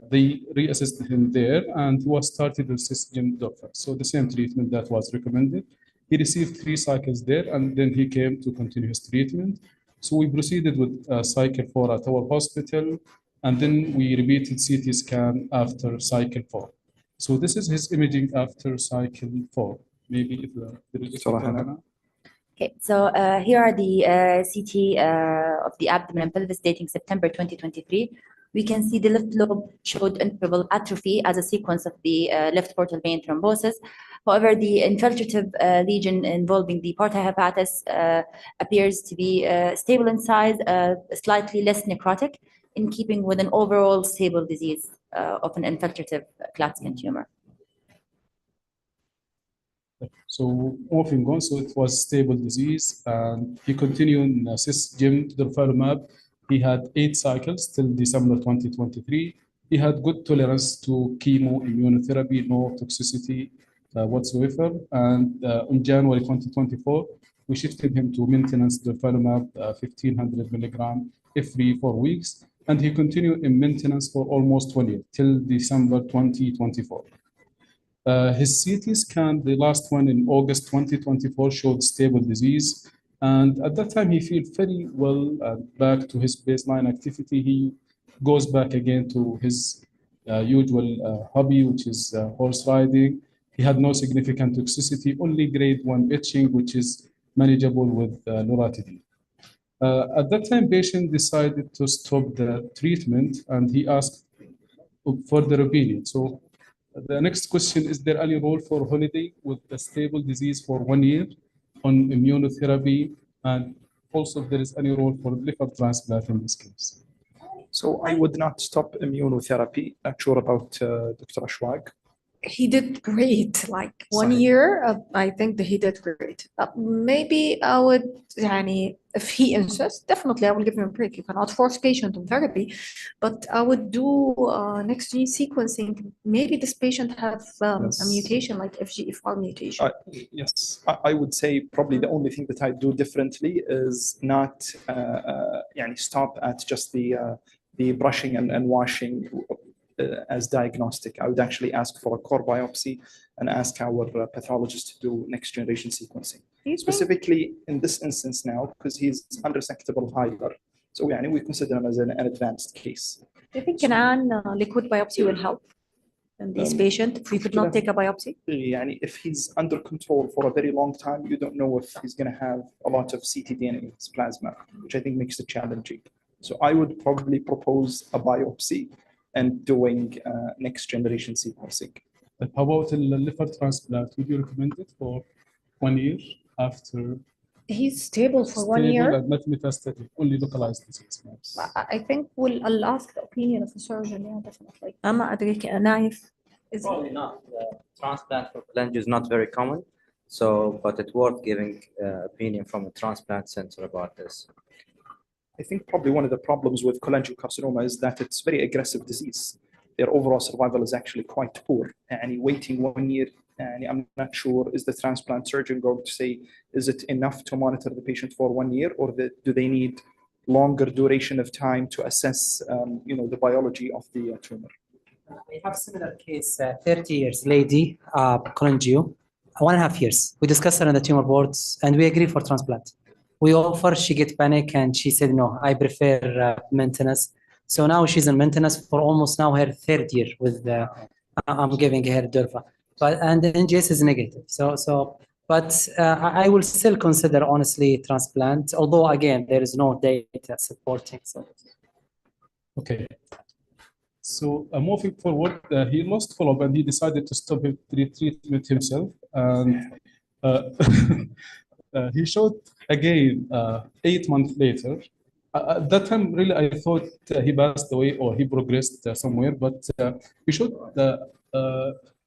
they reassessed him there, and he was started with cisgem durva. So the same treatment that was recommended. He received 3 cycles there, and then he came to continue his treatment. So we proceeded with cycle 4 at our hospital, and then we repeated CT scan after cycle 4. So this is his imaging after cycle 4. Maybe if there is Okay, so here are the CT of the abdomen and pelvis dating September 2023. We can see the left lobe showed interval atrophy as a sequence of the left portal vein thrombosis. However, the infiltrative lesion involving the porta hepatis appears to be stable in size, slightly less necrotic, in keeping with an overall stable disease of an infiltrative flat skin tumor. So moving on, so it was stable disease, and he continued in cisgem durvalumab. He had 8 cycles till December 2023. He had good tolerance to chemo immunotherapy, no toxicity whatsoever. And in January 2024, we shifted him to maintenance durvalumab 1500 milligram every 4 weeks, and he continued in maintenance for almost 1 year till December 2024. His CT scan, the last one in August 2024, showed stable disease. And at that time, he felt very well back to his baseline activity. He goes back again to his usual hobby, which is horse riding. He had no significant toxicity, only grade 1 itching, which is manageable with loratadine. At that time, patient decided to stop the treatment, and he asked for their opinion. So the next question, is there any role for holiday with the stable disease for 1 year on immunotherapy? And also, if there is any role for liver transplant in this case? So I would not stop immunotherapy. Not sure about Dr. Ashwag. He did great, like 1 year. I think that he did great. Maybe I would, يعني, if he insists, definitely I will give him a break. You cannot force patient on therapy, but I would do next gene sequencing. Maybe this patient have a mutation like FGFR mutation. Yes, I would say probably the only thing that I do differently is not يعني stop at just the brushing and washing as diagnostic. I would actually ask for a core biopsy and ask our pathologist to do next generation sequencing. Specifically in this instance now, because he's unresectable hilar. So we consider him as an advanced case. Do you think liquid biopsy will help in this patient if we could not take a biopsy? If he's under control for a very long time, you don't know if he's going to have a lot of ctDNA in his plasma, which I think makes it challenging. So I would probably propose a biopsy and doing next generation sequencing. But how about the liver transplant? Would you recommend it for 1 year after? He's stable for 1 year. And not metastatic, only localized disease. I think I'll ask the opinion of the surgeon. Yeah, definitely. Probably not. Transplant for cholangio is not very common, but it's worth giving opinion from a transplant center about this. I think probably one of the problems with cholangiocarcinoma is that it's very aggressive disease. Their overall survival is actually quite poor. And waiting 1 year, and I'm not sure, is the transplant surgeon going to say, is it enough to monitor the patient for 1 year, or do they need longer duration of time to assess the biology of the tumor? We have similar case, 30 years, lady, cholangio, 1.5 years. We discussed her in the tumor boards, and we agree for transplant. We offer, she get panic, and she said, no, I prefer maintenance. So now she's in maintenance for almost now her 3rd year with I'm giving her durva. And the NGS is negative. But I will still consider honestly transplant, although again, there is no data supporting. Okay. So moving forward, he lost follow-up and he decided to stop his treatment himself. And he showed again 8 months later. At that time, really, I thought he passed away or he progressed somewhere, but he showed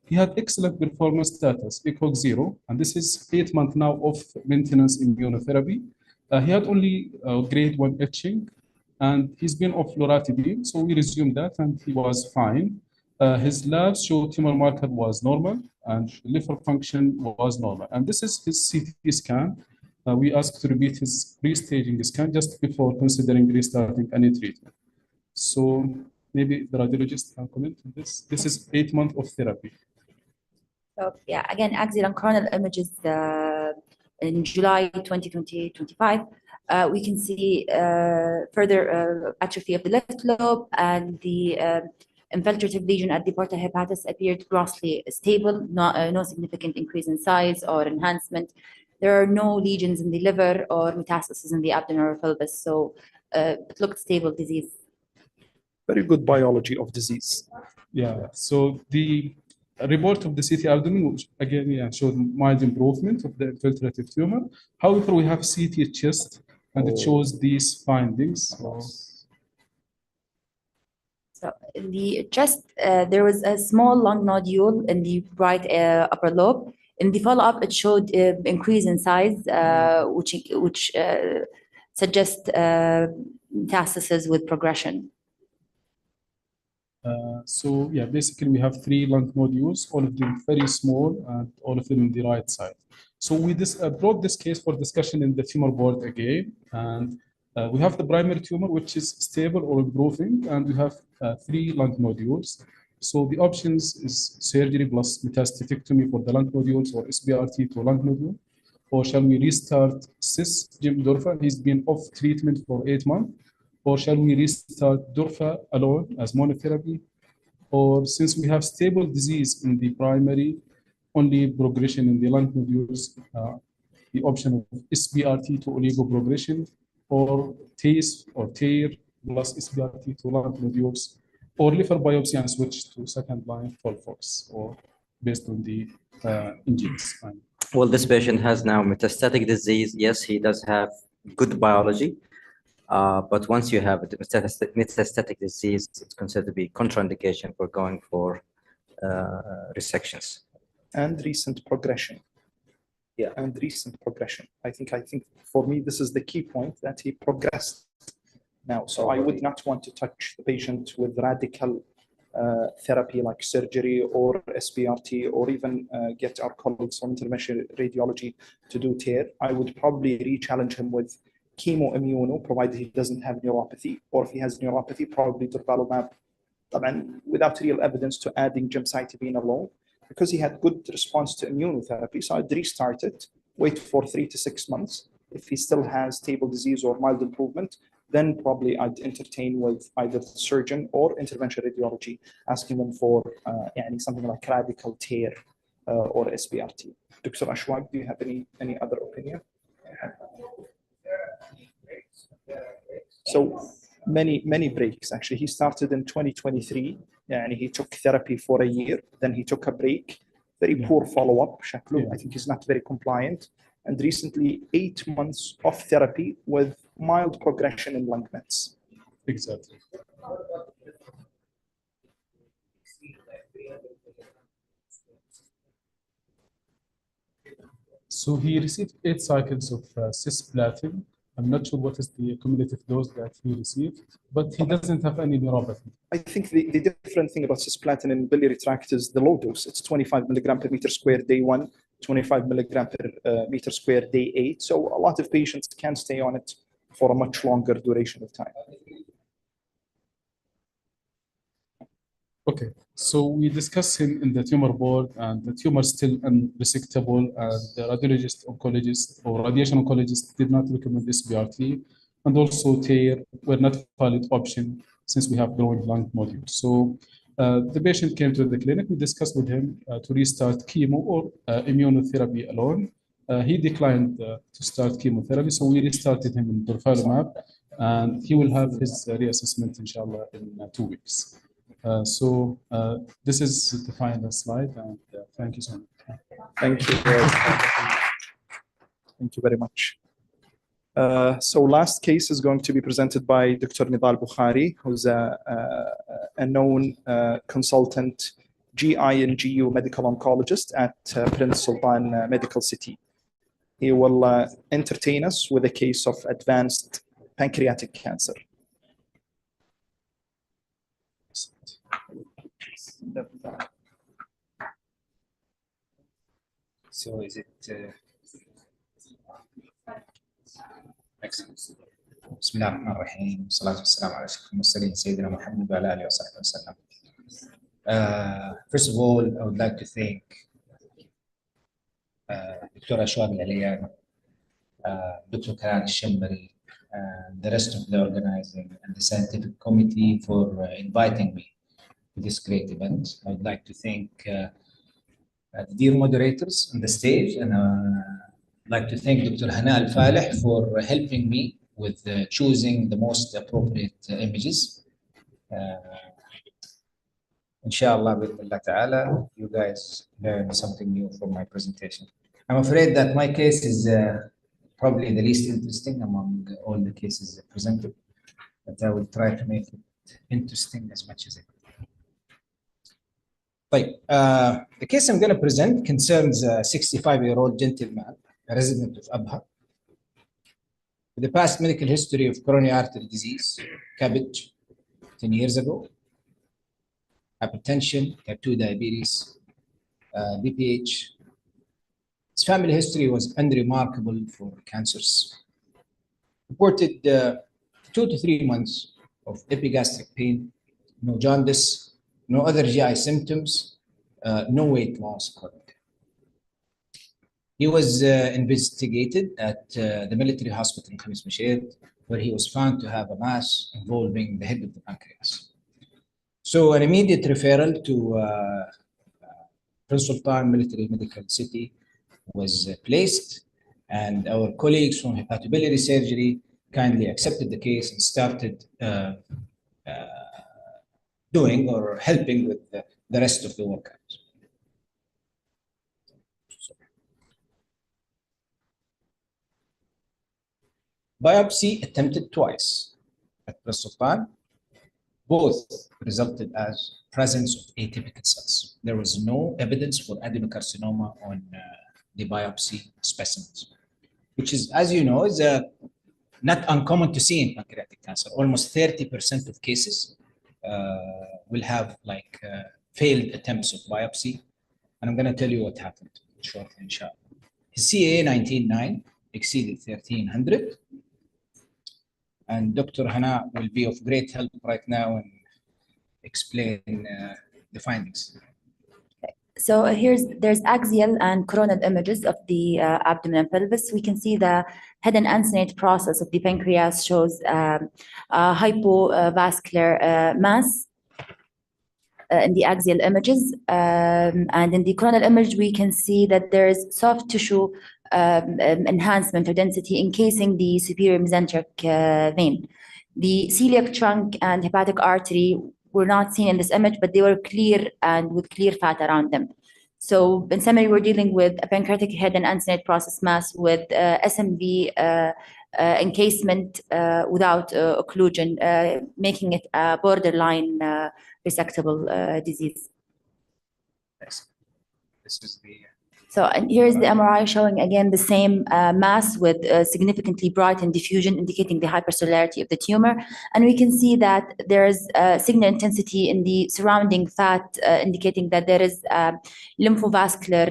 he had excellent performance status, ECOG 0, and this is 8 months now of maintenance immunotherapy. He had only grade 1 itching, and he's been off loratadine, so we resumed that, and he was fine. His labs showed tumor marker was normal, and liver function was normal. And this is his CT scan. We asked to repeat his pre-staging scan just before considering restarting any treatment. So maybe the radiologist can comment on this. This is 8 months of therapy. So yeah, again, axial and coronal images in July 2025. We can see further atrophy of the left lobe, and the infiltrative lesion at the porta hepatis appeared grossly stable, no significant increase in size or enhancement. There are no lesions in the liver or metastases in the abdomen or pelvis, so it looked stable disease. Very good biology of disease. Yeah, so the report of the CT abdomen, which again showed mild improvement of the infiltrative tumor. However, we have CT chest, and it shows these findings. So in the chest, there was a small lung nodule in the right upper lobe. In the follow-up, it showed increase in size, which suggests metastasis with progression. So yeah, basically we have 3 lung nodules, all of them very small and all of them in the right side. So we brought this case for discussion in the tumor board again, and we have the primary tumor which is stable or improving, and we have 3 lung nodules. So the options is surgery plus metastatectomy for the lung nodules, or SBRT to lung nodule, or shall we restart cis Jim Durfa? He's been off treatment for 8 months. Or shall we restart Durfa alone as monotherapy? Or since we have stable disease in the primary, only progression in the lung nodules, the option of SBRT to oligoprogression, or TACE or TAIR plus SBRT to lung nodules, or liver biopsy and switch to second line FOLFOX, or based on the genes. Well, this patient has now metastatic disease. Yes, he does have good biology. But once you have metastatic disease, it's considered to be contraindication for going for resections. And recent progression. Yeah. And recent progression. I think for me, this is the key point, that he progressed now. So I would not want to touch the patient with radical therapy like surgery or SBRT, or even get our colleagues from interventional radiology to do TAIR. I would probably re-challenge him with chemoimmuno, provided he doesn't have neuropathy, or if he has neuropathy, probably durvalumab, without real evidence to adding gemcitabine alone, because he had good response to immunotherapy. So I'd restart it, wait for 3 to 6 months. If he still has stable disease or mild improvement, then probably I'd entertain with either the surgeon or interventional radiology, asking them for something like radical TAIR or SBRT. Dr. Ashwag, do you have any other opinion? So many breaks, actually. He started in 2023, and he took therapy for a year, then he took a break. Very poor follow-up. I think he's not very compliant. And recently, 8 months of therapy with mild progression in lung mets. Exactly. So he received 8 cycles of cisplatin. I'm not sure what is the cumulative dose that he received, but he doesn't have any neuropathy. I think the different thing about cisplatin in biliary tract is the low dose. It's 25 milligram per meter square day 1, 25 milligram per meter square day 8. So a lot of patients can stay on it for a much longer duration of time. Okay, so we discussed him in the tumor board, and the tumor is still unresectable, and the radiologist, oncologist, or radiation oncologist did not recommend SBRT, and also TAIR were not valid option since we have growing lung nodules. So the patient came to the clinic. We discussed with him to restart chemo or immunotherapy alone. He declined to start chemotherapy, so we restarted him in durvalumab, and he will have his reassessment, inshallah, in 2 weeks. This is the final slide, and thank you so much. Thank you. Thank you very much. So last case is going to be presented by Dr. Nidal Bukhari, who's a known consultant, GI and GU medical oncologist at Prince Sultan Medical City. He will entertain us with a case of advanced pancreatic cancer. So is it excellent. بسم الله الرحمن الرحيم والصلاة والسلام على أشرف المرسلين سيدنا محمد وعلى آله وصحبه وسلم. First of all, I would like to thank Dr. Ashwag Al-Aliyan, Dr. Karan Al-Shambari, and the rest of the organizing and the scientific committee for inviting me to this great event. I would like to thank the dear moderators on the stage, and I'd like to thank Dr. Hana Al-Faleh for helping me with choosing the most appropriate images. Inshallah, bismillah ta'ala, you guys learn something new from my presentation. I'm afraid that my case is probably the least interesting among all the cases presented, but I will try to make it interesting as much as I can. The case I'm going to present concerns a 65-year-old gentleman, a resident of Abha, with a past medical history of coronary artery disease, cabbage, 10 years ago, hypertension, type 2 diabetes, BPH. His family history was unremarkable for cancers. Reported 2 to 3 months of epigastric pain, no jaundice, no other GI symptoms, no weight loss occurred. He was investigated at the military hospital in Khamis Mashed, where he was found to have a mass involving the head of the pancreas. So an immediate referral to Prince Sultan Military Medical City was placed, and our colleagues from hepatobiliary surgery kindly accepted the case and started doing or helping with the rest of the workup. Biopsy attempted twice at Prince Sultan. Both resulted as presence of atypical cells. There was no evidence for adenocarcinoma on the biopsy specimens, which is, as you know, is not uncommon to see in pancreatic cancer. Almost 30% of cases will have failed attempts of biopsy. And I'm going to tell you what happened shortly, inshallah. His CA 19.9 exceeded 1300. And Dr. Hana will be of great help right now and explain the findings. So there's axial and coronal images of the abdomen and pelvis. We can see the head and ansonate process of the pancreas shows hypovascular mass in the axial images. And in the coronal image, we can see that there's soft tissue enhancement or density encasing the superior mesenteric vein. The celiac trunk and hepatic artery were not seen in this image, but they were clear and with clear fat around them. So in summary, we're dealing with a pancreatic head and ansonate process mass with SMV encasement without occlusion, making it a borderline resectable disease. Yes. This is the So, and here's the MRI showing again the same mass with significantly brightened diffusion, indicating the hypercellularity of the tumor. And we can see that there is signal intensity in the surrounding fat, indicating that there is lymphovascular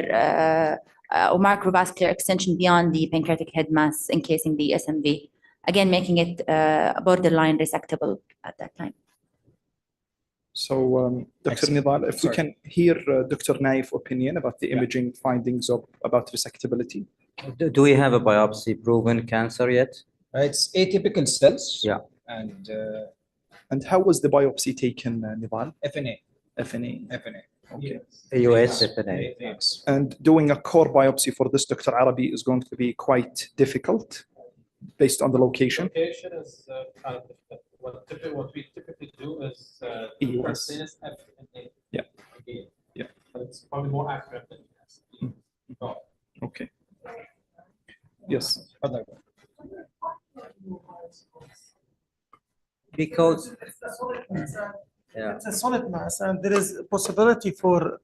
or microvascular extension beyond the pancreatic head mass encasing the SMV, again making it borderline resectable at that time. So, Dr. Nidal, if we can hear Dr. Naif's opinion about the imaging findings about resectability. Do we have a biopsy proven cancer yet? It's atypical cells. Yeah. And how was the biopsy taken, Nidal? FNA. FNA. FNA. Okay. AUS FNA. Yes. And doing a core biopsy for this, Dr. Arabi, is going to be quite difficult based on the location. Location is kind of difficult. What we typically do is EUS. FNA. Yeah. Yeah. But it's probably more accurate than EUS. Oh. Okay. Yes. Because it's a solid mass, and there is a possibility for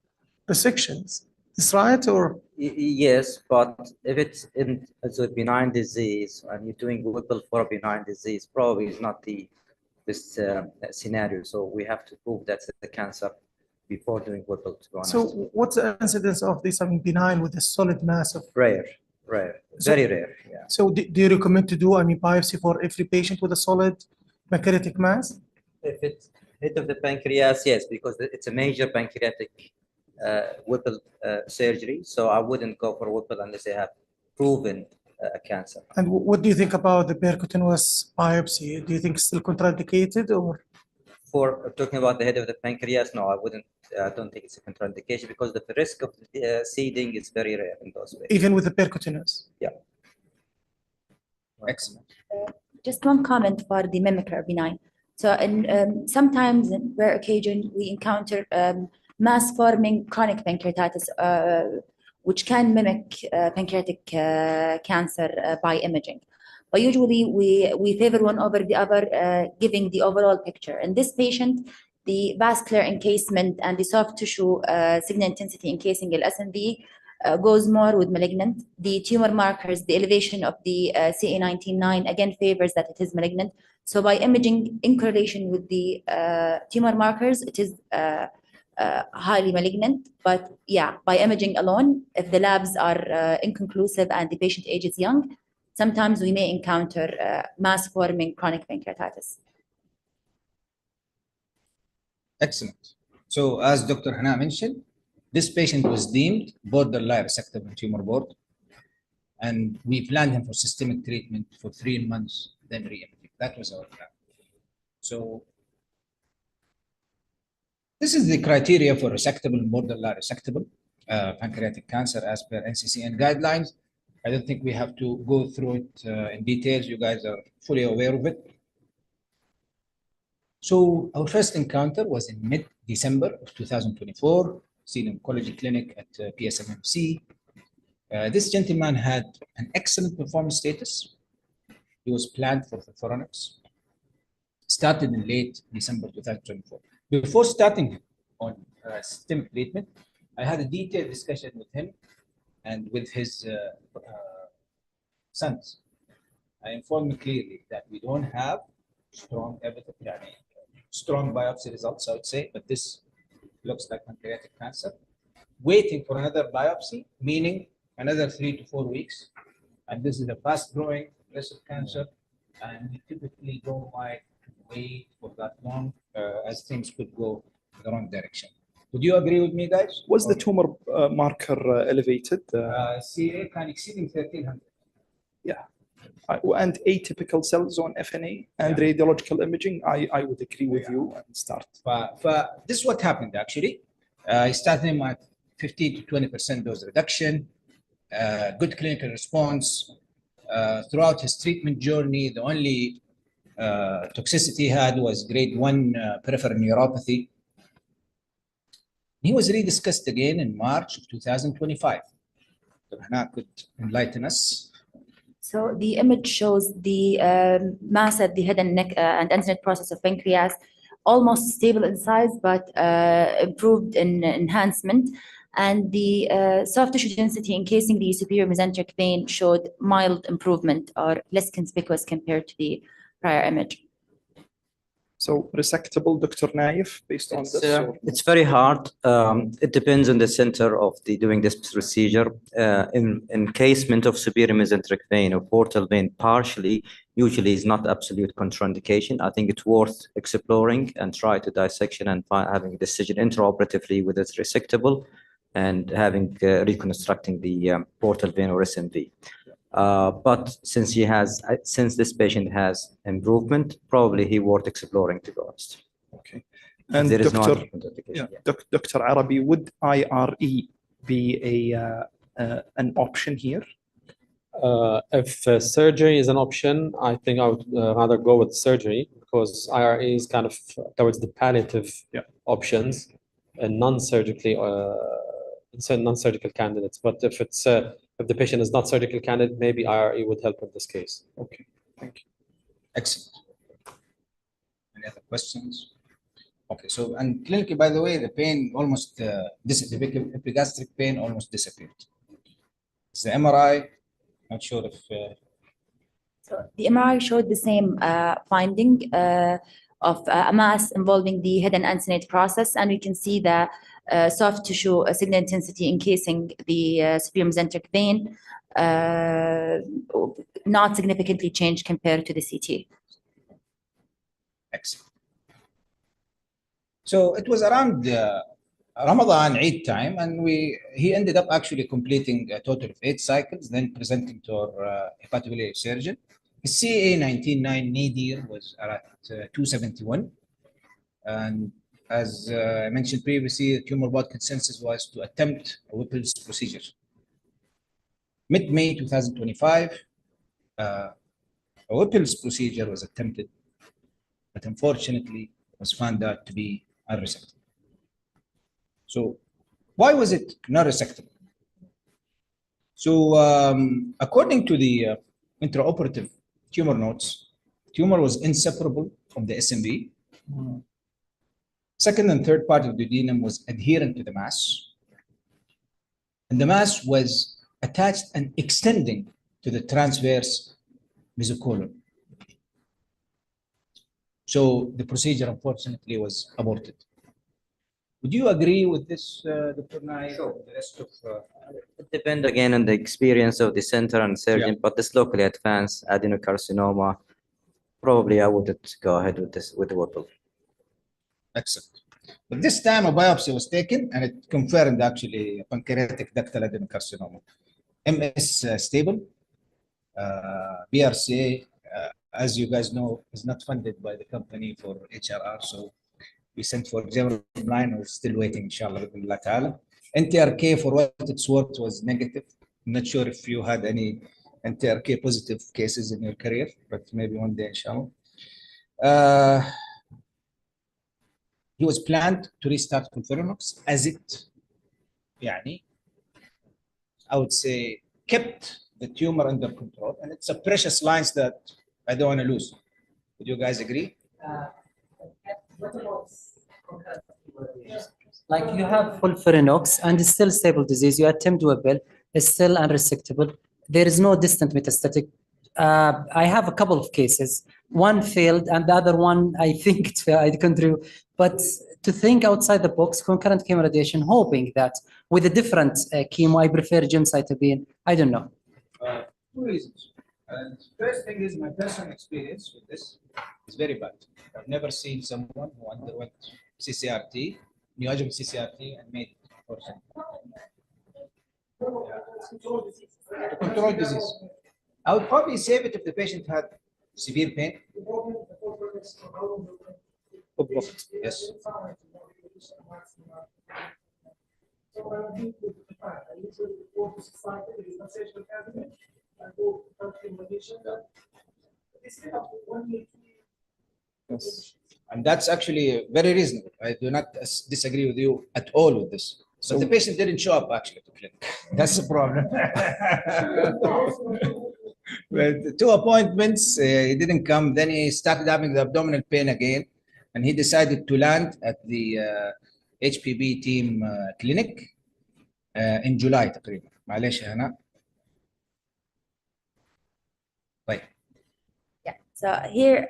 resections. Is right or? Yes, but if it's in as a benign disease and you're doing Whipple for a benign disease, probably is not this scenario. So we have to prove that's the cancer before doing Whipple, to be honest. So what's the incidence of this? I mean, benign with a solid mass of? Rare, very rare. Yeah. So do you recommend to do, biopsy for every patient with a solid pancreatic mass? If it's head of the pancreas, yes, because it's a major pancreatic Whipple surgery. So I wouldn't go for Whipple unless they have proven a cancer. And what do you think about the percutaneous biopsy? Do you think it's still contraindicated or? For talking about the head of the pancreas, no, I wouldn't. I don't think it's a contraindication because the risk of seeding is very rare in those ways. Even with the percutaneous? Yeah. Excellent. Just one comment for the mimicker benign. So, sometimes in rare occasion we encounter mass-forming chronic pancreatitis, which can mimic pancreatic cancer by imaging. But usually we favor one over the other, giving the overall picture. In this patient, the vascular encasement and the soft tissue signal intensity encasing SMV goes more with malignant. The tumor markers, the elevation of the CA19-9 again favors that it is malignant. So by imaging in correlation with the tumor markers, it is highly malignant. But yeah, by imaging alone, if the labs are inconclusive and the patient age is young, sometimes we may encounter mass-forming chronic pancreatitis. Excellent. So as Dr. Hana mentioned, this patient was deemed borderline resectable tumor board, and we planned him for systemic treatment for 3 months, then re-imaging. That was our plan. So this is the criteria for resectable and borderline resectable pancreatic cancer as per NCCN guidelines. I don't think we have to go through it in details. You guys are fully aware of it. So our first encounter was in mid-December of 2024, seen in oncology clinic at PSMMC. This gentleman had an excellent performance status. He was planned for thorax. Started in late December 2024. Before starting on systemic treatment, I had a detailed discussion with him and with his sons. I informed him clearly that we don't have strong evidence, strong biopsy results, I would say, but this looks like pancreatic cancer. Waiting for another biopsy, meaning another 3 to 4 weeks. And this is a fast-growing aggressive cancer, and we typically don't like to wait for that long, as things could go in the wrong direction. Would you agree with me, guys? Was the tumor marker elevated? CA can exceeding 1300. Yeah. And atypical cells on FNA and radiological imaging, I would agree with you and start. This is what happened actually. I started him at 15 to 20% dose reduction, good clinical response. Throughout his treatment journey, the only toxicity he had was grade 1 peripheral neuropathy. He was rediscussed again in March of 2025. Dr. Hana could enlighten us. So the image shows the mass at the head and neck and endocrine process of pancreas, almost stable in size, but improved in enhancement. And the soft tissue density encasing the superior mesenteric vein showed mild improvement or less conspicuous compared to the prior image. So resectable, Dr. Naif, based on this? It's very hard. It depends on the center of doing this procedure. In encasement of superior mesenteric vein or portal vein partially, usually is not absolute contraindication. I think it's worth exploring and try to dissection and having a decision intraoperatively whether it's resectable and having reconstructing the portal vein or SMV. But since this patient has improvement, probably he worth exploring, to be honest. Okay. And there is Dr. no Dr. Arabi, would IRE be an option here? If surgery is an option, I think I would rather go with surgery, because IRE is kind of towards the palliative options and non-surgically non-surgical candidates. But if the patient is not surgical candidate, maybe IRE would help in this case. Okay, thank you. Excellent. Any other questions? Okay, so and clinically, by the way, the pain almost disappeared. Epigastric pain almost disappeared. It's the MRI. Not sure if. So the MRI showed the same finding of a mass involving the head and ansonate process, and we can see the soft tissue signal intensity encasing the superior mesenteric vein, not significantly changed compared to the CT. Excellent. So it was around Ramadan Eid time, and he ended up actually completing a total of 8 cycles, then presenting to our hepatobiliary surgeon. His CA19-9 nadir was at 271, and as I mentioned previously, the tumor board consensus was to attempt a Whipple's procedure. Mid-May 2025, a Whipple's procedure was attempted, but unfortunately was found out to be unresectable. So why was it not resectable? So according to the intraoperative tumor notes, tumor was inseparable from the SMV. Second and third part of the duodenum was adherent to the mass, and the mass was attached and extending to the transverse mesocolon. So the procedure, unfortunately, was aborted. Would you agree with this, Dr. Nai? Sure. The rest of it depends again on the experience of the center and surgeon, but this locally advanced adenocarcinoma, probably I wouldn't go ahead with this with the Whipple. Excellent. But this time a biopsy was taken and it confirmed actually pancreatic ductal adenocarcinoma. MS stable, BRCA, as you guys know, is not funded by the company for HRR, so we sent for general line. We're still waiting, inshallah. NTRK, for what it's worth, was negative. I'm not sure if you had any NTRK positive cases in your career, but maybe one day, inshallah. He was planned to restart FOLFIRINOX as it, I would say, kept the tumor under control, and it's a precious lines that I don't want to lose. Would you guys agree? Like you have FOLFIRINOX and it's still stable disease. You attempt Whipple, it's still unresectable. There is no distant metastatic. I have a couple of cases. One failed, and the other one, I think it failed. I couldn't do. But to think outside the box, concurrent chemo radiation, hoping that with a different chemo, I prefer gemcitabine. I don't know. Two reasons. First thing is my personal experience with this is very bad. I've never seen someone who underwent CCRT, neoadjuvant CCRT, and made it. Controlled disease. I would probably save it if the patient had severe pain. Yes. Yes. And that's actually very reasonable. I do not disagree with you at all with this. So the patient didn't show up actually to clinic. That's the problem. But 2 appointments, he didn't come. Then he started having the abdominal pain again, and he decided to land at the HPB team clinic in July تقريبا. معلش يا هنا. طيب. Yeah. So here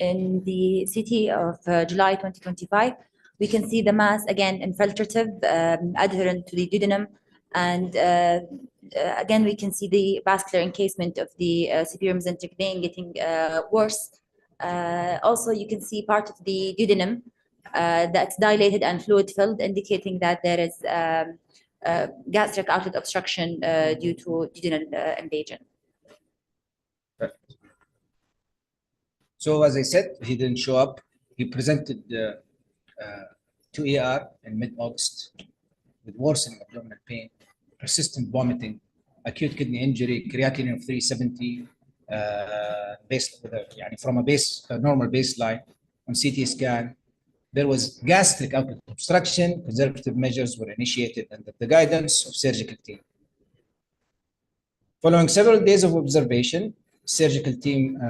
in the CT of July 2025, we can see the mass again infiltrative, adherent to the duodenum, and again we can see the vascular encasement of the superior mesenteric vein getting worse. Also, you can see part of the duodenum that's dilated and fluid filled, indicating that there is gastric outlet obstruction due to duodenal invasion. So as I said, he didn't show up. He presented to ER in mid-August with worsening abdominal pain, persistent vomiting, acute kidney injury, creatinine of 370, based with from a normal baseline on CT scan. There was gastric outlet obstruction. Conservative measures were initiated under the guidance of surgical team. Following several days of observation, surgical team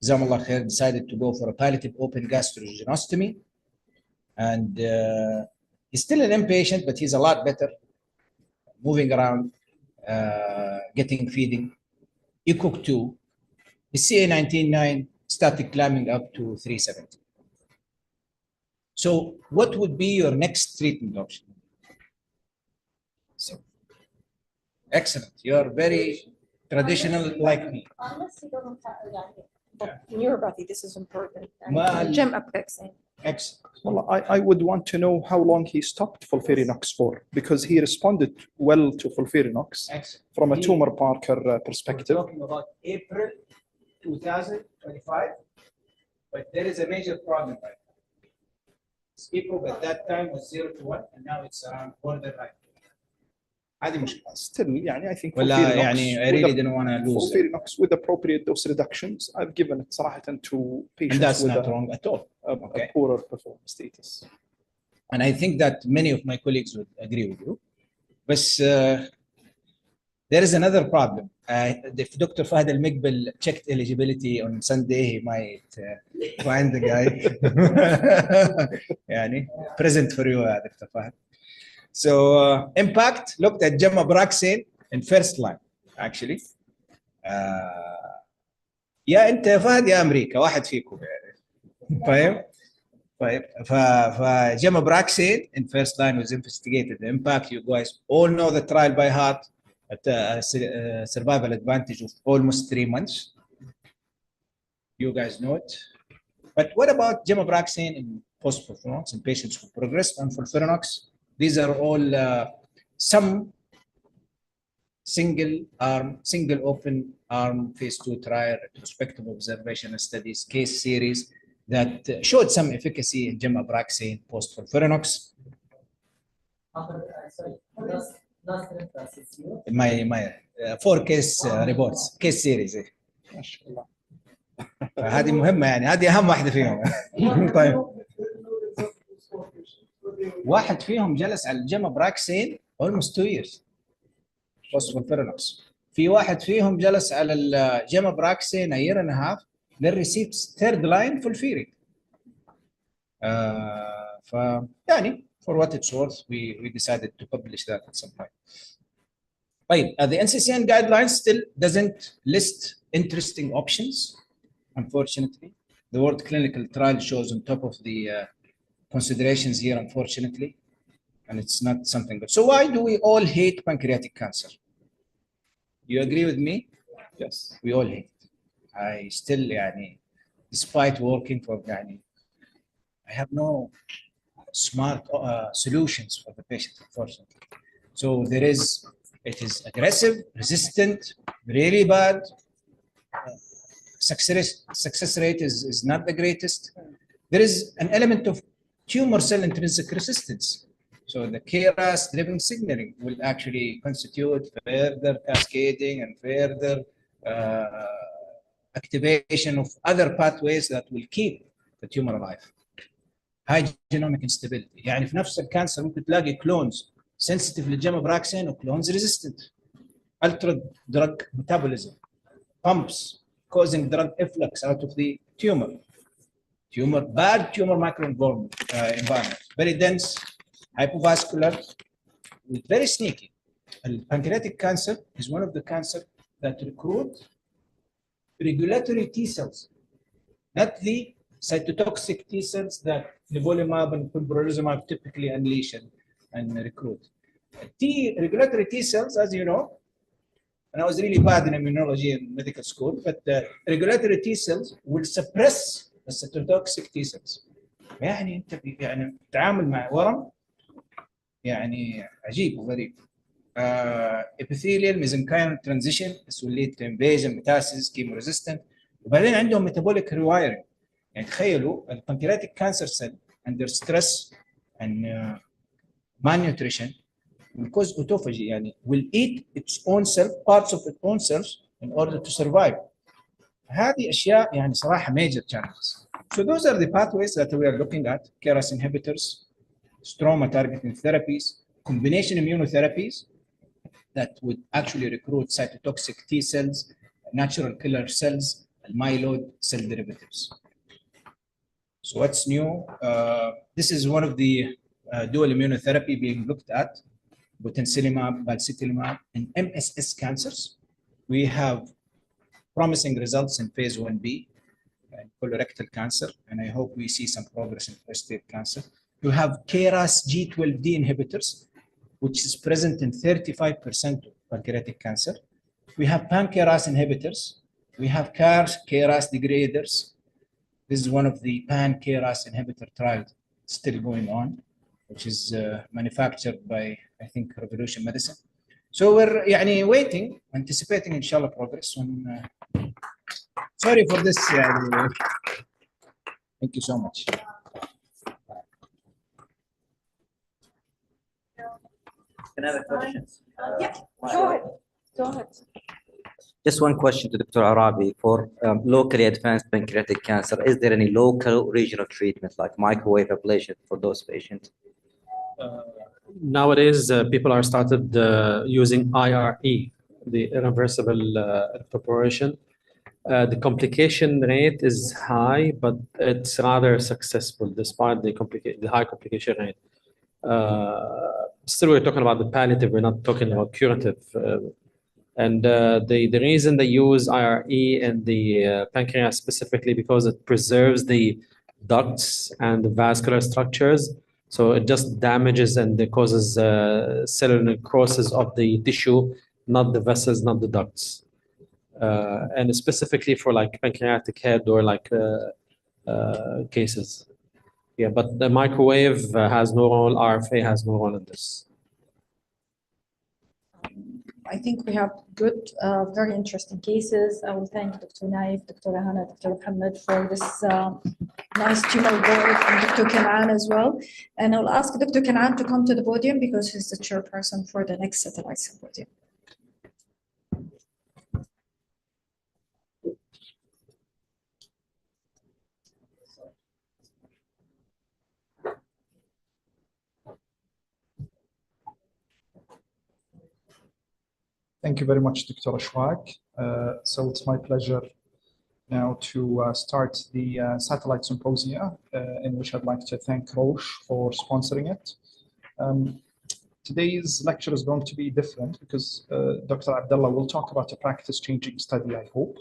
Jazakumullah khair decided to go for a palliative open gastrogenostomy, and he's still an inpatient, but he's a lot better, moving around, getting feeding. ECOG 2, his CA19-9 started climbing up to 370. So what would be your next treatment option? So, excellent. You're very traditional like me. Unless you don't have, neuropathy, this is important. Well, Gem upexing. Excellent. Well, I would want to know how long he stopped FOLFIRINOX for, because he responded well to FOLFIRINOX from a tumor marker perspective. We're talking about April 2025, but there is a major problem right now. People at that time was 0 to 1, and now it's around borderline. هذه مشكلة. Still, I think I really didn't want to lose FOLFIRINOX with appropriate dose reductions. I've given it صراحة to patients and that's with not wrong at all. A poorer performance status. And I think that many of my colleagues would agree with you. But There is another problem. If Dr. Fahd Al-Mikbil checked eligibility on Sunday, he might find the guy. يعني, present for you, Dr. Fahd. So Impact looked at gemabraxane in first line, actually. يا انت يا فهد يا امريكا، واحد فيكم يعني. طيب فجemabraxane in first line was investigated. The Impact, you guys all know the trial by heart, at a survival advantage of almost 3 months. You guys know it. But what about gemabraxane in post-FOLFIRINOX in patients who progressed on FOLFIRINOX? These are all some single open arm phase 2 trial retrospective observational studies, case series that showed some efficacy in gemabraxane post-FOLFIRINOX. My 4 case reports, case series. ما شاء الله. هذه مهمة يعني، هذه أهم واحدة فيهم. طيب. واحد فيهم جلس على الجemabraxane almost 2 years post FOLFIRINOX. في واحد فيهم جلس على الجemabraxane a year and a half, then received third line FOLFIRI. فيعني for what it's worth, we decided to publish that at some point. طيب, the NCCN guidelines still doesn't list interesting options, unfortunately. The World Clinical Trial shows on top of the considerations here, unfortunately, and it's not something good. So why do we all hate pancreatic cancer? You agree with me? Yes, we all hate it. I still, يعني, despite working for يعني, I have no smart solutions for the patient, unfortunately. So it is aggressive, resistant, really bad. Success rate is not the greatest. There is an element of tumor cell intrinsic resistance. So the KRAS-driven signaling will actually constitute further cascading and further activation of other pathways that will keep the tumor alive. High genomic instability. يعني في نفس الكانسر ممكن تلاقي clones sensitive للجemabraxane و clones resistant. Ultra drug metabolism, pumps causing drug efflux out of the tumor. Bad tumor microenvironment, very dense, hypovascular, very sneaky. Pancreatic cancer is one of the cancers that recruit regulatory T cells, not the cytotoxic T cells that nivolumab and pembrolizumab typically unleash and recruit. Regulatory T cells, as you know, and I was really bad in immunology in medical school, but regulatory T cells will suppress the cytotoxic T cells. يعني انت يعني تعامل مع ورم يعني عجيب وغريب. Epithelial mesenchymal transition, this will lead to invasion, metastasis, chemoresistant. وبعدين عندهم metabolic rewiring. يعني تخيلوا البنكرياتيك cancer cell under stress and malnutrition will cause autophagy, يعني will eat its own self, parts of its own cells in order to survive. هذه أشياء يعني صراحة major challenges. So those are the pathways that we are looking at: KRAS inhibitors, stroma targeting therapies, combination immunotherapies that would actually recruit cytotoxic T cells, natural killer cells, and myeloid cell derivatives. So what's new? This is one of the dual immunotherapy being looked at: botensilimab, balstilimab in MSS cancers. We have promising results in phase 1B in colorectal cancer, and I hope we see some progress in prostate cancer. You have KRAS G12D inhibitors, which is present in 35% of pancreatic cancer. We have pan-KRAS inhibitors. We have KRAS degraders. This is one of the pan-KRAS inhibitor trials still going on, which is manufactured by, I think, Revolution Medicine. So we're يعني waiting, anticipating inshallah progress. Sorry for this. Thank you so much. Another question? Yeah, go ahead. Go ahead. Just one question to Dr. Arabi. For locally advanced pancreatic cancer, is there any local regional treatment like microwave ablation for those patients? Nowadays, people are started using IRE, the irreversible electroporation. The complication rate is high, but it's rather successful despite the high complication rate. Still, we're talking about the palliative, we're not talking about curative. The reason they use IRE in the pancreas specifically because it preserves the ducts and the vascular structures. So it just damages and it causes cellular necrosis of the tissue, not the vessels, not the ducts. And specifically for like pancreatic head or like cases. Yeah, but the microwave has no role, RFA has no role in this. I think we have good, very interesting cases. I will thank Dr. Naif, Dr. Hana, Dr. Mohammed for this nice tumor board, and Dr. Kanaan as well. And I'll ask Dr. Kanaan to come to the podium because he's the chairperson for the next satellite symposium. Thank you very much, Dr. Ashwaq. So it's my pleasure now to start the satellite symposia, in which I'd like to thank Roche for sponsoring it. Today's lecture is going to be different because Dr. Abdullah will talk about a practice-changing study, I hope.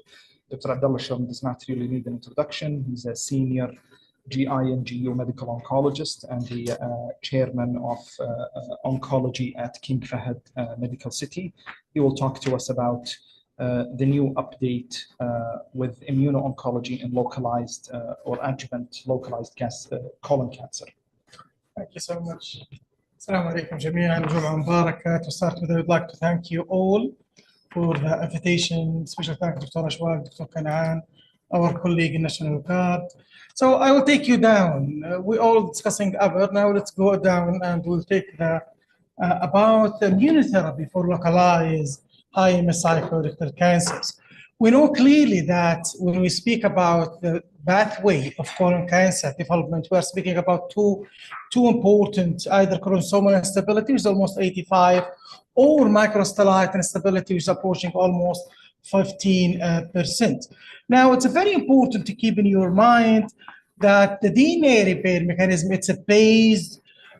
Dr. Abdullah Sham does not really need an introduction. He's a senior GI and GU medical oncologist and the chairman of oncology at King Fahd Medical City. He will talk to us about the new update with immuno-oncology in localized or adjuvant localized colon cancer. Thank you so much. Assalamu alaikum jami'an, Jum'ah Mubarak. To start with, I would like to thank you all for the invitation. Special thanks to Dr. Ashwaq, Dr. Kanaan, our colleague in National Guard. So I will take you down. We're all discussing ABR. Now let's go down and we'll take the about the immunotherapy for localized high MSI colorectal cancers. We know clearly that when we speak about the pathway of colon cancer development, we are speaking about two important, either chromosomal instability, which is almost 85, or microsatellite instability, which is approaching almost 15%. Now, it's very important to keep in your mind that the DNA repair mechanism, it's a based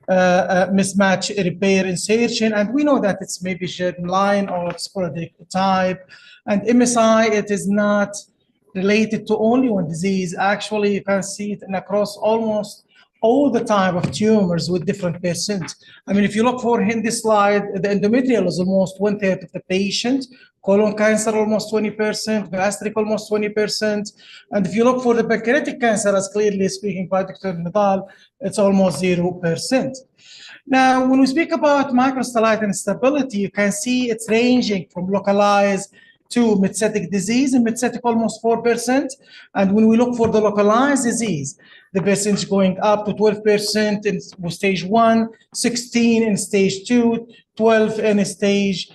mismatch repair insertion, and we know that it's maybe germline or sporadic type. And MSI, it is not related to only one disease. Actually, you can see it across almost all the type of tumors with different percent. I mean, if you look for in this slide, the endometrial is almost 1/3 of the patient, colon cancer almost 20%, gastric almost 20%. And if you look for the pancreatic cancer, as clearly speaking by Dr. Nidal, it's almost 0%. Now, when we speak about microsatellite instability, you can see it's ranging from localized to metastatic disease, and metastatic almost 4%. And when we look for the localized disease, the percentage going up to 12% in stage 1, 16 in stage 2, 12 in stage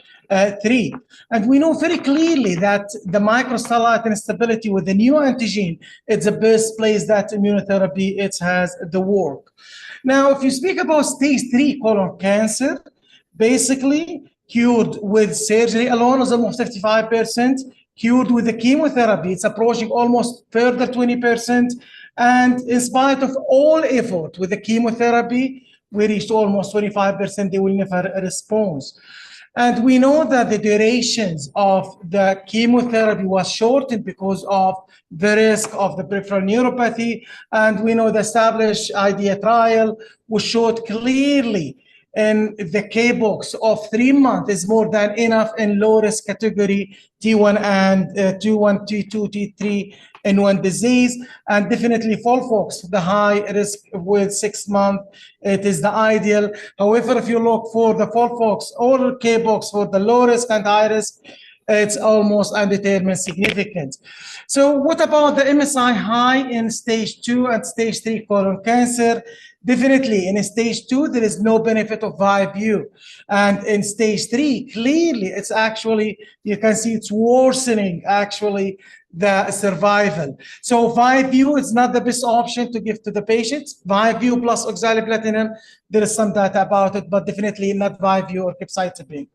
3. And we know very clearly that the microsatellite instability with the new antigen, it's the best place that immunotherapy it has the work. Now, if you speak about stage 3 colon cancer, basically cured with surgery alone is almost 55%, cured with the chemotherapy, it's approaching almost further 20%. And in spite of all effort with the chemotherapy, we reached almost 25%, they will never respond. And we know that the durations of the chemotherapy was shortened because of the risk of the peripheral neuropathy. And we know the established IDEA trial was showed clearly in the K-box of 3 months is more than enough in low-risk category T1 and T1, T2, T3 in one disease. And definitely FOLFOX, the high risk with 6 months, it is the ideal. However, if you look for the FOLFOX or K-box for the low risk and high risk, it's almost undetermined significance. So what about the MSI high in stage 2 and stage 3 colon cancer? Definitely in stage 2, there is no benefit of VIEW. And in stage 3, clearly, it's actually, you can see it's worsening actually the survival. So VIEW is not the best option to give to the patients. VIEW plus oxaliplatinum, there is some data about it, but definitely not VIEW or capecitabine.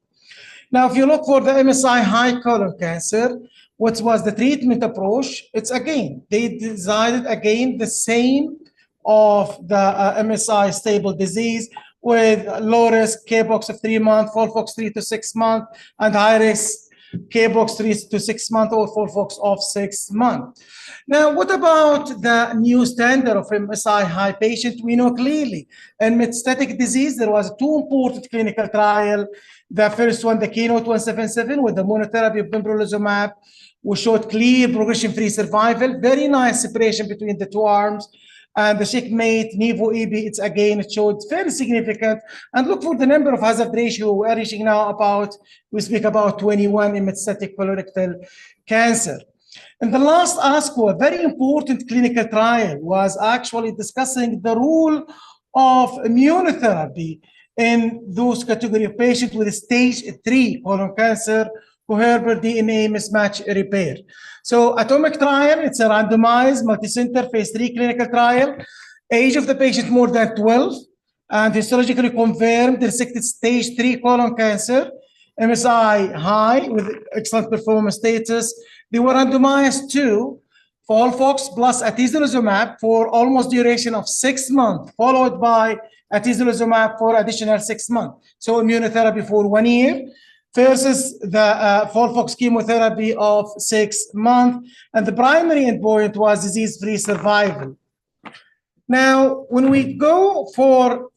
Now, if you look for the MSI high colon cancer, what was the treatment approach? It's again, they decided again the same of the MSI stable disease with low risk K-box of 3 months, FOLFOX 3 to 6 months, and high risk K-box 3 to 6 months or FOLFOX of 6 months. Now, what about the new standard of MSI high patient? We know clearly in metastatic disease, there was 2 important clinical trials. The first one, the Keynote 177 with the monotherapy of pembrolizumab, we showed clear progression-free survival, very nice separation between the 2 arms. And the checkmate, Nivo-EB, it showed very significant. And look for the number of hazard ratio. We are reaching now about, we speak about 21 in metastatic colorectal cancer. And the last ASCO, a very important clinical trial, was actually discussing the role of immunotherapy in those category of patients with stage 3 colon cancer who harbor DNA mismatch repair. So atomic trial, it's a randomized multicenter phase 3 clinical trial. Age of the patient more than 12 and histologically confirmed resected stage 3 colon cancer, MSI high with excellent performance status. They were randomized to FOLFOX plus atezolizumab for almost duration of 6 months, followed by atezolizumab for additional 6 months. So immunotherapy for 1 year versus the FOLFOX chemotherapy of 6 months. And the primary endpoint was disease-free survival. Now, when we go for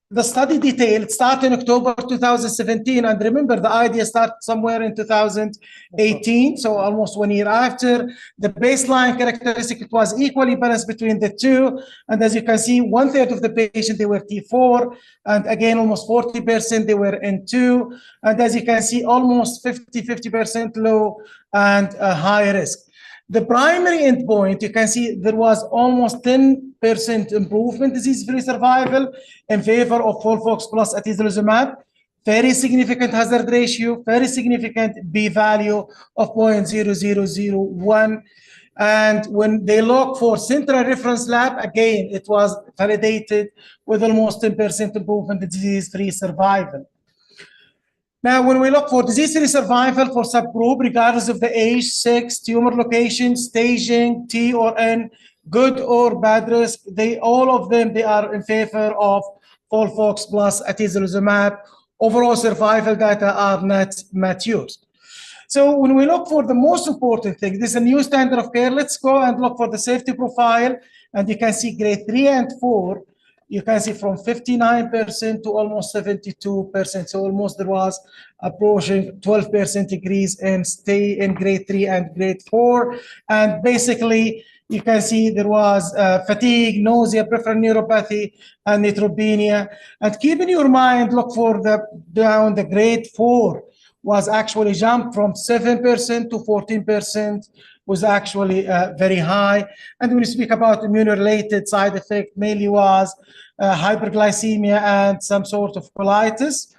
the study detail, it started in October 2017. And remember, the idea started somewhere in 2018, so almost 1 year after. The baseline characteristic, it was equally balanced between the 2. And as you can see, 1/3 of the patients, they were T4. And again, almost 40%, they were N2. And as you can see, almost 50% low and high risk. The primary endpoint, you can see there was almost 10% improvement disease-free survival in favor of FOLFOX plus atezolizumab. Very significant hazard ratio, very significant p-value of 0.0001. And when they look for central reference lab, again, it was validated with almost 10% improvement in disease-free survival. Now, when we look for disease-free survival for subgroup, regardless of the age, sex, tumor location, staging, T or N, good or bad risk, all of them, they are in favor of FOLFOX plus atezolizumab. Overall survival data are not mature. So when we look for the most important thing, this is a new standard of care. Let's go and look for the safety profile. And you can see grade 3 and 4. You can see from 59% to almost 72%. So almost there was approaching 12% increase in stay in grade 3 and grade 4. And basically, you can see there was fatigue, nausea, peripheral neuropathy, and neutropenia. And keep in your mind, look for the grade 4 was actually jumped from 7% to 14%, was actually very high. And when we speak about immune-related side effect, mainly was hyperglycemia and some sort of colitis.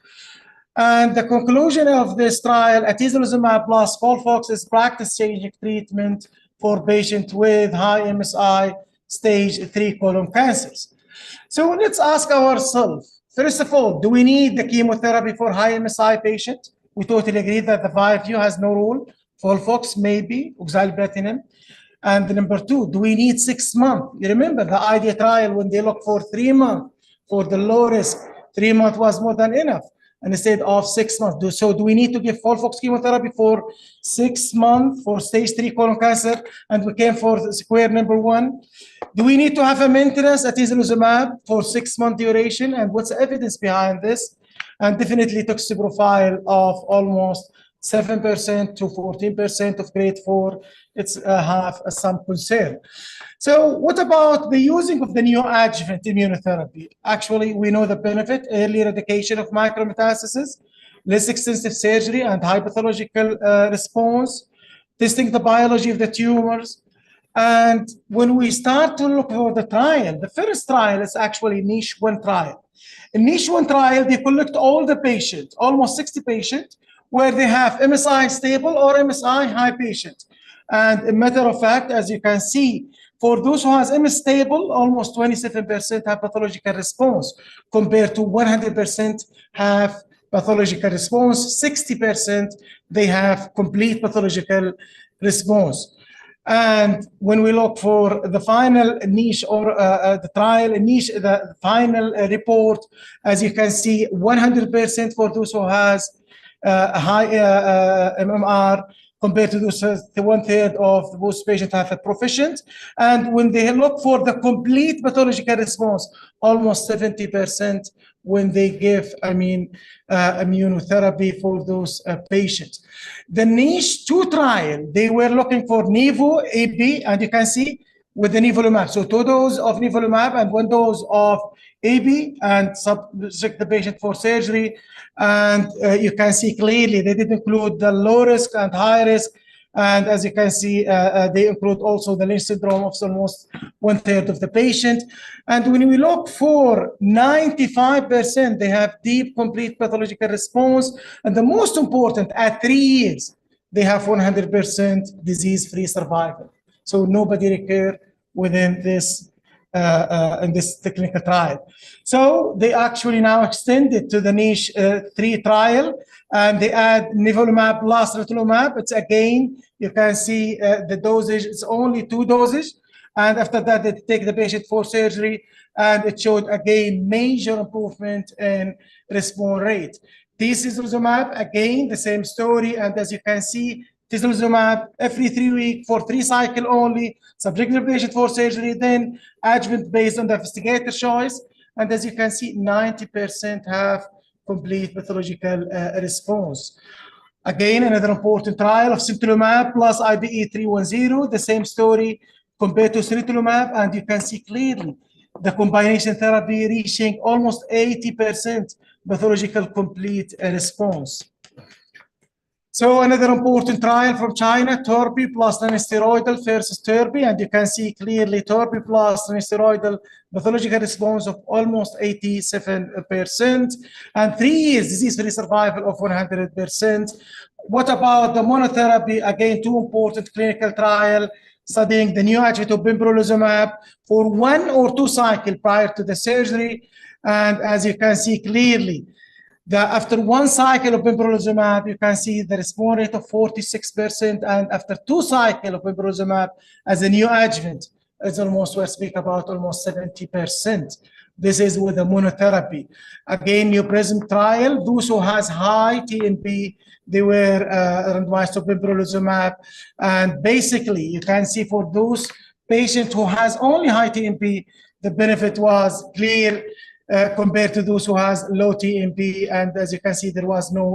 And the conclusion of this trial, atezolizumab plus FOLFOX is practice-changing treatment for patients with high MSI stage 3 colon cancers. So let's ask ourselves, first of all, do we need the chemotherapy for high MSI patient? We totally agree that the 5U has no role. FOLFOX maybe, oxaliplatinum. And number 2, do we need 6 months? You remember the IDEA trial when they looked for 3 months for the low risk, 3 months was more than enough. And instead of 6 months. So do we need to give FOLFOX chemotherapy for 6 months for stage 3 colon cancer? And we came for square number 1. Do we need to have a maintenance atezolizumab for 6 month duration? And what's the evidence behind this? And definitely toxicity profile of almost 7% to 14% of grade 4. It's have some concern. So what about the using of the neoadjuvant immunotherapy? Actually, we know the benefit, early eradication of micrometastasis, less extensive surgery and high pathological response, testing the biology of the tumors. And when we start to look for the trial, the first trial is actually niche 1 trial. In niche 1 trial, they collect all the patients, almost 60 patients, where they have MSI stable or MSI high patient. And a matter of fact, as you can see, for those who has MS stable, almost 27% have pathological response compared to 100% have pathological response, 60% they have complete pathological response. And when we look for the final niche or the trial niche, the final report, as you can see, 100% for those who has a high MMR compared to those 1/3 of those patients have a proficient. And when they look for the complete pathological response, almost 70% when they give, immunotherapy for those patients. The niche 2 trial, they were looking for Nivo, AB, and you can see with the nivolumab. So 2 doses of nivolumab and 1 dose of AB, and subject the patient for surgery. And you can see clearly they did include the low risk and high risk. And as you can see, they include also the Lynch syndrome of almost 1/3 of the patient. And when we look for 95%, they have deep, complete pathological response. And the most important, at 3 years, they have 100% disease-free survival. So nobody recurred within this in this technical trial. So they actually now extended to the niche 3 trial, and they add nivolumab plus rituximab. It's again, you can see the dosage, it's only 2 doses. And after that, they take the patient for surgery, and it showed again major improvement in response rate. Tislelizumab, again, the same story. And as you can see, tislelizumab every 3 weeks for 3 cycles only, subject the patient for surgery, then adjuvant based on the investigator choice. And as you can see, 90% have complete pathological response. Again, another important trial of sintilimab plus IBE 310, the same story compared to sintilimab, and you can see clearly the combination therapy reaching almost 80% pathological complete response. So another important trial from China, Torbi plus non-steroidal versus Torbi, and you can see clearly Torbi plus non-steroidal pathological response of almost 87%, and 3 years disease-free survival of 100%. What about the monotherapy? Again, 2 important clinical trial studying the neoadjuvant of pembrolizumab for 1 or 2 cycles prior to the surgery, and as you can see clearly, after 1 cycle of pembrolizumab, you can see the response rate of 46%, and after 2 cycles of pembrolizumab as a neoadjuvant, it's almost, we speak about almost 70%. This is with the monotherapy. Again, new PRISM trial, those who has high TMP, they were randomized to pembrolizumab, and basically, you can see for those patients who has only high TMP, the benefit was clear. Compared to those who has low TMP, and as you can see, there was no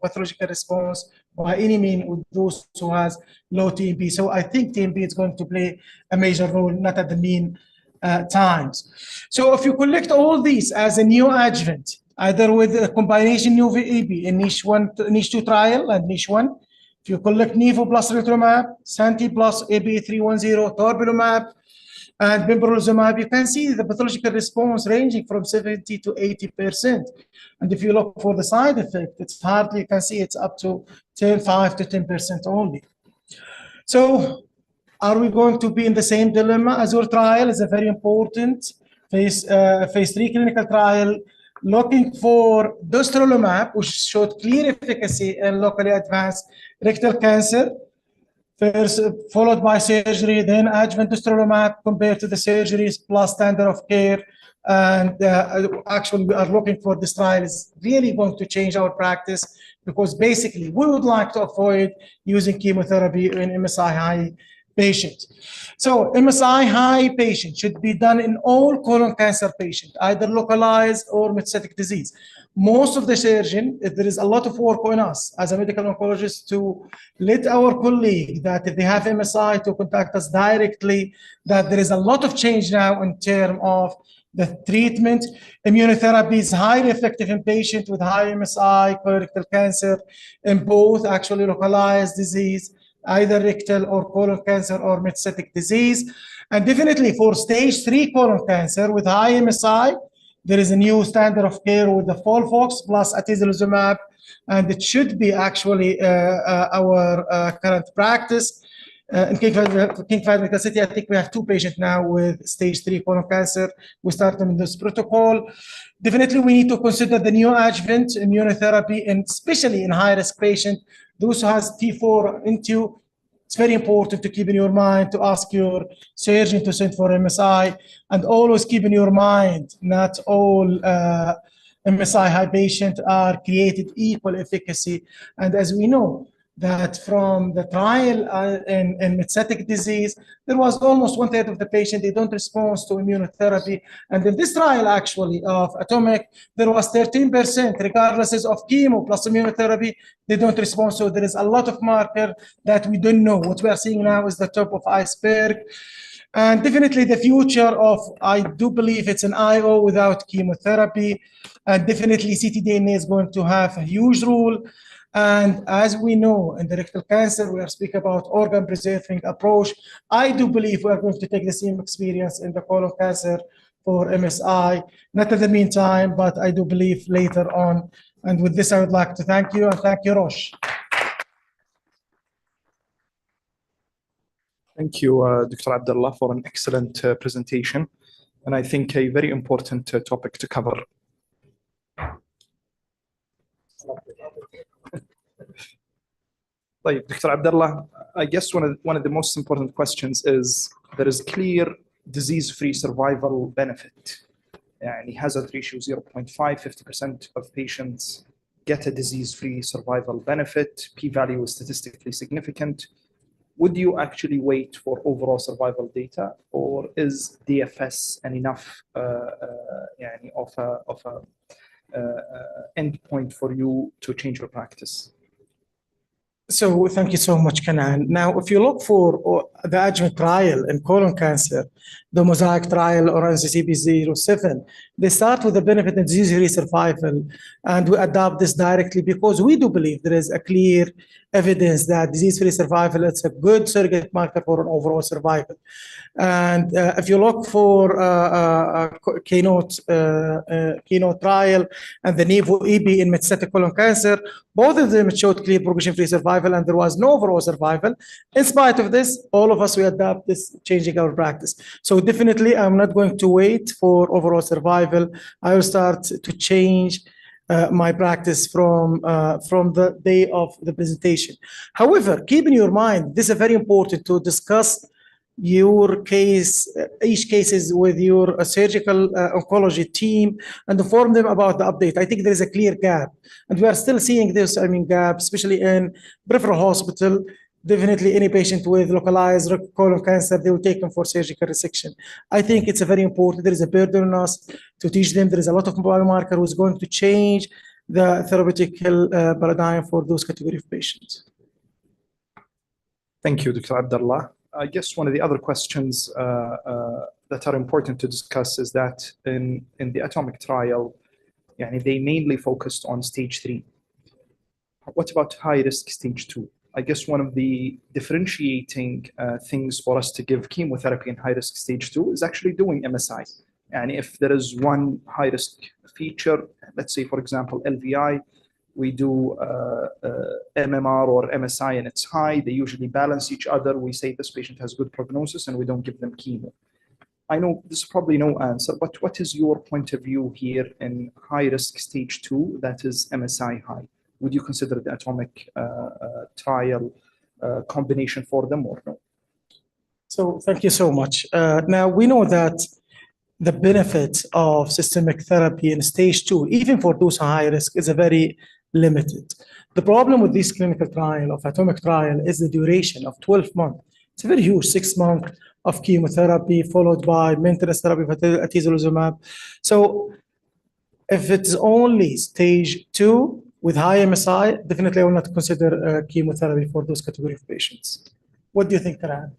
pathological response by any means with those who has low TMP. So I think TMP is going to play a major role, not at the mean times. So if you collect all these as a neoadjuvant, either with a combination Nivo-AB in niche 2 trial and niche 1, if you collect Nivo plus rituximab, Santi plus AB310, Torbilumab, and pembrolizumab, you can see the pathological response ranging from 70 to 80%. And if you look for the side effect, it's hardly, you can see it's up to 5 to 10% only. So are we going to be in the same dilemma? Azure trial is a very important phase 3 clinical trial looking for dostarlimab, which showed clear efficacy in locally advanced rectal cancer, first followed by surgery, then adjuvant dostarlimab compared to the surgeries plus standard of care. And actually, we are looking for this trial is really going to change our practice, because basically we would like to avoid using chemotherapy in MSI high patients. So MSI high patients should be done in all colon cancer patients, either localized or metastatic disease. Most of the surgeon, there is a lot of work on us as a medical oncologist to let our colleague that if they have MSI to contact us directly, that there is a lot of change now in terms of the treatment. Immunotherapy is highly effective in patients with high MSI, colorectal cancer, in both actually localized disease, either rectal or colon cancer or metastatic disease. And definitely for stage 3 colon cancer with high MSI, there is a new standard of care with the FOLFOX plus atezolizumab, and it should be actually our current practice. In King Fahd Medical City, I think we have 2 patients now with stage 3 colon cancer. We start them in this protocol. Definitely, we need to consider the neoadjuvant immunotherapy, and especially in high-risk patients, those who has T4 into. It's very important to keep in your mind to ask your surgeon to send for MSI, and always keep in your mind not all MSI high patients are created equal efficacy. And as we know, that from the trial in metastatic disease, there was almost 1/3 of the patient, they don't respond to immunotherapy. And in this trial, actually, of Atomic, there was 13%, regardless of chemo plus immunotherapy, they don't respond. So there is a lot of marker that we don't know. What we are seeing now is the top of iceberg. And definitely the future of, I do believe it's an IO without chemotherapy. And definitely ctDNA is going to have a huge role. And as we know, in the rectal cancer, we are speaking about organ preserving approach. I do believe we are going to take the same experience in the colon cancer for MSI, not in the meantime, but I do believe later on. And with this, I would like to thank you, and thank you, Rosh. Thank you, Dr. Abdullah, for an excellent presentation, and I think a very important topic to cover. Like Dr. Abdullah, I guess one of the most important questions is there is clear disease-free survival benefit. And hazard ratio 0.5, 50% of patients get a disease-free survival benefit. P-value is statistically significant. Would you actually wait for overall survival data, or is DFS an enough of a endpoint for you to change your practice? So thank you so much, Kanan. Now, if you look for the adjuvant trial in colon cancer, the Mosaic trial or NCCP07, they start with the benefit and disease-free survival, and we adopt this directly because we do believe there is a clear evidence that disease-free survival is a good surrogate marker for an overall survival. And if you look for Keynote trial and the NEVO-EB in metastatic colon cancer, both of them showed clear progression-free survival, and there was no overall survival. In spite of this, all of us, we adapt this, changing our practice. So definitely, I'm not going to wait for overall survival. I will start to change my practice from the day of the presentation. However, keep in your mind, this is very important to discuss your case, each cases with your surgical oncology team, and inform them about the update. I think there is a clear gap, and we are still seeing this, gap, especially in peripheral hospital. Definitely any patient with localized colon cancer, they will take them for surgical resection. I think it's a very important. There is a burden on us to teach them. There is a lot of biomarker who's going to change the therapeutic paradigm for those category of patients. Thank you, Dr. Abdullah. I guess one of the other questions that are important to discuss is that in the Atomic trial, they mainly focused on stage 3. What about high-risk stage 2? I guess one of the differentiating things for us to give chemotherapy in high-risk stage 2 is actually doing MSI. And if there is one high-risk feature, let's say, for example, LVI, we do MMR or MSI and it's high, they usually balance each other. We say this patient has good prognosis and we don't give them chemo. I know this is probably no answer, but what is your point of view here in high-risk stage 2 that is MSI high? Would you consider the Atomic trial combination for them or no? So thank you so much. Now we know that the benefit of systemic therapy in stage 2, even for those high risk, is a very limited. The problem with this clinical trial of Atomic trial is the duration of 12 months. It's a very huge 6 months of chemotherapy followed by maintenance therapy for atezolizumab. So if it's only stage 2 with high MSI, definitely I will not consider chemotherapy for those category of patients. What do you think, Karan?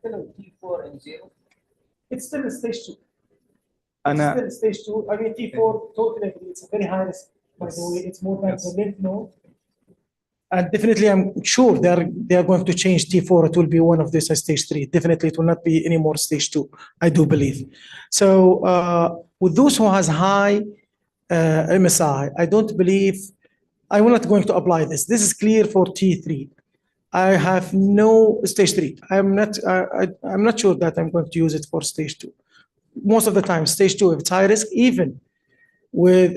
T4 and 0. It's still stage 2. And still stage 2. I mean, T4 totally agree. It's a very high risk. By the way, it's more than the lymph node. And definitely, I'm sure they are going to change T4. It will be one of these as stage 3. Definitely, it will not be any more stage 2. I do believe. So with those who has high MSI, I don't believe. I will not going to apply this. This is clear for T3. I have no stage 3. I'm not sure that I'm going to use it for stage 2. Most of the time, stage 2, if it's high risk, even with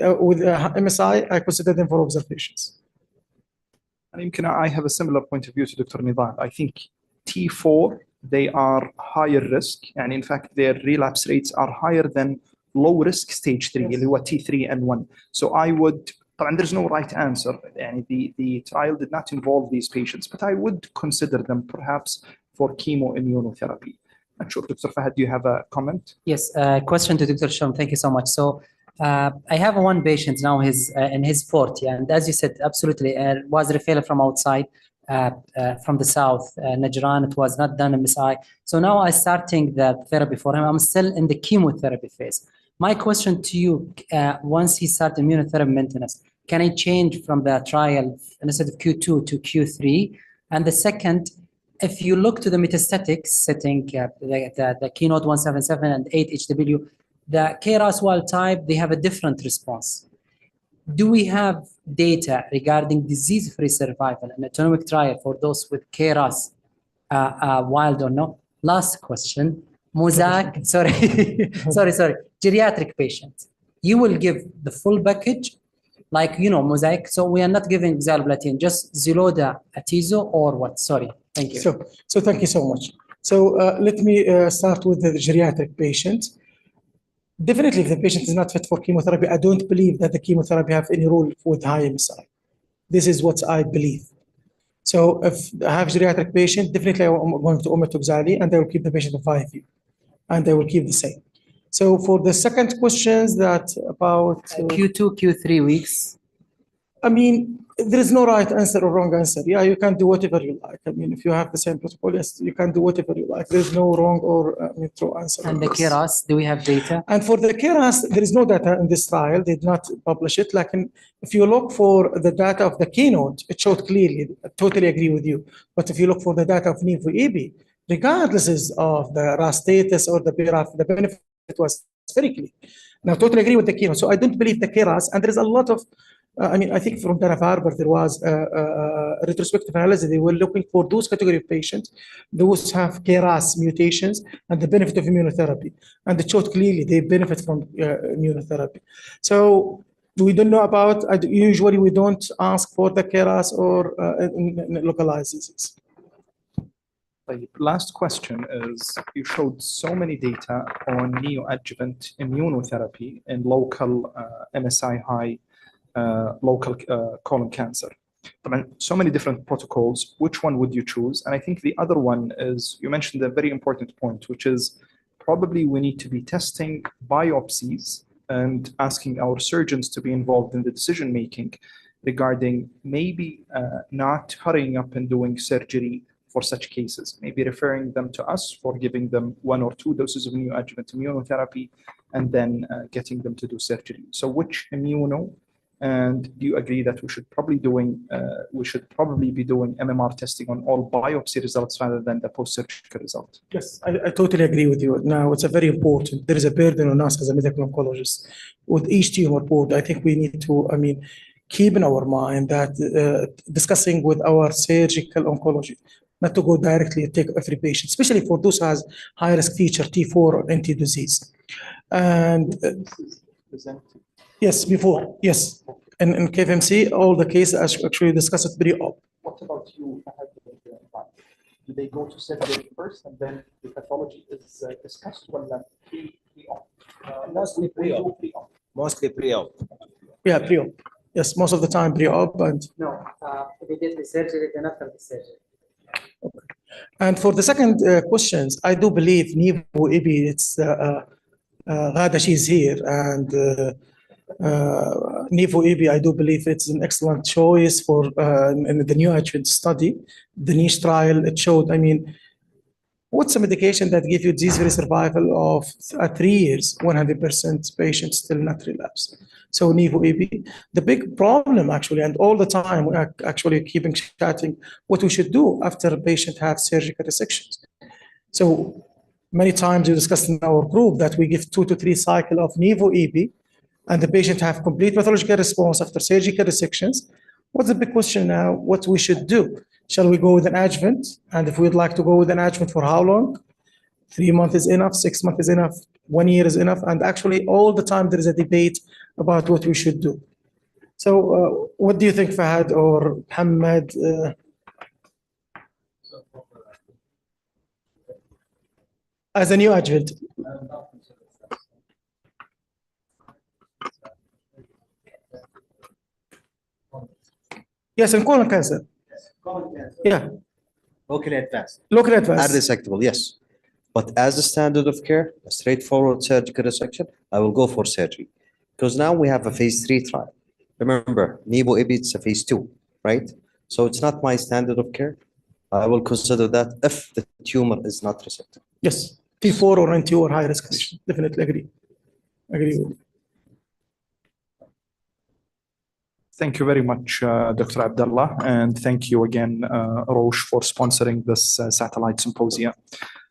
MSI, I consider them for observations. And I have a similar point of view to Dr. Nidal. I think T4, they are higher risk, and in fact, their relapse rates are higher than low risk stage 3, اللي هو T3 and 1. So I would, and there's no right answer. And the trial did not involve these patients, but I would consider them perhaps for chemoimmunotherapy. I'm sure, Dr. Fahad, do you have a comment? Yes, question to Dr. Shom. Thank you so much. So I have one patient now, he's in his 40, and as you said, absolutely, was referred from outside, from the south, Najran. It was not done MSI. So now I'm starting the therapy for him. I'm still in the chemotherapy phase. My question to you, once he starts immunotherapy maintenance, can I change from the trial instead of Q2 to Q3? And the second, if you look to the metastatic setting, the Keynote 177 and 8HW, the KRAS wild type, they have a different response. Do we have data regarding disease-free survival and autonomic trial for those with KRAS wild or no? Last question, Mosaic, sorry, geriatric patients. You will give the full package, like, Mosaic. So we are not giving xalplatin, just Xeloda, Atezo, or what? Sorry, thank you. So thank you so much. So let me start with the geriatric patient. Definitely, if the patient is not fit for chemotherapy, I don't believe that the chemotherapy have any role with high MSI. This is what I believe. So if I have geriatric patient, definitely I'm going to omit Oxali, and I will keep the patient on 5U, and I will keep the same. So for the second questions that about Q2, Q3 weeks. I mean, there is no right answer or wrong answer. Yeah, you can do whatever you like. I mean, if you have the same protocol, yes, you can do whatever you like. There's no wrong or true answer. And the KRAS, do we have data? And for the KRAS, there is no data in this trial. They did not publish it. Like, if you look for the data of the Keynote, it showed clearly. I totally agree with you. But if you look for the data of NIVO-EB, regardless of the RAS status or the BRAF, the benefit was very clear. Now, totally agree with the Keynote. So I don't believe the KRAS, and there is a lot of I think from Dana-Farber, there was a retrospective analysis. They were looking for those category of patients, those have KRAS mutations and the benefit of immunotherapy. And it showed clearly they benefit from immunotherapy. So we don't know about, usually we don't ask for the KRAS or localized disease. The last question is, you showed so many data on neoadjuvant immunotherapy in local MSI high local colon cancer. So many different protocols. Which one would you choose? And I think the other one is, you mentioned a very important point, which is probably we need to be testing biopsies and asking our surgeons to be involved in the decision making regarding maybe not hurrying up and doing surgery for such cases, maybe referring them to us for giving them 1 or 2 doses of neoadjuvant immunotherapy and then getting them to do surgery. So which immuno? And do you agree that we should probably be doing MMR testing on all biopsy results rather than the post-surgical result? Yes, I totally agree with you. Now, it's a very important. There is a burden on us as a medical oncologist. With each tumor board, I think we need to, keep in our mind that discussing with our surgical oncology, not to go directly and take every patient, especially for those who has high risk feature T4 or NT disease. And yes, before, yes. And in KFMC, all the cases actually discussed it pre-op. What about you? Do they go to surgery first and then the pathology is discussed when pre-op? Mostly pre-op. Mostly pre-op. Yeah, pre-op. Yes, most of the time pre-op. And no, immediately surgery, then after the surgery. Okay. And for the second questions, I do believe NIVO-EB, it's Ghada, she's here, and NIVO-EB, I do believe it's an excellent choice for in the neoadjuvant study. The niche trial, it showed, what's a medication that gives you disease-free survival of 3 years, 100% patients still not relapse? So NIVO-EB, the big problem actually, and all the time we are actually keeping chatting what we should do after a patient has surgical resections. So many times we discussed in our group that we give 2 to 3 cycles of NIVO-EB, and the patient have complete pathological response after surgical resections. What's the big question now? What we should do? Shall we go with an adjuvant? And if we'd like to go with an adjuvant, for how long? 3 months is enough, 6 months is enough, 1 year is enough. And actually, all the time there is a debate about what we should do. So, what do you think, Fahad or Muhammad? As a new adjuvant? Yes, in colon cancer. Yeah. Locally advanced. Locally advanced. Unresectable, yes. But as a standard of care, a straightforward surgical resection, I will go for surgery. Because now we have a phase 3 trial. Remember, Nivo-Ipi, it's a phase 2, right? So it's not my standard of care. I will consider that if the tumor is not resected. Yes, T4 or NT or high risk patient. Definitely agree. Agree with you. Thank you very much, Dr. Abdullah, and thank you again, Roche, for sponsoring this satellite symposium.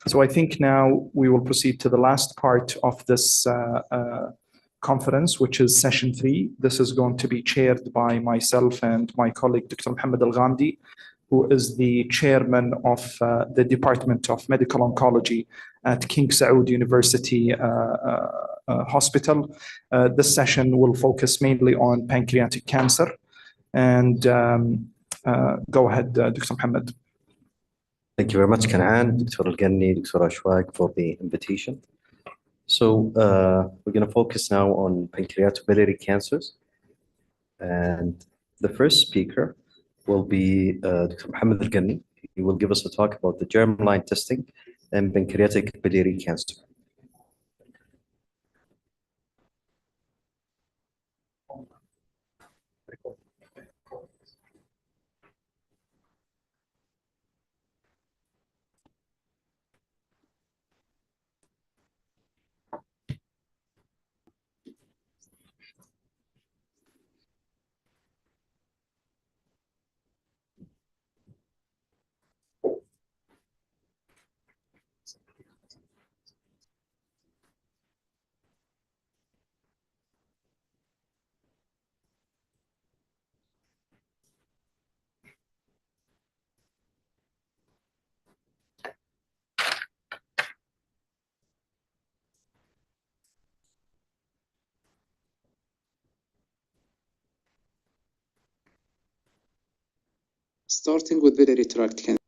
So I think now we will proceed to the last part of this conference, which is session 3. This is going to be chaired by myself and my colleague, Dr. Mohammed Al-Ghamdi, who is the chairman of the Department of Medical Oncology at King Saud University Hospital. This session will focus mainly on pancreatic cancer. And go ahead, Dr. Mohammed. Thank you very much, Kanaan, Dr. Al-Ganni, Dr. Ashwaq, for the invitation. So we're going to focus now on pancreatobiliary cancers. And the first speaker will be Dr. Mohammed Al-Ganni. He will give us a talk about the germline testing and pancreatic biliary cancer. Starting with biliary tract cancer.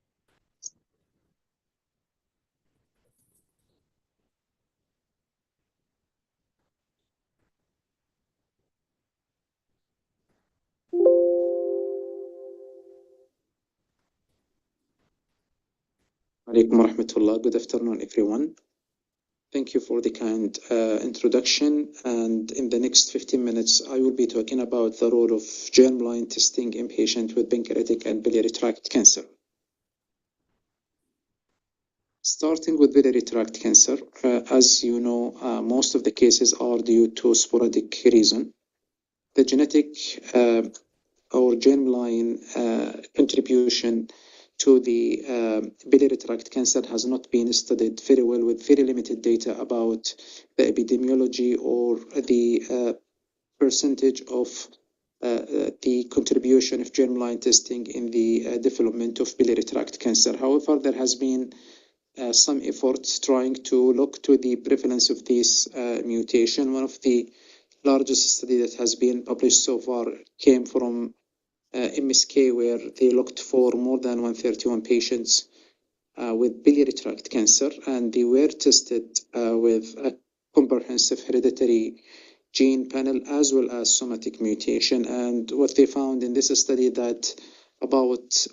Alaikum wa rahmatullah. Good afternoon, everyone. Thank you for the kind introduction. And in the next 15 minutes, I will be talking about the role of germline testing in patients with pancreatic and biliary tract cancer. Starting with biliary tract cancer, as you know, most of the cases are due to sporadic reason. The genetic or germline contribution to the biliary tract cancer has not been studied very well, with very limited data about the epidemiology or the percentage of the contribution of germline testing in the development of biliary tract cancer. However, there has been some efforts trying to look to the prevalence of this mutation. One of the largest study that has been published so far came from MSK, where they looked for more than 131 patients with biliary tract cancer, and they were tested with a comprehensive hereditary gene panel as well as somatic mutation. And what they found in this study that about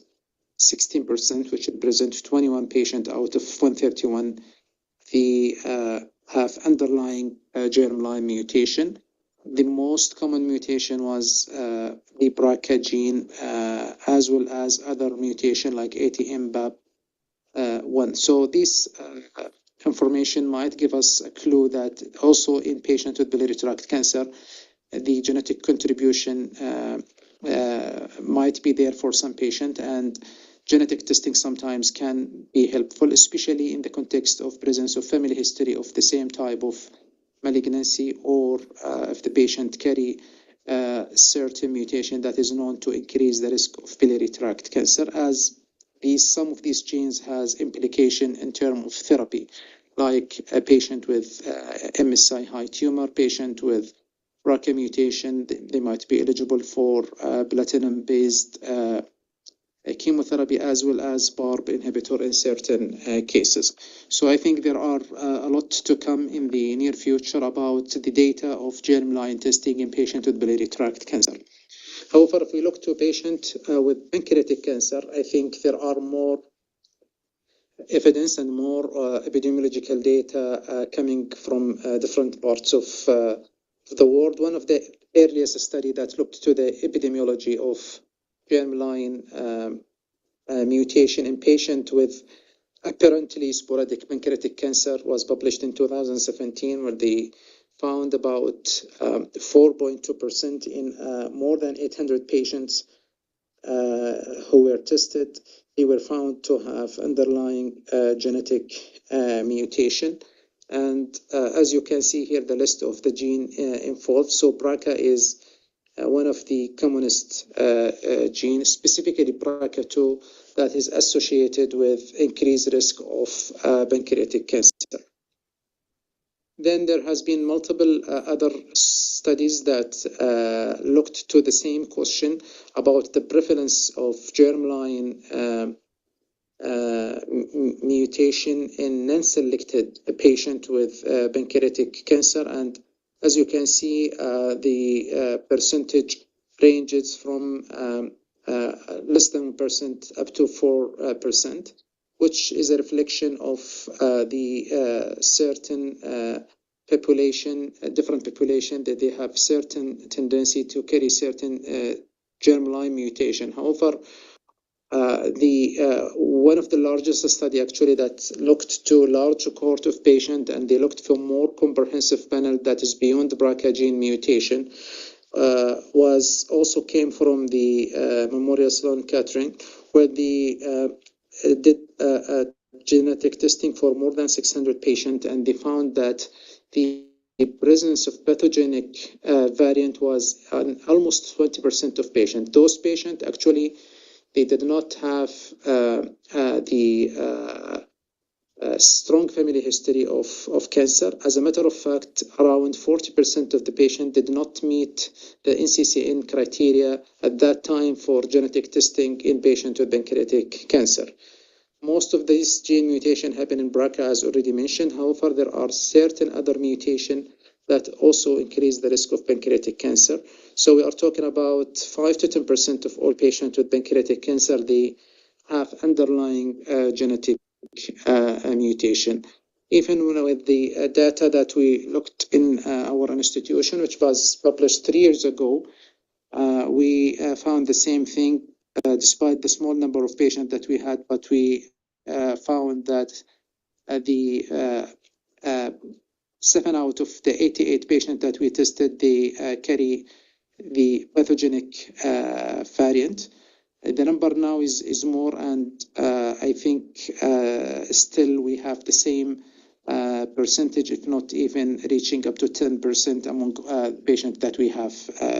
16%, which represents 21 patients out of 131, they have underlying germline mutation. The most common mutation was the BRCA gene, as well as other mutation like ATM-BAP1. So this information might give us a clue that also in patients with biliary tract cancer, the genetic contribution might be there for some patient, and genetic testing sometimes can be helpful, especially in the context of presence of family history of the same type of malignancy, or if the patient carry certain mutation that is known to increase the risk of biliary tract cancer, as some of these genes has implication in terms of therapy, like a patient with MSI high tumor, patient with BRCA mutation, they might be eligible for platinum-based chemotherapy as well as PARP inhibitor in certain cases. So I think there are a lot to come in the near future about the data of germline testing in patients with biliary tract cancer. However, if we look to a patient with pancreatic cancer, I think there are more evidence and more epidemiological data coming from different parts of the world. One of the earliest study that looked to the epidemiology of germline mutation in patient with apparently sporadic pancreatic cancer was published in 2017, where they found about 4.2% in more than 800 patients who were tested. They were found to have underlying genetic mutation. And as you can see here, the list of the gene involved. So BRCA is one of the commonest genes, specifically BRCA2, that is associated with increased risk of pancreatic cancer. Then there has been multiple other studies that looked to the same question about the prevalence of germline mutation in non-selected patient with pancreatic cancer. And as you can see, the percentage ranges from less than 1% up to 4%, which is a reflection of the certain population, different population, that they have certain tendency to carry certain germline mutation. However, one of the largest study actually that looked to a large cohort of patients, and they looked for more comprehensive panel that is beyond the BRCA gene mutation, was also came from the Memorial Sloan Kettering, where they did genetic testing for more than 600 patients, and they found that the presence of pathogenic variant was on almost 20% of patients. Those patients actually, they did not have the strong family history of cancer. As a matter of fact, around 40% of the patients did not meet the NCCN criteria at that time for genetic testing in patients with pancreatic cancer. Most of these gene mutation happen in BRCA, as already mentioned. However, there are certain other mutations that also increase the risk of pancreatic cancer. So we are talking about 5 to 10% of all patients with pancreatic cancer, they have underlying genetic mutation. Even with the data that we looked in our institution, which was published 3 years ago, we found the same thing despite the small number of patients that we had, but we found that the 7 out of the 88 patients that we tested, they carry the pathogenic variant. The number now is more, and I think still we have the same percentage, if not even reaching up to 10% among patients that we have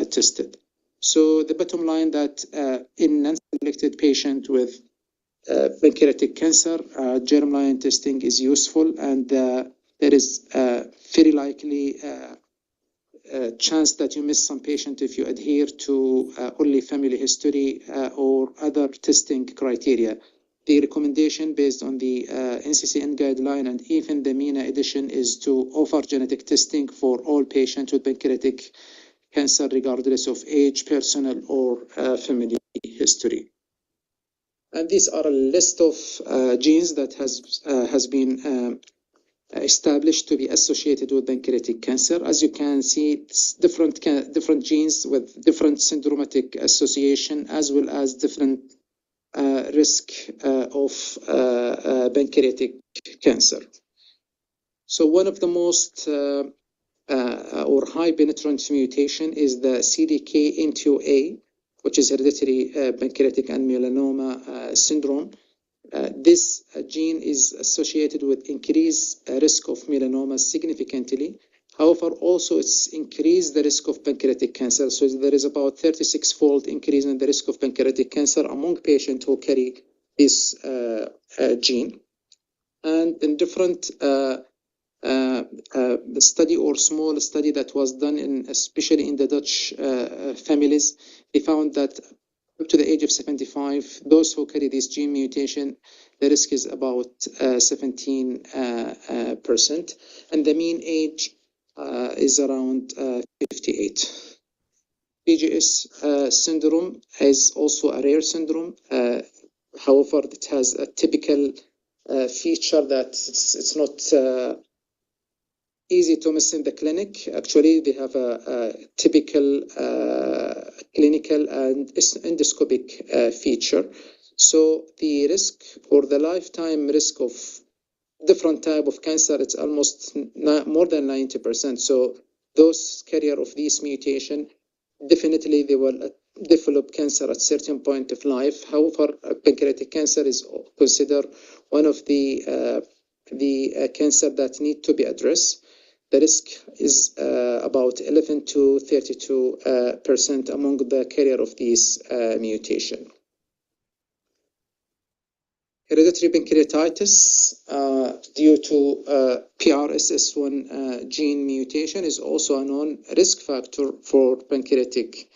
tested. So the bottom line that in non-selected patient with pancreatic cancer, germline testing is useful, and there is very likely chance that you miss some patient if you adhere to only family history or other testing criteria. The recommendation based on the NCCN guideline and even the MENA edition is to offer genetic testing for all patients with pancreatic cancer, regardless of age, personal or family history. And these are a list of genes that has been established to be associated with pancreatic cancer. As you can see, it's different genes with different syndromatic association, as well as different risk of pancreatic cancer. So one of the most or high penetrant mutation is the CDKN2A, which is hereditary pancreatic and melanoma syndrome. This gene is associated with increased risk of melanoma significantly. However, also it's increased the risk of pancreatic cancer. So there is about 36-fold increase in the risk of pancreatic cancer among patients who carry this gene. And in different study or small study that was done especially in the Dutch families, they found that up to the age of 75, those who carry this gene mutation, the risk is about 17%, and the mean age is around 58. PGS syndrome is also a rare syndrome. However, it has a typical feature that it's not easy to miss in the clinic. Actually, they have a typical clinical and endoscopic feature. So the risk or the lifetime risk of different type of cancer, it's almost more than 90%. So those carrier of this mutation, definitely they will develop cancer at certain point of life. However, pancreatic cancer is considered one of the cancer that need to be addressed. The risk is about 11 to 32% among the carrier of this mutation. Hereditary pancreatitis due to PRSS1 gene mutation is also a known risk factor for pancreatic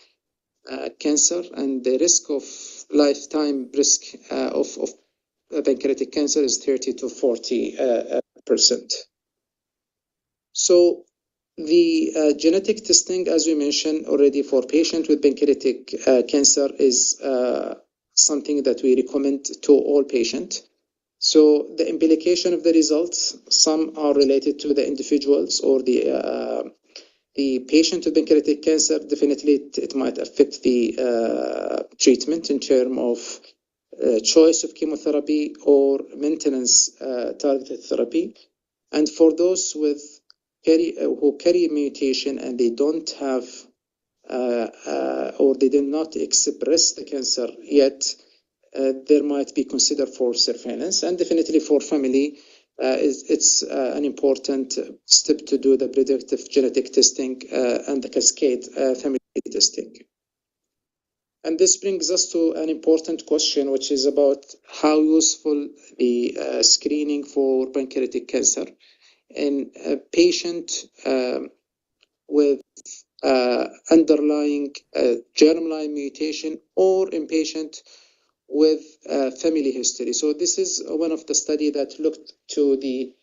cancer, and the risk of lifetime risk of pancreatic cancer is 30 to 40%. So the genetic testing, as we mentioned already, for patient with pancreatic cancer is something that we recommend to all patients. So the implication of the results, some are related to the individuals or the patient with pancreatic cancer. Definitely, it might affect the treatment in terms of choice of chemotherapy or maintenance targeted therapy. And for those with who carry a mutation and they don't have or they did not express the cancer yet, there might be considered for surveillance, and definitely for family, it's an important step to do the predictive genetic testing and the cascade family testing. And this brings us to an important question, which is about how useful the screening for pancreatic cancer in a patient with underlying germline mutation or in patient with family history. So this is one of the study that looked to the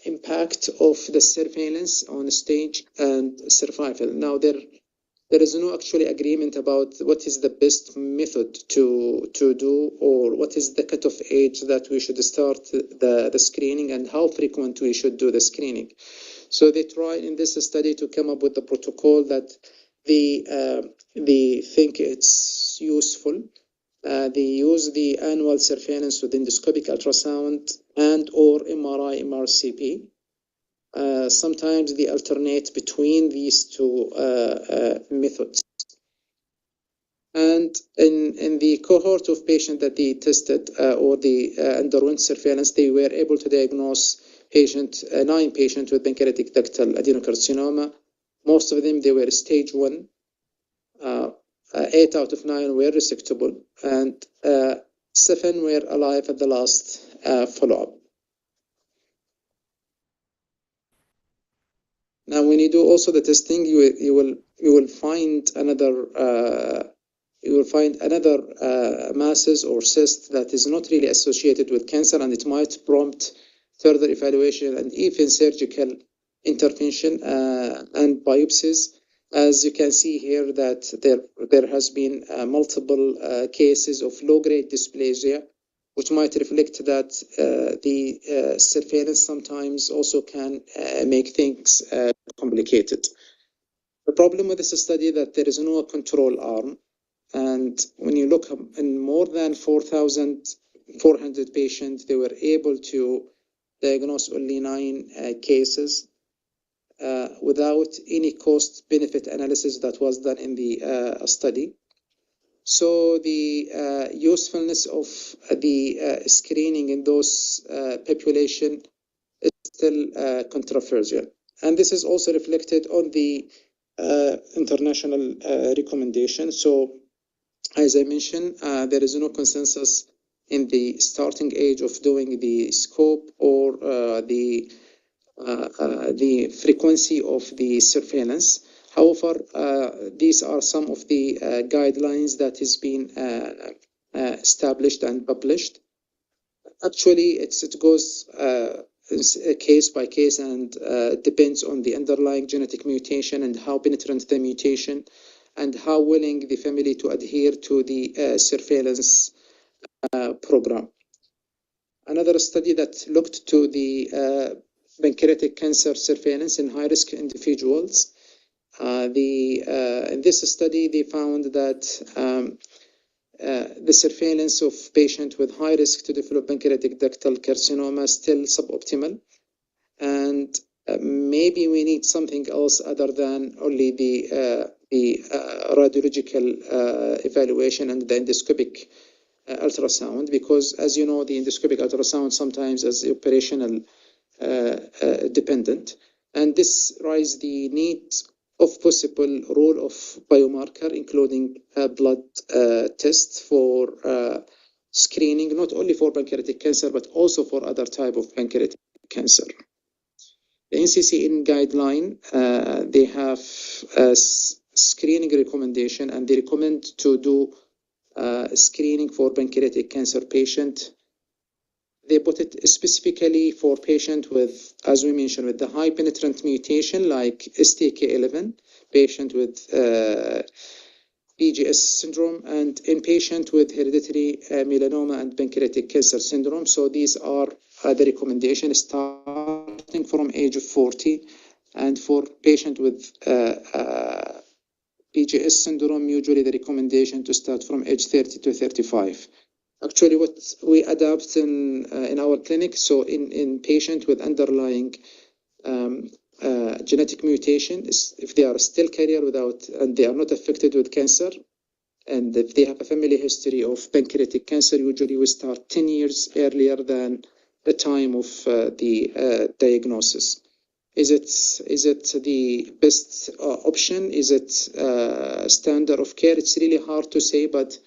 impact of the surveillance on stage and survival. Now there is no actually agreement about what is the best method to do, or what is the cutoff age that we should start the screening and how frequent we should do the screening. So they tried in this study to come up with the protocol that they think it's useful. They use the annual surveillance with endoscopic ultrasound and or MRI, MRCP. Sometimes they alternate between these two methods. And in the cohort of patients that they tested or they underwent surveillance, they were able to diagnose 9 patients with pancreatic ductal adenocarcinoma. Most of them, they were stage 1. 8 out of 9 were resectable, and 7 were alive at the last follow-up. Now, when you do also the testing, you will find another masses or cyst that is not really associated with cancer, and it might prompt further evaluation and even surgical intervention and biopsies. As you can see here, that there has been multiple cases of low-grade dysplasia, which might reflect that the surveillance sometimes also can make things complicated. The problem with this study is that there is no control arm, and when you look in more than 4,400 patients, they were able to diagnose only 9 cases without any cost-benefit analysis that was done in the study. So the usefulness of the screening in those population is still controversial. And this is also reflected on the international recommendation. So as I mentioned, there is no consensus in the starting age of doing the scope or the frequency of the surveillance. However, these are some of the guidelines that has been established and published. Actually, it goes case by case and depends on the underlying genetic mutation and how penetrant the mutation and how willing the family to adhere to the surveillance program. Another study that looked to the pancreatic cancer surveillance in high-risk individuals. In this study, they found that the surveillance of patients with high risk to develop pancreatic ductal carcinoma is still suboptimal, and maybe we need something else other than only the radiological evaluation and the endoscopic ultrasound, because as you know, the endoscopic ultrasound sometimes is operational dependent, and this raises the need of possible role of biomarker, including blood tests for screening, not only for pancreatic cancer, but also for other type of pancreatic cancer. The NCCN guideline, they have a screening recommendation, and they recommend to do screening for pancreatic cancer patient. They put it specifically for patient with, as we mentioned, with the high penetrant mutation like STK11, patient with PGS syndrome, and in patient with hereditary melanoma and pancreatic cancer syndrome. So these are the recommendations starting from age of 40, and for patient with PGS syndrome, usually the recommendation to start from age 30 to 35. Actually, what we adapt in our clinic, so in patient with underlying genetic mutation, is if they are still carrier without, and they are not affected with cancer, and if they have a family history of pancreatic cancer, usually we start 10 years earlier than the time of the diagnosis. Is it the best option? Is it standard of care? It's really hard to say, but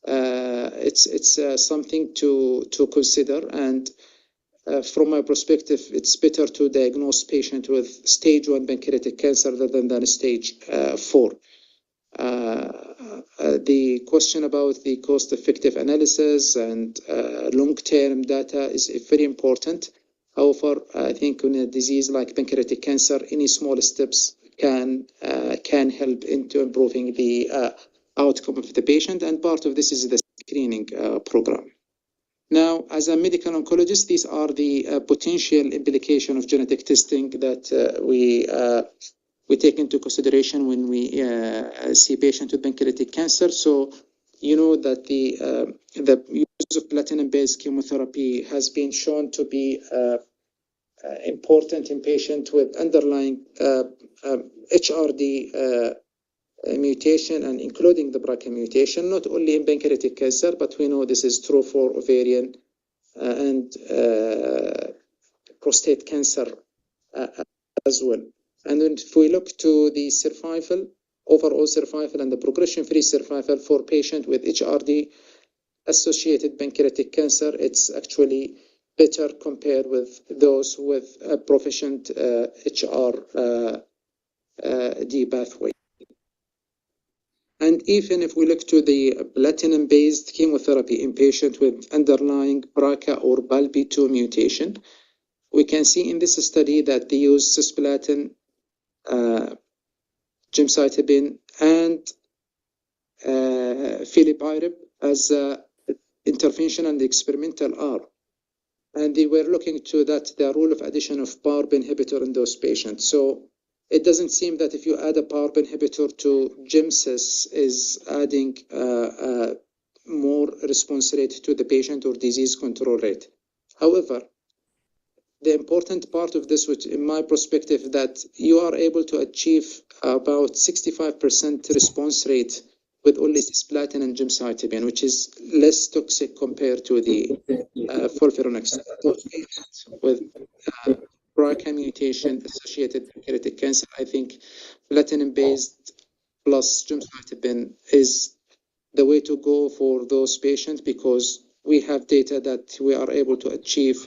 it's something to consider, and from my perspective, it's better to diagnose patient with stage 1 pancreatic cancer rather than stage 4. The question about the cost-effective analysis and long-term data is very important. However, I think in a disease like pancreatic cancer, any small steps can help into improving the outcome of the patient, and part of this is the screening program. Now, as a medical oncologist, these are the potential implication of genetic testing that we take into consideration when we see patients with pancreatic cancer. So, you know that the use of platinum-based chemotherapy has been shown to be important in patients with underlying HRD mutation, and including the BRCA mutation, not only in pancreatic cancer, but we know this is true for ovarian and prostate cancer as well. And then if we look to the survival, overall survival and the progression-free survival for patients with HRD-associated pancreatic cancer, it's actually better compared with those with a proficient HRD pathway. And even if we look to the platinum-based chemotherapy in patients with underlying BRCA or BALB2 mutation, we can see in this study that they use cisplatin, gemcitabine, and filiparib as intervention and experimental arm. And they were looking to that the role of addition of PARP inhibitor in those patients. So it doesn't seem that if you add a PARP inhibitor to GemCis is adding more response rate to the patient or disease control rate. However, the important part of this, which in my perspective, that you are able to achieve about 65% response rate with only cisplatin and gemcitabine, which is less toxic compared to the fulveronix. With BRCA mutation associated pancreatic cancer, I think platinum-based plus gemcitabine is the way to go for those patients, because we have data that we are able to achieve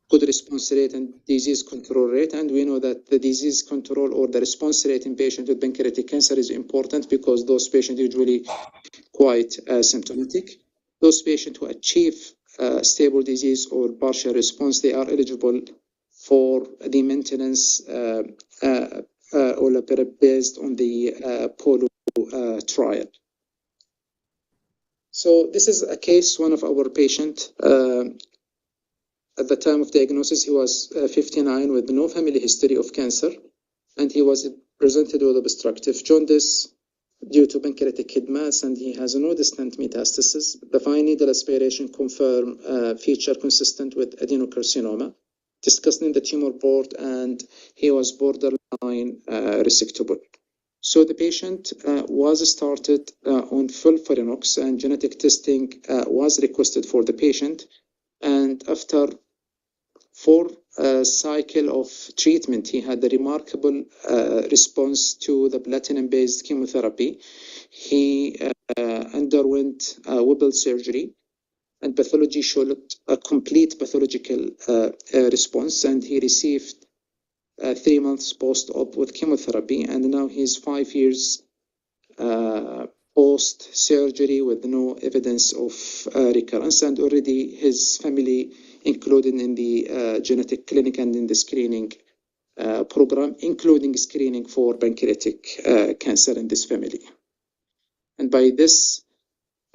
good response rate and disease control rate. And we know that the disease control or the response rate in patients with pancreatic cancer is important because those patients usually quite symptomatic. Those patients who achieve stable disease or partial response, they are eligible for the maintenance olaparib based on the POLO trial. So this is a case, one of our patients. At the time of diagnosis, he was 59 with no family history of cancer, and he was presented with obstructive jaundice due to pancreatic kidney mass, and he has no distant metastasis. The fine needle aspiration confirmed feature consistent with adenocarcinoma, discussing the tumor board, and he was borderline resectable. So the patient was started on FOLFIRINOX, and genetic testing was requested for the patient. And after 4 cycle of treatment, he had a remarkable response to the platinum-based chemotherapy. He underwent Whipple surgery, and pathology showed a complete pathological response, and he received 3 months post-op with chemotherapy, and now he's 5 years post-surgery with no evidence of recurrence, and already his family included in the genetic clinic and in the screening program, including screening for pancreatic cancer in this family. And by this,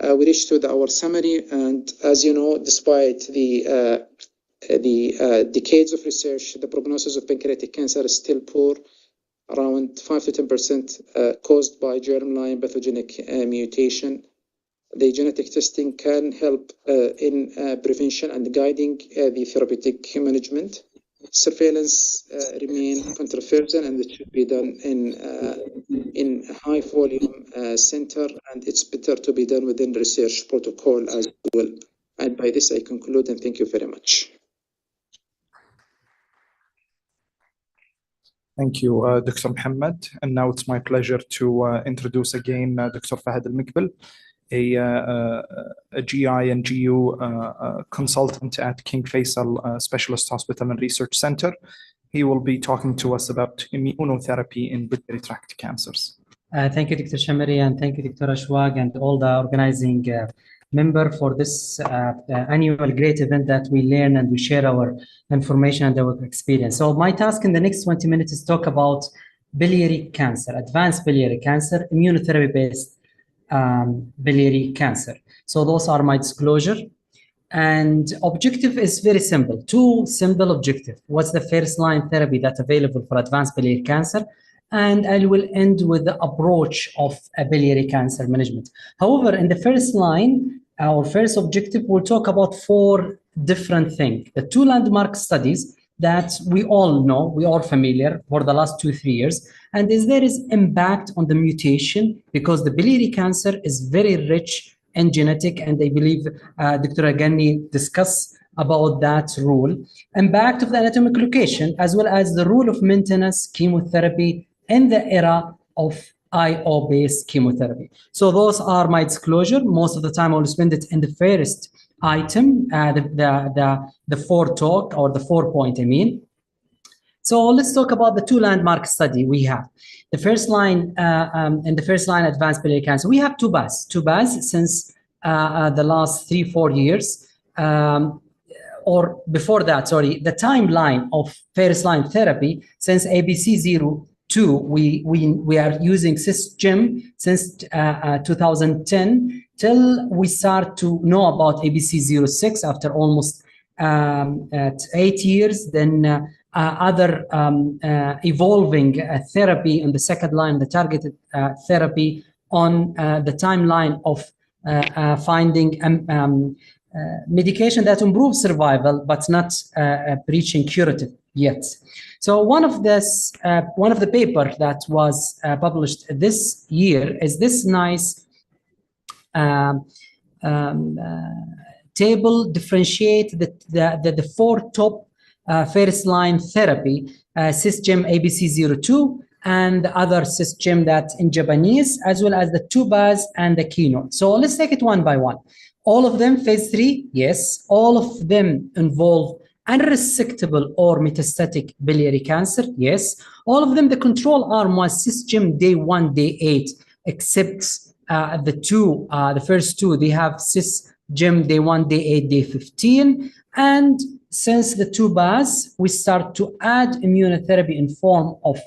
we reached to our summary. And as you know, despite the decades of research, the prognosis of pancreatic cancer is still poor, around 5 to 10% caused by germline pathogenic mutation. The genetic testing can help in prevention and guiding the therapeutic management. Surveillance remain controversial, and it should be done in high volume center, and it's better to be done within research protocol as well. And by this I conclude, and thank you very much. Thank you, Dr. Mohammed. And now it's my pleasure to introduce again Dr. Fahad Al-Mikbil, a GI and GU consultant at King Faisal Specialist Hospital and Research Center. He will be talking to us about immunotherapy in biliary tract cancers. Thank you, Dr. Shamari, and thank you, Dr. Ashwag, and all the organizing member for this annual great event that we learn and we share our information and our experience. So my task in the next 20 minutes is to talk about biliary cancer, advanced biliary cancer, immunotherapy-based biliary cancer. So those are my disclosure. And objective is very simple, 2 simple objectives. What's the first line therapy that's available for advanced biliary cancer? And I will end with the approach of a biliary cancer management. However, in the first line, our first objective, we'll talk about 4 different things. The 2 landmark studies that we all know, we are familiar for the last 2-3 years, and there is impact on the mutation because the biliary cancer is very rich in genetic, and I believe Dr. Agani discussed about that rule. Impact of the anatomic location, as well as the role of maintenance chemotherapy in the era of IO-based chemotherapy. So those are my disclosure. Most of the time I will spend it in the first item, the 4 talk, or the 4 point, I mean. So let's talk about the 2 landmark study we have. The first line, in the first line advanced biliary cancer, we have 2 BAS since the last 3-4 years. Or before that, sorry, the timeline of first line therapy since ABC02, we are using CysGem since 2010 till we start to know about ABC06 after almost 8 years. Then other evolving therapy in the second line, the targeted therapy on the timeline of finding medication that improves survival, but not reaching curative yet. So one of the paper that was published this year is this nice table differentiate the 4 top first line therapy, CysGem ABC02, and the other cisgem that's in Japanese, as well as the tubas and the keynote. So let's take it one by one. All of them phase 3, yes. All of them involve unresectable or metastatic biliary cancer, yes. All of them, the control arm was cisgem day 1, day 8, except the first two, they have cisgem day 1, day 8, day 15. And since the tubas, we start to add immunotherapy in form of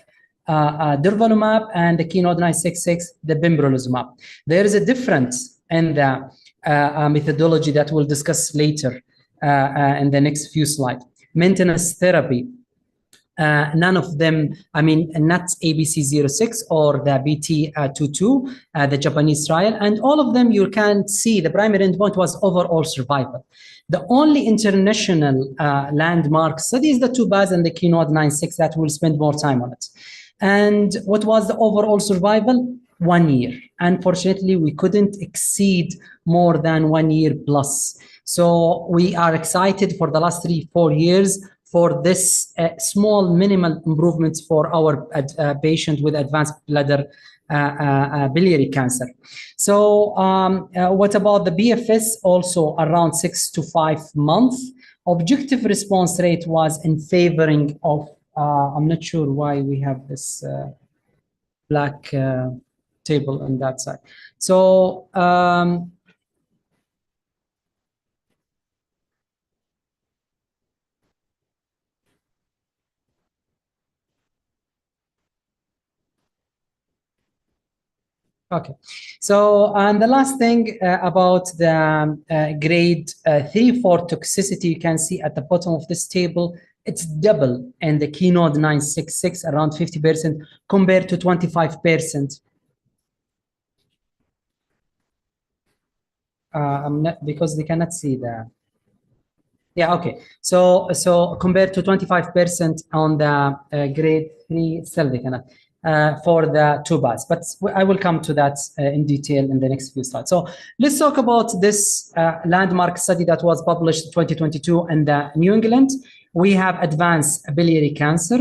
durvalumab and the keynote 966, the pembrolizumab. There is a difference in the methodology that we'll discuss later in the next few slides. Maintenance therapy, none of them, I mean, not ABC06 or the BT22, the Japanese trial, and all of them you can see the primary endpoint was overall survival. The only international landmark study is the tubas and the keynote 96 that we'll spend more time on it. And what was the overall survival? 1 year. Unfortunately, we couldn't exceed more than 1 year plus. So we are excited for the last 3-4 years for this small minimal improvements for our patient with advanced bladder biliary cancer. So what about the BFS? Also around 6 to 5 months. Objective response rate was in favoring of, I'm not sure why we have this black table on that side. So okay, so and the last thing about the grade 3-4 toxicity, you can see at the bottom of this table, it's double in the keynote 966, around 50% compared to 25%. I'm not, because they cannot see the. Yeah, okay. So compared to 25% on the grade 3, still they cannot. For the tubas, but I will come to that in detail in the next few slides. So let's talk about this landmark study that was published in 2022 in the New England. We have advanced biliary cancer,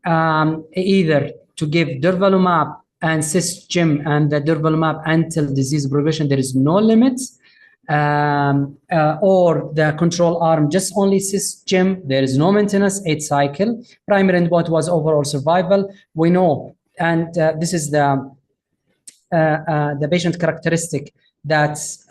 either to give durvalumab and cisgem and the durvalumab until disease progression, there is no limits, or the control arm just only cisgem, there is no maintenance, 8 cycle. Primary endpoint was overall survival. We know, and this is the patient characteristic that's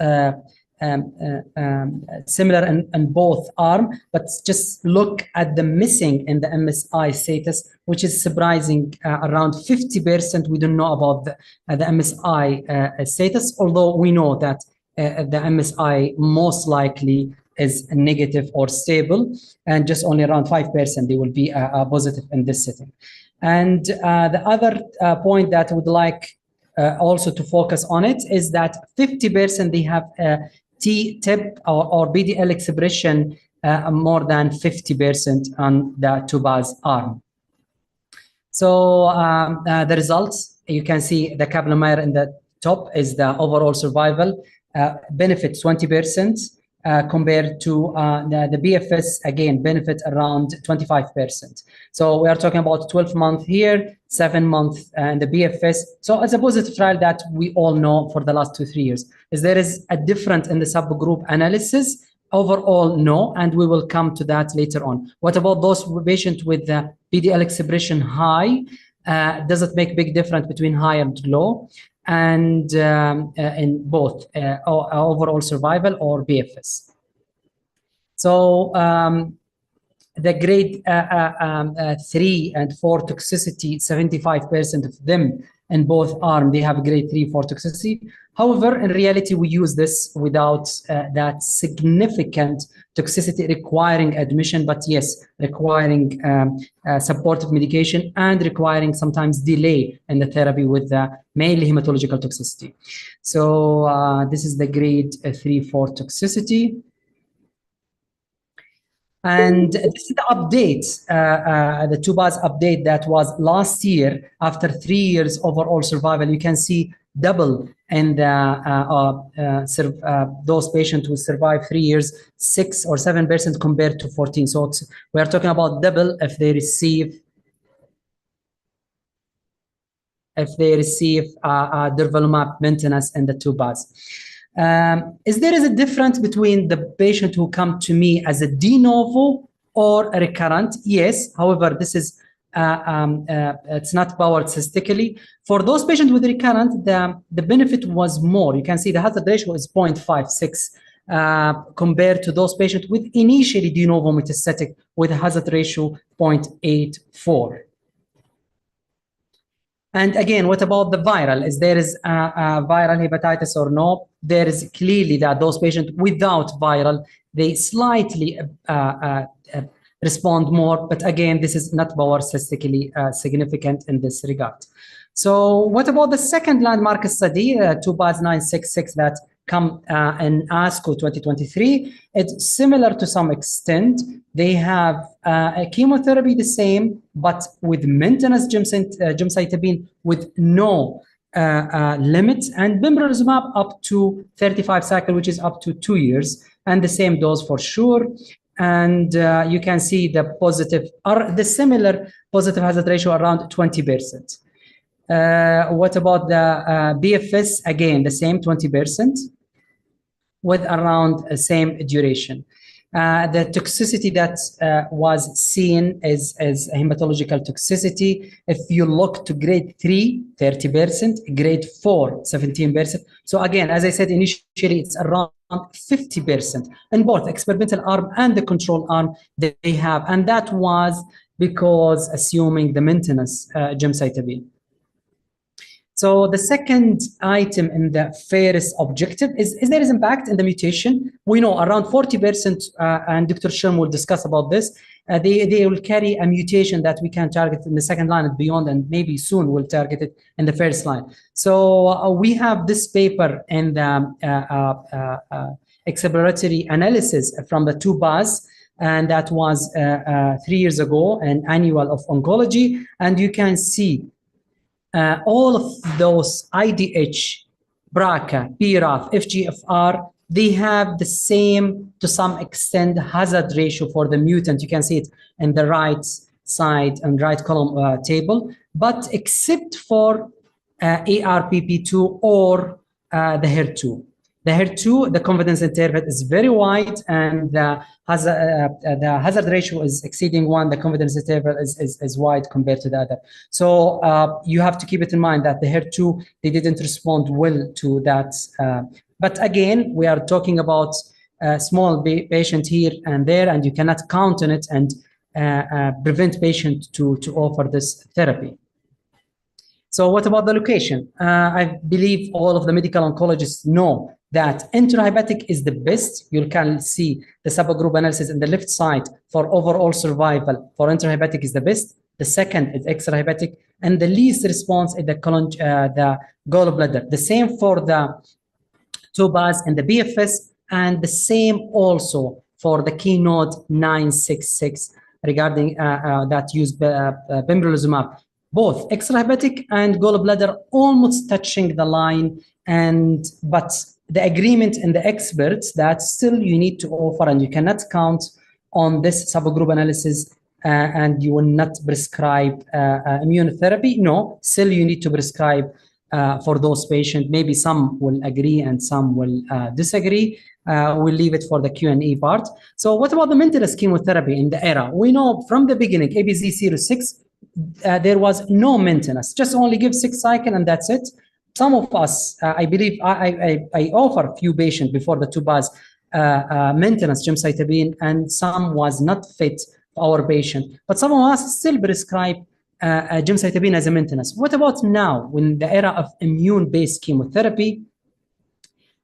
similar in both arms, but just look at the missing in the MSI status, which is surprising. Around 50% we don't know about the MSI status, although we know that the MSI most likely is negative or stable, and just only around 5% they will be positive in this setting. And the other point that I would like also to focus on it is that 50% they have T-tip or BDL expression more than 50% on the tubas arm. So the results, you can see the Kaplan-Meier in the top is the overall survival benefit 20%. Compared to the BFS, again, benefit around 25%. So we are talking about 12 months here, 7 months in the BFS. So it's a positive trial that we all know for the last 2-3 years. Is there is a difference in the subgroup analysis? Overall, no, and we will come to that later on. What about those patients with the PDL expression high? Does it make big difference between high and low? And in both overall survival or BFS. So the grade 3 and 4 toxicity, 75% of them in both arms, they have grade 3-4 toxicity. However, in reality, we use this without that significant toxicity requiring admission, but yes, requiring supportive medication and requiring sometimes delay in the therapy with mainly hematological toxicity. So this is the grade 3-4 toxicity. And this is the update, the tubas update that was last year after 3 years overall survival. You can see double in the those patients who survive 3 years, 6 or 7% compared to 14. So we are talking about double if they receive. if they receive durvalumab maintenance in the 2-bars. Is there a difference between the patient who come to me as a de novo or a recurrent? Yes. However, this is it's not powered statistically. For those patients with recurrent, the benefit was more. You can see the hazard ratio is 0.56 compared to those patients with initially de novo metastatic with a hazard ratio 0.84. And again, what about the viral? Is there is viral hepatitis or no? There is clearly that those patients without viral, they slightly respond more, but again, this is not power statistically significant in this regard. So what about the second landmark study, 2-bars 966 that come in ASCO 2023? It's similar to some extent. They have a chemotherapy the same, but with maintenance gemcitabine with no limit, and pembrolizumab up to 35 cycles, which is up to 2 years, and the same dose for sure. And you can see the positive, or the similar positive hazard ratio around 20%. What about the BFS? Again, the same 20% with around the same duration. The toxicity that was seen is hematological toxicity. If you look to grade 3, 30%, grade 4, 17%. So again, as I said initially, it's around 50% in both experimental arm and the control arm they have. And that was because assuming the maintenance gemcitabine. So the second item in the first objective is there is impact in the mutation. We know around 40%, and Dr. Sherm will discuss about this. They will carry a mutation that we can target in the second line and beyond, and maybe soon we'll target it in the first line. So we have this paper in the exploratory analysis from the 2-bars, and that was 3 years ago, an annual of oncology, and you can see all of those IDH, BRCA, BRAF, FGFR, they have the same, to some extent, hazard ratio for the mutant. You can see it in the right side and right column table, but except for ARPP2 or the HER2. The HER2, the confidence interval is very wide, and the hazard ratio is exceeding 1. The confidence interval is wide compared to the other. So you have to keep it in mind that the HER2, they didn't respond well to that. But again, we are talking about a small patient here and there, and you cannot count on it and prevent patient to offer this therapy. So what about the location? I believe all of the medical oncologists know that intrahepatic is the best. You can see the subgroup analysis in the left side for overall survival for intrahepatic is the best. The second is extrahepatic, and the least response is the gallbladder. The same for the 2-bars and the BFS, and the same also for the keynote 966 regarding that use pembrolizumab. Both extrahepatic and gallbladder almost touching the line, but the agreement in the experts that still you need to offer, and you cannot count on this subgroup analysis, and you will not prescribe immunotherapy. No, still you need to prescribe for those patients. Maybe some will agree and some will disagree. We'll leave it for the Q&A part. So what about the maintenance chemotherapy in the era? We know from the beginning, ABZ06, there was no maintenance, just only give 6 cycles and that's it. Some of us, I believe, I offer a few patients before the 2-bars maintenance gemcitabine, and some was not fit for our patient. But some of us still prescribe gemcitabine as a maintenance. What about now, in the era of immune-based chemotherapy?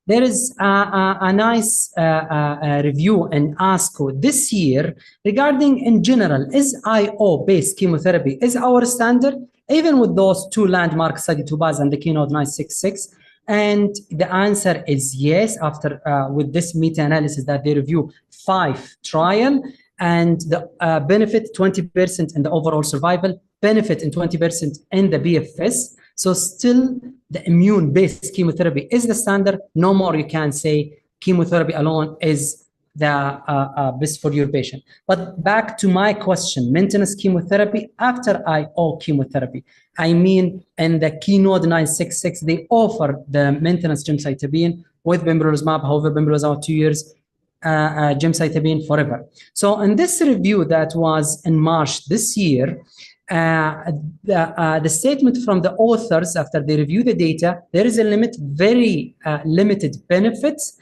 There is a nice review in ASCO this year regarding, in general, is IO-based chemotherapy is our standard, even with those 2 landmark study, 2-bars and the keynote 966. And the answer is yes, after with this meta-analysis that they review 5 trial, and the benefit 20% in the overall survival, benefit in 20% in the BFS. So still the immune-based chemotherapy is the standard. No more you can say chemotherapy alone is the best for your patient. But back to my question, maintenance chemotherapy after IO chemotherapy. I mean, in the Keynote 966, they offer the maintenance gemcitabine with pembrolizumab. However, pembrolizumab 2 years, gemcitabine forever. So in this review that was in March this year, the statement from the authors after they review the data, there is a very limited benefits,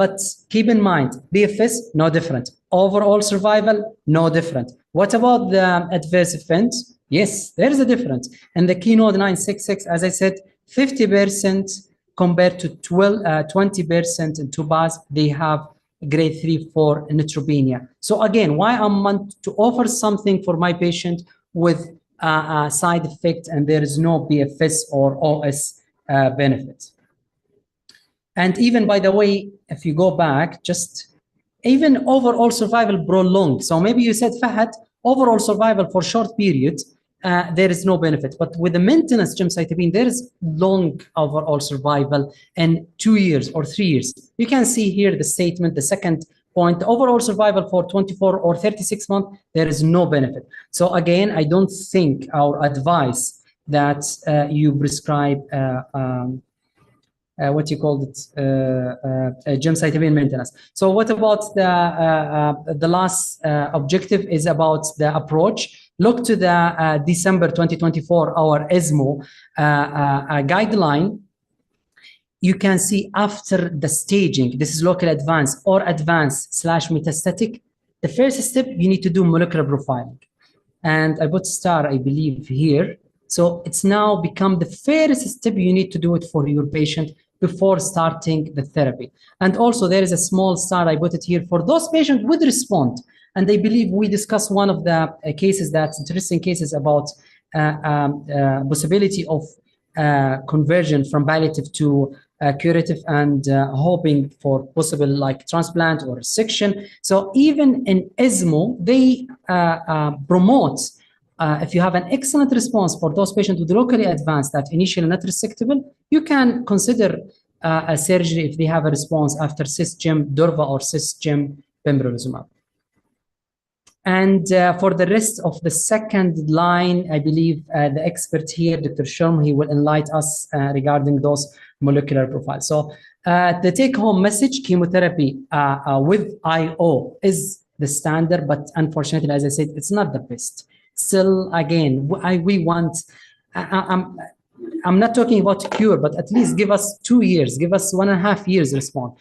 but keep in mind, BFS, no different. Overall survival, no different. What about the adverse events? Yes, there is a difference. In the Keynote 966, as I said, 50% compared to 20% in TOPAZ, they have grade 3/4 neutropenia. So again, why I want to offer something for my patient with a side effect and there is no BFS or OS benefit. And even, by the way, if you go back, just even overall survival prolonged. So maybe you said, Fahad, overall survival for short period, there is no benefit. But with the maintenance gemcitabine, there is long overall survival in 2 years or 3 years. You can see here the statement, the second point, overall survival for 24 or 36 months, there is no benefit. So again, I don't think our advice that you prescribe what you called it, gemcitabine maintenance. So what about the last objective is about the approach. Look to the December 2024, our ESMO guideline. You can see after the staging, this is local advanced or advanced/metastatic, the first step, you need to do molecular profiling. And I put star, I believe, here. So it's now become the first step you need to do it for your patient before starting the therapy. And also there is a small star, I put it here, for those patients would respond. And I believe we discussed one of the cases, that's interesting cases about possibility of conversion from palliative to curative and hoping for possible like transplant or resection. So even in ESMO, they promote if you have an excellent response for those patients with locally advanced that initially not resectable, you can consider a surgery if they have a response after cisgem durva or cisgem pembrolizumab. And for the rest of the second line, I believe the expert here, Dr. Sherm, he will enlighten us regarding those molecular profiles. So the take-home message, chemotherapy with IO is the standard, but unfortunately, as I said, it's not the best. Still, again, we want, I'm not talking about cure, but at least give us 2 years, give us 1.5 years response.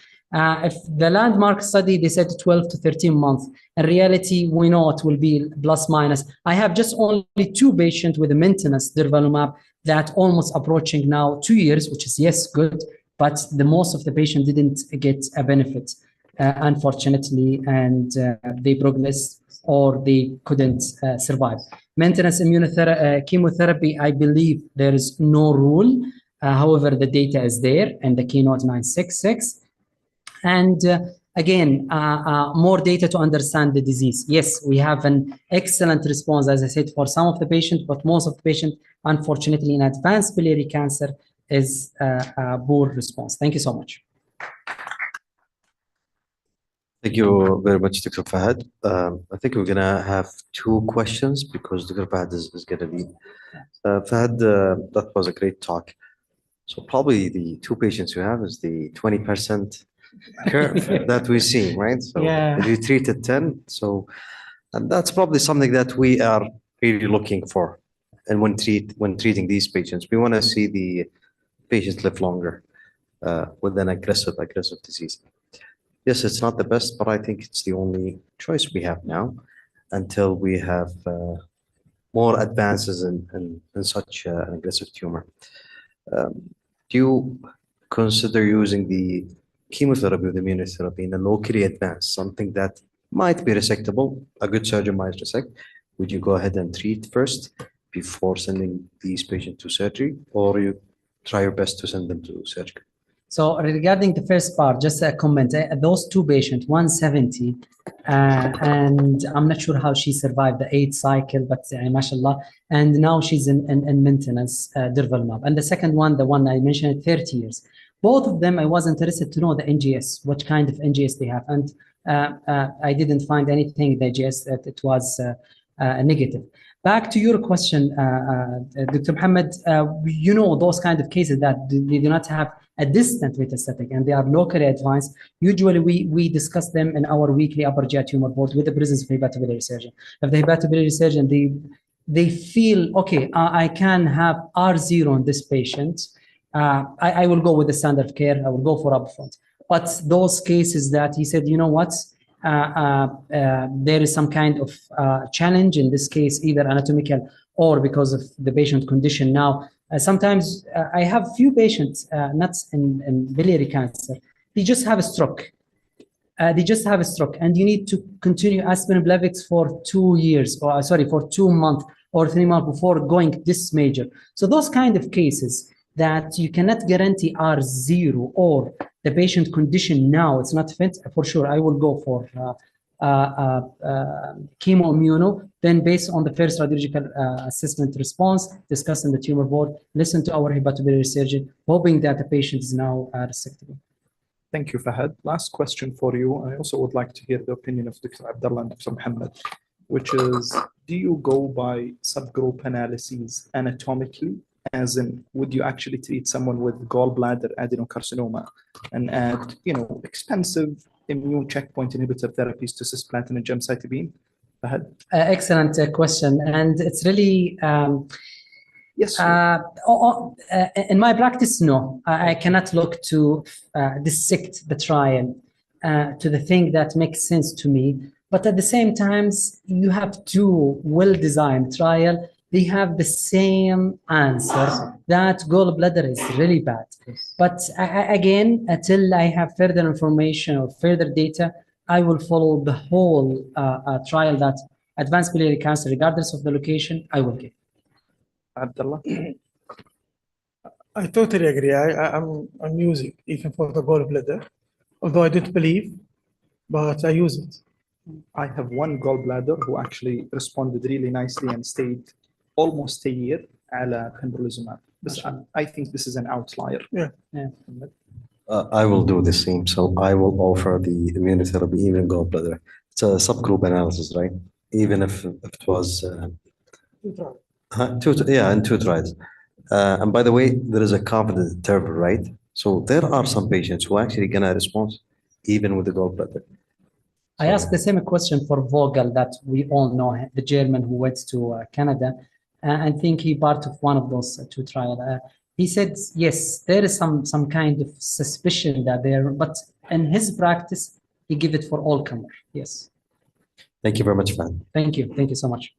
If the landmark study, they said 12 to 13 months. In reality, we know it will be plus minus. I have just only 2 patients with a maintenance durvalumab that almost approaching now 2 years, which is, yes, good, but the most of the patient didn't get a benefit, unfortunately, and they progressed or they couldn't survive. Maintenance chemotherapy, I believe there is no rule. However, the data is there in the Keynote 966. And again, more data to understand the disease. Yes, we have an excellent response, as I said, for some of the patients, but most of the patients, unfortunately, in advanced biliary cancer is a poor response. Thank you so much. Thank you very much, Dr. Fahad. I think we're gonna have 2 questions because Dr. Fahad is gonna be. Fahad, that was a great talk. So probably the 2 patients you have is the 20% curve that we see, right? So yeah. If you treated 10, so and that's probably something that we are really looking for. And when treating these patients, we want to see the patients live longer with an aggressive disease. Yes, it's not the best, but I think it's the only choice we have now until we have more advances in such an aggressive tumor. Do you consider using the chemotherapy with immunotherapy in a locally advanced, something that might be resectable, a good surgeon might resect? Would you go ahead and treat first before sending these patients to surgery, or you try your best to send them to surgery? So regarding the first part, just a comment. Those 2 patients, 170, and I'm not sure how she survived the 8th cycle, but mashallah, and now she's in maintenance durvalumab. And the second one, the one I mentioned, 30 years. Both of them, I was interested to know the NGS, what kind of NGS they have. And I didn't find anything that suggests that it was negative. Back to your question, Dr. Mohammed, you know those kind of cases that they do not have a distant metastatic and they are locally advanced. Usually we discuss them in our weekly upper GI tumor board with the presence of hepatobiliary surgeon. If the hepatobiliary surgeon, they feel, okay, I can have R0 on this patient, I will go with the standard of care, I will go for upfront. But those cases that he said, you know what, there is some kind of challenge in this case, either anatomical or because of the patient condition. Now, sometimes I have few patients, not in biliary cancer, they just have a stroke. And you need to continue aspirin Plavix for 2 years, or sorry, for 2 months or 3 months before going this major. So those kind of cases that you cannot guarantee R0 or the patient condition now, it's not fit, for sure, I will go for chemo-immuno, then based on the first radiological assessment response, discuss in the tumor board, listen to our hepatobiliary surgeon, hoping that the patient is now resectable. Thank you, Fahad. Last question for you. I also would like to hear the opinion of Dr. Abdullah and Dr. Mohammed, which is, do you go by subgroup analyses anatomically? As in, would you actually treat someone with gallbladder adenocarcinoma and add, expensive immune checkpoint inhibitor therapies to cisplatin and gemcitabine? Fahad? Excellent question. And it's really... Yes. In my practice, no. I cannot look to dissect the trial to the thing that makes sense to me. But at the same time, you have two well-designed trial. They have the same answer that gallbladder is really bad. But again, until I have further information or further data, I will follow the whole trial that advanced biliary cancer, regardless of the location, I will give. Abdullah? I totally agree. I'm using even for the gallbladder, although I don't believe, but I use it. I have one gallbladder who actually responded really nicely and stayed almost a year على pembrolizumab. I think this is an outlier. Yeah. I will do the same. So I will offer the immunotherapy, even gallbladder. It's a subgroup analysis, right? Even if it was in 2 trials. And by the way, there is a confidence interval, right? So there are some patients who actually gonna respond even with the gallbladder. I asked the same question for Vogel that we all know, the German who went to Canada. I think he part of one of those 2 trials. He said, yes, there is some kind of suspicion that there, but in his practice, he give it for all comers. Yes. Thank you very much, man. Thank you. Thank you so much.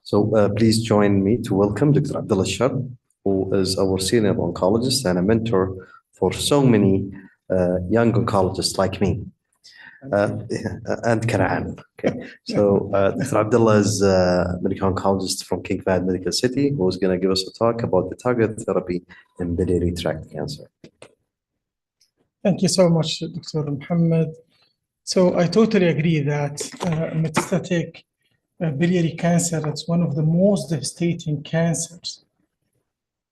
So please join me to welcome Dr. Abdullah Shar, who is our senior oncologist and a mentor for so many young oncologists like me. And Kanaan. Okay. So Dr. Abdullah is a medical oncologist from King Fahd Medical City, who's going to give us a talk about the targeted therapy in biliary tract cancer. Thank you so much, Dr. Mohammed. So I totally agree that metastatic biliary cancer is one of the most devastating cancers.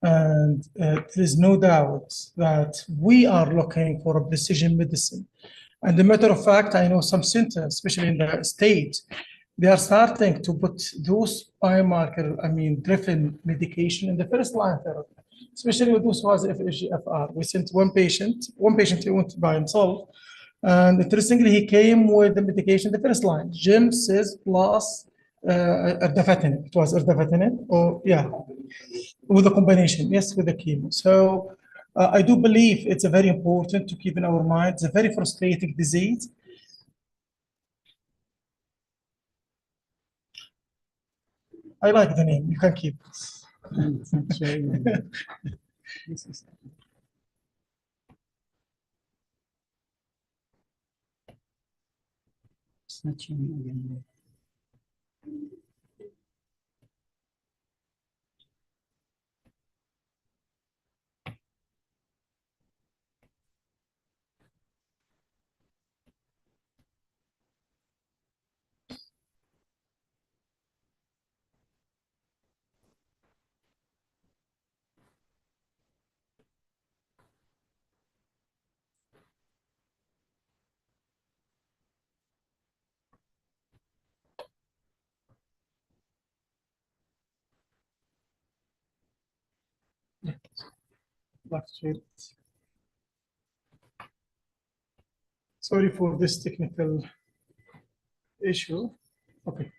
And there is no doubt that we are looking for a precision medicine. And a matter of fact, I know some centers, especially in the States, they are starting to put those driven medication in the first line therapy, especially with those who has FGFR. We sent one patient he went by himself, and interestingly, he came with the medication, the first line, Gemcis plus erdafitinib. It was erdafitinib, with the combination, yes, with the chemo. So I do believe it's very important to keep in our mind. It's a very frustrating disease. I like the name. You can keep it. It's not showing again. fluctuate. Sorry for this technical issue. Okay.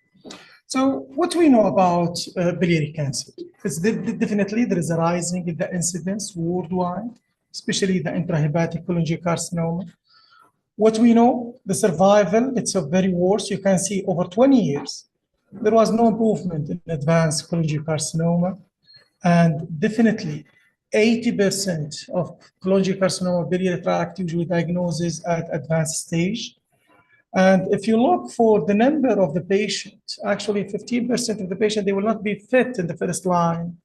So what we know about biliary cancer is definitely there is a rising in the incidence worldwide, especially the intrahepatic cholangiocarcinoma. What we know, the survival, it's a very worse. You can see over 20 years, there was no improvement in advanced cholangiocarcinoma. And definitely 80% of cholangiocarcinoma biliary tract usually diagnoses at advanced stage. And if you look for the number of the patients, actually 15% of the patient, they will not be fit in the first line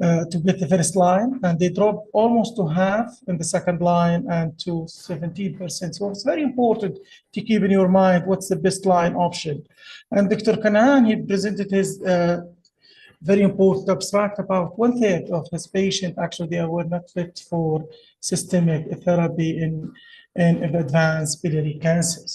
to get the first line, and they drop almost to half in the second line and to 17%. So it's very important to keep in your mind what's the best line option. And Dr. Kanaan, he presented his very important abstract about 1/3 of his patients actually they were not fit for systemic therapy in advanced biliary cancers.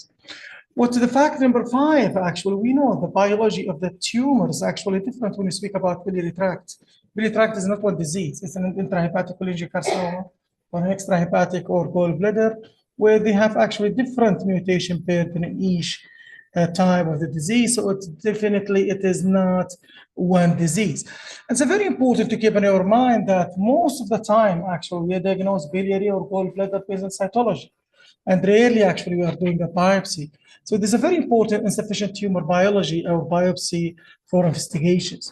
What's the fact number 5? Actually, we know the biology of the tumor is actually different when we speak about biliary tract. Biliary tract is not one disease. It's an intrahepatic cholangiocarcinoma or an extrahepatic or gallbladder, where they have actually different mutation pattern in each type of the disease. So it's definitely, it is not one disease. It's very important to keep in your mind that most of the time, actually, we diagnose biliary or gallbladder based on cytology. And rarely, actually, we are doing a biopsy. So there's a very important insufficient tumor biology or biopsy for investigations.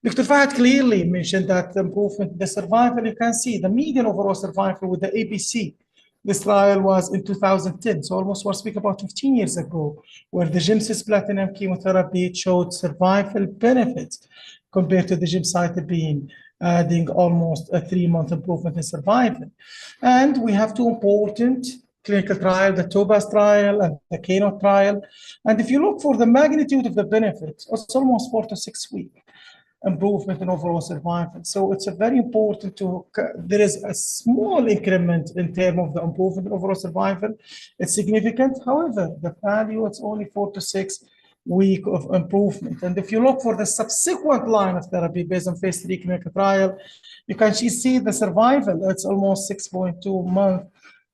Dr. Fahad clearly mentioned that the improvement in the survival, you can see the median overall survival with the ABC. This trial was in 2010, so almost we're speaking about 15 years ago, where the Gemcis platinum chemotherapy showed survival benefits compared to the gemcitabine, adding almost a 3-month improvement in survival. And we have 2 important clinical trial, the TOPAZ trial and the KEYNOTE trial. And if you look for the magnitude of the benefit, it's almost 4 to 6 weeks improvement in overall survival. So it's a very important to, there is a small increment in terms of the improvement in overall survival. It's significant. However, the value, it's only 4 to 6 weeks of improvement. And if you look for the subsequent line of therapy based on phase 3 clinical trial, you can see the survival, it's almost 6.2 months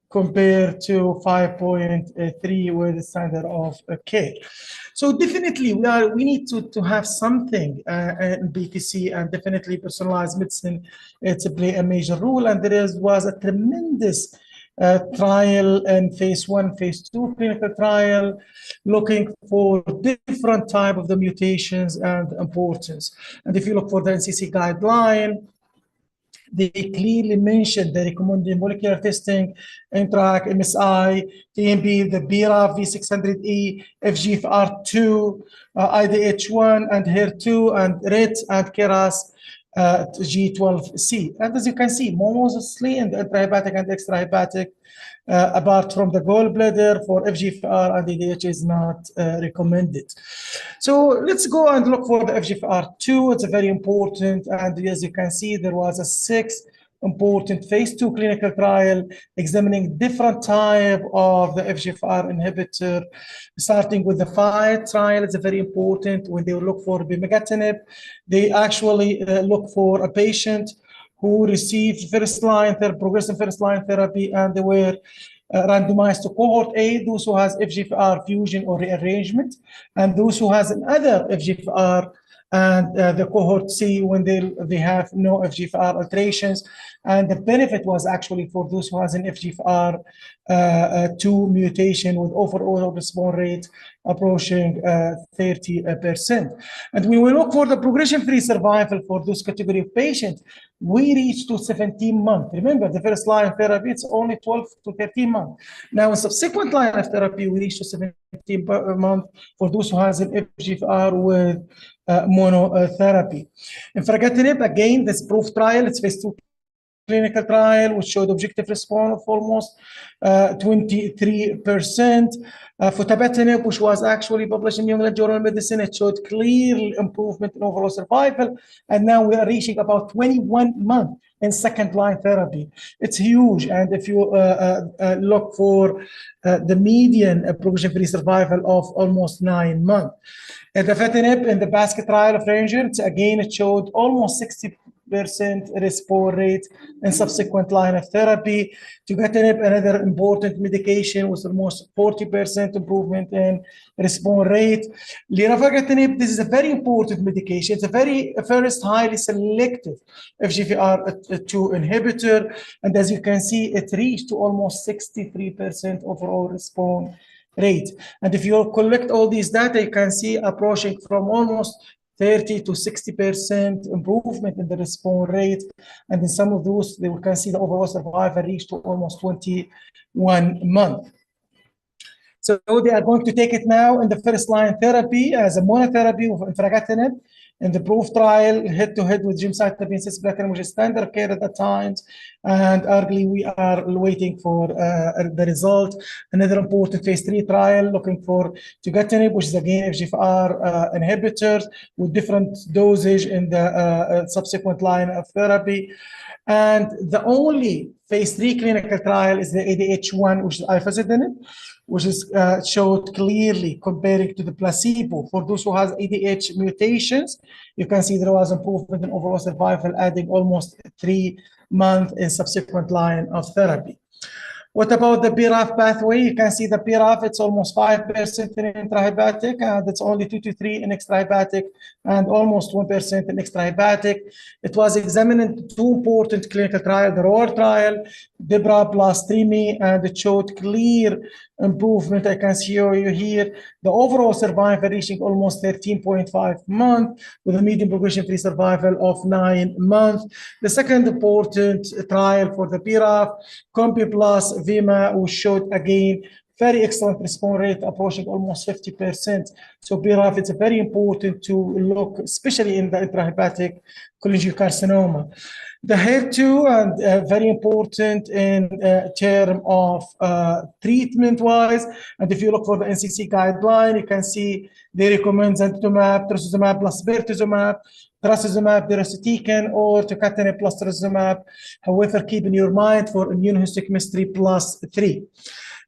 compared to 5.3 with the standard of care. So definitely we need to have something in BTC, and definitely personalized medicine to play a major role. And there was a tremendous trial in phase 1, phase 2 clinical trial, looking for different type of the mutations and importance. And if you look for the NCC guideline, they clearly mentioned they recommended molecular testing, NTRK, MSI, TMB, the BRAF V600E, FGFR2, IDH1, and HER2, and RET, and KRAS G12C. And as you can see, mostly in the intrahepatic and extrahepatic, apart from the gallbladder, for FGFR and IDH is not recommended. So let's go and look for the FGFR2. It's very important. And as you can see, there was a 6 important phase 2 clinical trial examining different type of the FGFR inhibitor, starting with the FIGHT trial. It's very important. When they look for bimigatinib, they actually look for a patient who received progressive first-line therapy, and they were randomized to cohort A, those who has FGFR fusion or rearrangement, and those who has another FGFR, and the cohort C when they have no FGFR alterations. And the benefit was actually for those who has an FGFR2 mutation with overall response rate approaching 30%. And when we look for the progression-free survival for those category of patients, we reached to 17 months. Remember, the first line of therapy, it's only 12 to 13 months. Now, in subsequent line of therapy, we reached to 17 months for those who has an FGFR with monotherapy. Infigratinib, again, this proof trial, it's phase 2 clinical trial, which showed objective response of almost 23%. Futabatinib, which was actually published in New England Journal of Medicine, it showed clear improvement in overall survival. And now we are reaching about 21 months in second-line therapy. It's huge. And if you look for the median progression-free survival of almost 9 months. And the Dafitinib in the basket trial of Ranger, again, it showed almost 50% response rate in subsequent line of therapy. Tugatinib, another important medication, with almost 40% improvement in response rate. Lirafagatinib, this is a very important medication. It's a very first highly selective FGFR2 inhibitor, and as you can see, it reached to almost 63% overall response rate. And if you collect all these data, you can see approaching from almost 30 to 60% improvement in the response rate. And in some of those, we can see the overall survival reached to almost 21 months. So they are going to take it now in the first line therapy as a monotherapy with infigratinib in the proof trial, head-to-head with gemcitabine cisplatin, which is standard care at the times. And arguably, we are waiting for the result. Another important phase 3 trial looking for tugatinib, which is again FGFR inhibitors with different dosage in the subsequent line of therapy. And the only phase 3 clinical trial is the ADH1, which is ifosidenib, which is showed clearly comparing to the placebo. For those who has ADH mutations, you can see there was improvement in overall survival, adding almost 3 months in subsequent line of therapy. What about the BRAF pathway? You can see the BRAF, it's almost 5% in intrahepatic, and it's only 2 to 3 in extrahepatic, and almost 1% in extrahepatic. It was examined in 2 important clinical trials, the ROAR trial, DEBRA plus TRIMI, and it showed clear improvement. I can show you here the overall survival reaching almost 13.5 months with a median progression-free survival of 9 months. The second important trial for the BRAF, COMPI plus VIMA, which showed again very excellent response rate approaching almost 50%. So BRAF, it's very important to look, especially in the intrahepatic cholangiocarcinoma. The HER2, and very important in term of treatment-wise. And if you look for the NCC guideline, you can see they recommend zentuximab, trastuzumab plus pertuzumab, trastuzumab deruxtecan, or tucatinib plus trastuzumab. However, keep in your mind for immunohistochemistry plus 3.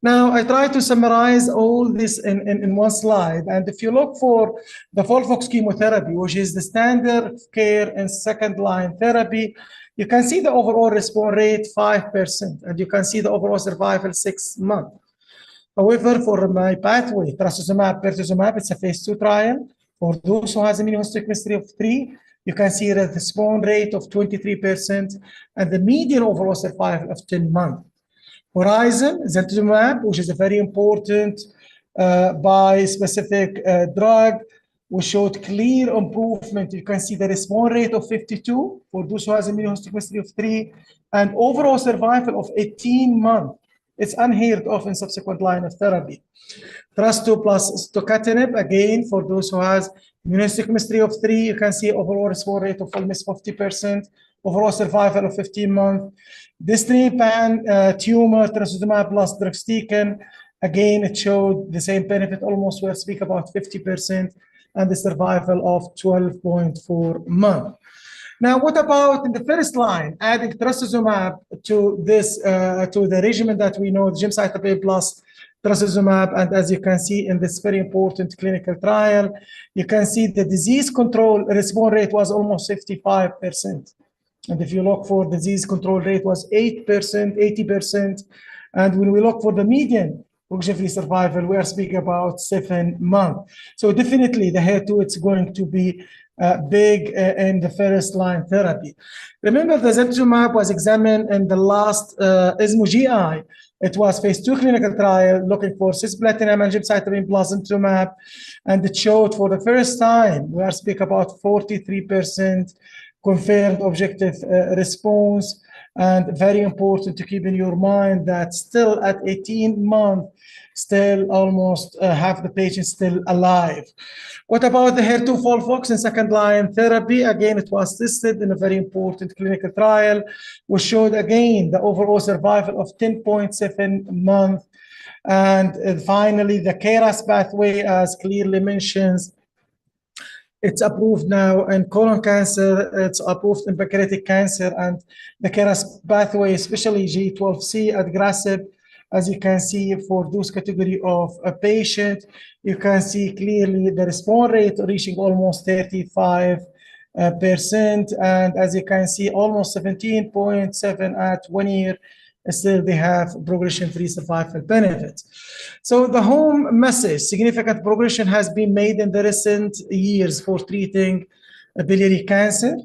Now, I try to summarize all this in one slide. And if you look for the FOLFOX chemotherapy, which is the standard of care in second-line therapy, you can see the overall response rate 5%, and you can see the overall survival 6 months. However, for my pathway, trastuzumab, pertuzumab, it's a phase 2 trial. For those who has immunohistochemistry of 3, you can see the response rate of 23% and the median overall survival of 10 months. Horizon, zentuximab, which is a very important bispecific drug, which showed clear improvement. You can see the response rate of 52 for those who has immunohistochemistry of 3, and overall survival of 18 months. It's unheard of in subsequent line of therapy. Trasto plus tucatinib, again, for those who has immunohistochemistry of 3, you can see overall response rate of almost 50%, overall survival of 15 months. Destiny pan tumor, trastuzumab plus deruxtecan, again, it showed the same benefit, almost we'll speak about 50%, and the survival of 12.4 months. Now, what about in the first line, adding trastuzumab to this, to the regimen that we know, gemcitabine plus trastuzumab, and as you can see in this very important clinical trial, you can see the disease control response rate was almost 55%. And if you look for disease control rate was 8%, 80%. And when we look for the median progression-free survival, we are speaking about 7 months. So definitely the HER2, it's going to be big in the first line therapy. Remember, the zentuximab was examined in the last ESMO GI. It was phase 2 clinical trial looking for cisplatin and gemcitabine plus zentuximab, and it showed for the first time, we are speaking about 43% confirmed objective response. And very important to keep in your mind that still at 18 months, still almost half the patients still alive. What about the HER2 FOLFOX in second line therapy? Again, it was tested in a very important clinical trial, which showed again the overall survival of 10.7 months. And finally, the KRAS pathway, as clearly mentions, it's approved now in colon cancer, it's approved in pancreatic cancer, and the KRAS pathway, especially G12C aggressive, as you can see for those category of a patient, you can see clearly the response rate reaching almost 35%. percent, and as you can see, almost 17.7 at 1 year. Still, they have progression-free survival benefits. So the home message: significant progression has been made in the recent years for treating biliary cancer.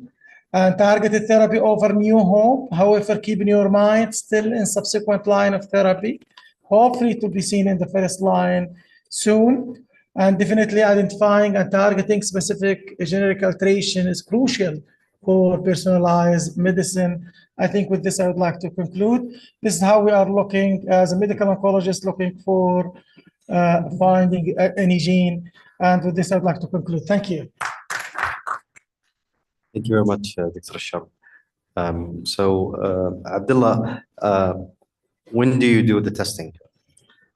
And targeted therapy over new hope. However, keep in your mind, still in subsequent line of therapy, hopefully to be seen in the first line soon. And definitely identifying and targeting specific generic alteration is crucial for personalized medicine. I think with this, I would like to conclude. This is how we are looking as a medical oncologist, looking for finding any gene. And with this, I would like to conclude. Thank you. Thank you very much, Dr. Shab. Abdullah, when do you do the testing?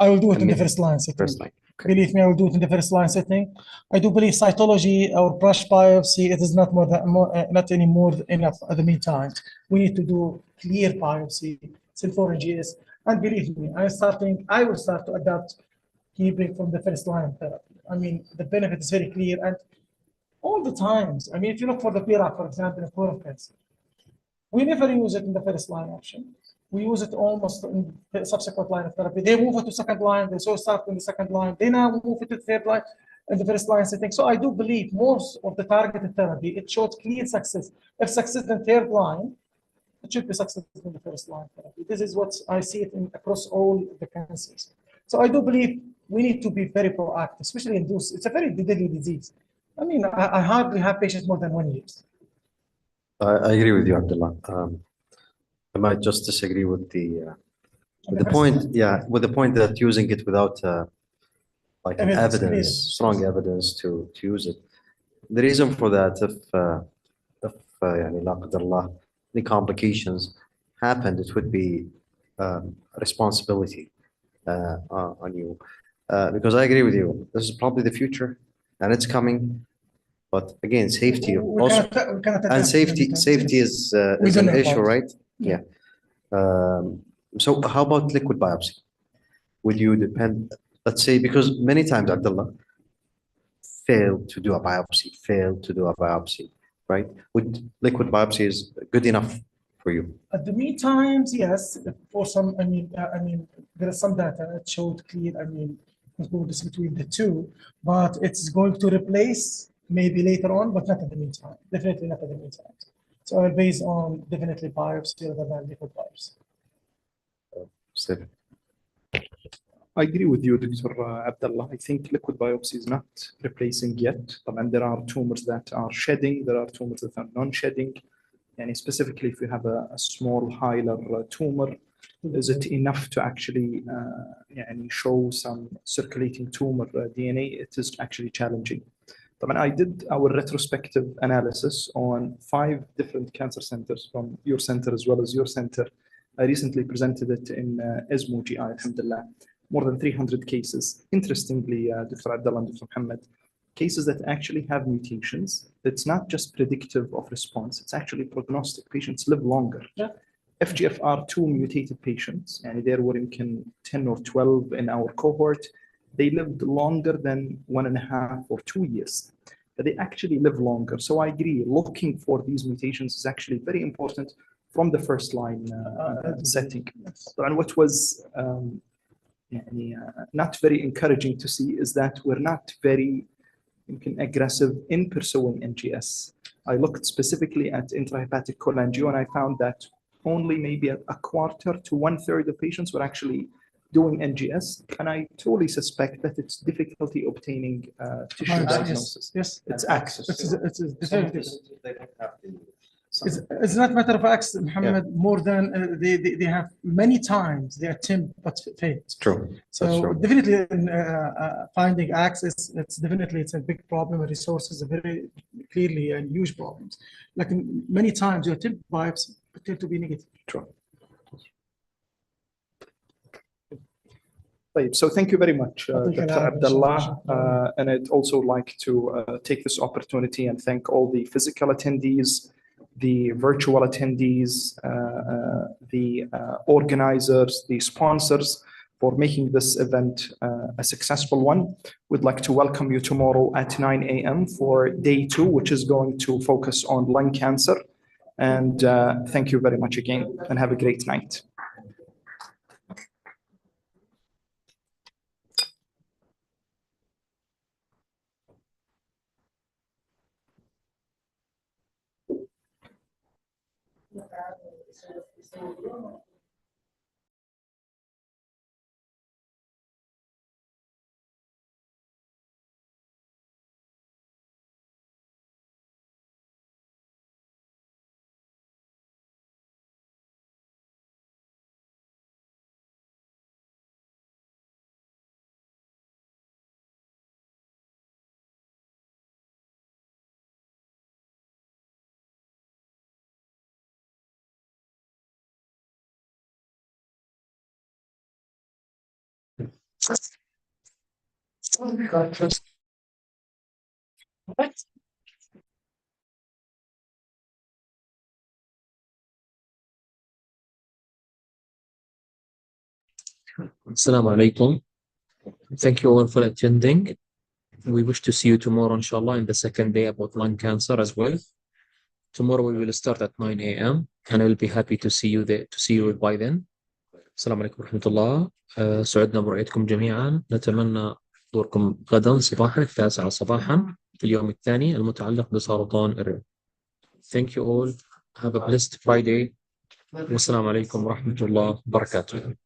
I will do it in the first line setting. First line. Okay. Believe me, I will do it in the first line setting. I do believe cytology or brush biopsy, it is not not any more enough at the meantime. We need to do clear biopsy, cell4 NGS, and believe me, I will start to adapt keeping from the first line therapy. I mean, the benefit is very clear, and all the times. I mean, if you look for the PRA, for example, in colon cancer, we never use it in the first line option. We use it almost in the subsequent line of therapy. They move it to second line. They so start in the second line. They now move it to third line in the first line setting. So I do believe most of the targeted therapy, it showed clear success. If success in third line, it should be success in the first line therapy. This is what I see it across all the cancers. So I do believe we need to be very proactive, especially in those. It's a very deadly disease. I mean, I hardly have patients more than 1 year. I agree with you, Abdullah. I might just disagree with the point. Yeah, with the point that using it without like evidence, strong evidence to use it. The reason for that, if لا قدر الله, the complications happened, it would be a responsibility on you. Because I agree with you. This is probably the future. And it's coming, but again, safety also, and safety is an issue, right? Yeah. So how about liquid biopsy? Would you depend? Let's say, because many times Abdullah failed to do a biopsy, right? Would liquid biopsy is good enough for you? At the meantime, yes. For some, I mean, there is some data that showed clear. I mean, concordance between the two, but it's going to replace maybe later on, but not at the meantime. Definitely not at the meantime. So I'll base on definitely biopsy rather than liquid biopsy. I agree with you, Dr. Abdullah. I think liquid biopsy is not replacing yet. And there are tumors that are shedding, there are tumors that are non-shedding. And specifically, if you have a small hilar tumor, is it enough to actually show some circulating tumor DNA? It is actually challenging. I did our retrospective analysis on 5 different cancer centers from your center as well as your center. I recently presented it in ESMO GI, alhamdulillah, more than 300 cases. Interestingly, Dr. Abdullah and Dr. Muhammad, cases that actually have mutations. It's not just predictive of response, it's actually prognostic. Patients live longer. Yeah. FGFR2 mutated patients, and there were 10 or 12 in our cohort, they lived longer than 1.5 or 2 years. But they actually live longer. So I agree, looking for these mutations is actually very important from the first line setting. And what was not very encouraging to see is that we're not very aggressive in pursuing NGS. I looked specifically at intrahepatic cholangio, and I found that only maybe a quarter to 1/3 of patients were actually doing NGS, and I totally suspect that it's difficulty obtaining tissue diagnosis. Yes, it's access. It's not a matter of access, Muhammad. Yeah. More than they have many times they attempt but fail. True. So definitely finding access, it's a big problem. And resources are very clearly and huge problems. Like many times you attempt biopsy but tend to be negative. True. So thank you very much, Dr. Abdullah. And I'd also like to take this opportunity and thank all the physical attendees, the virtual attendees, the organizers, the sponsors for making this event a successful one. We'd like to welcome you tomorrow at 9 a.m. for day 2, which is going to focus on lung cancer. And thank you very much again, and have a great night. Assalamu alaikum. Thank you all for attending. We wish to see you tomorrow, inshallah, in the second day about lung cancer as well. Tomorrow we will start at 9 a.m. and I will be happy to see you there, to see you by then. Assalamu alaikum wa rahmatullah. سعدنا برؤيتكم جميعا. نتمنى حضوركم غدا صباحا 9 صباحا في اليوم الثاني المتعلق بسرطان الرئة. Thank you all. Have a blessed Friday. والسلام عليكم ورحمة الله وبركاته.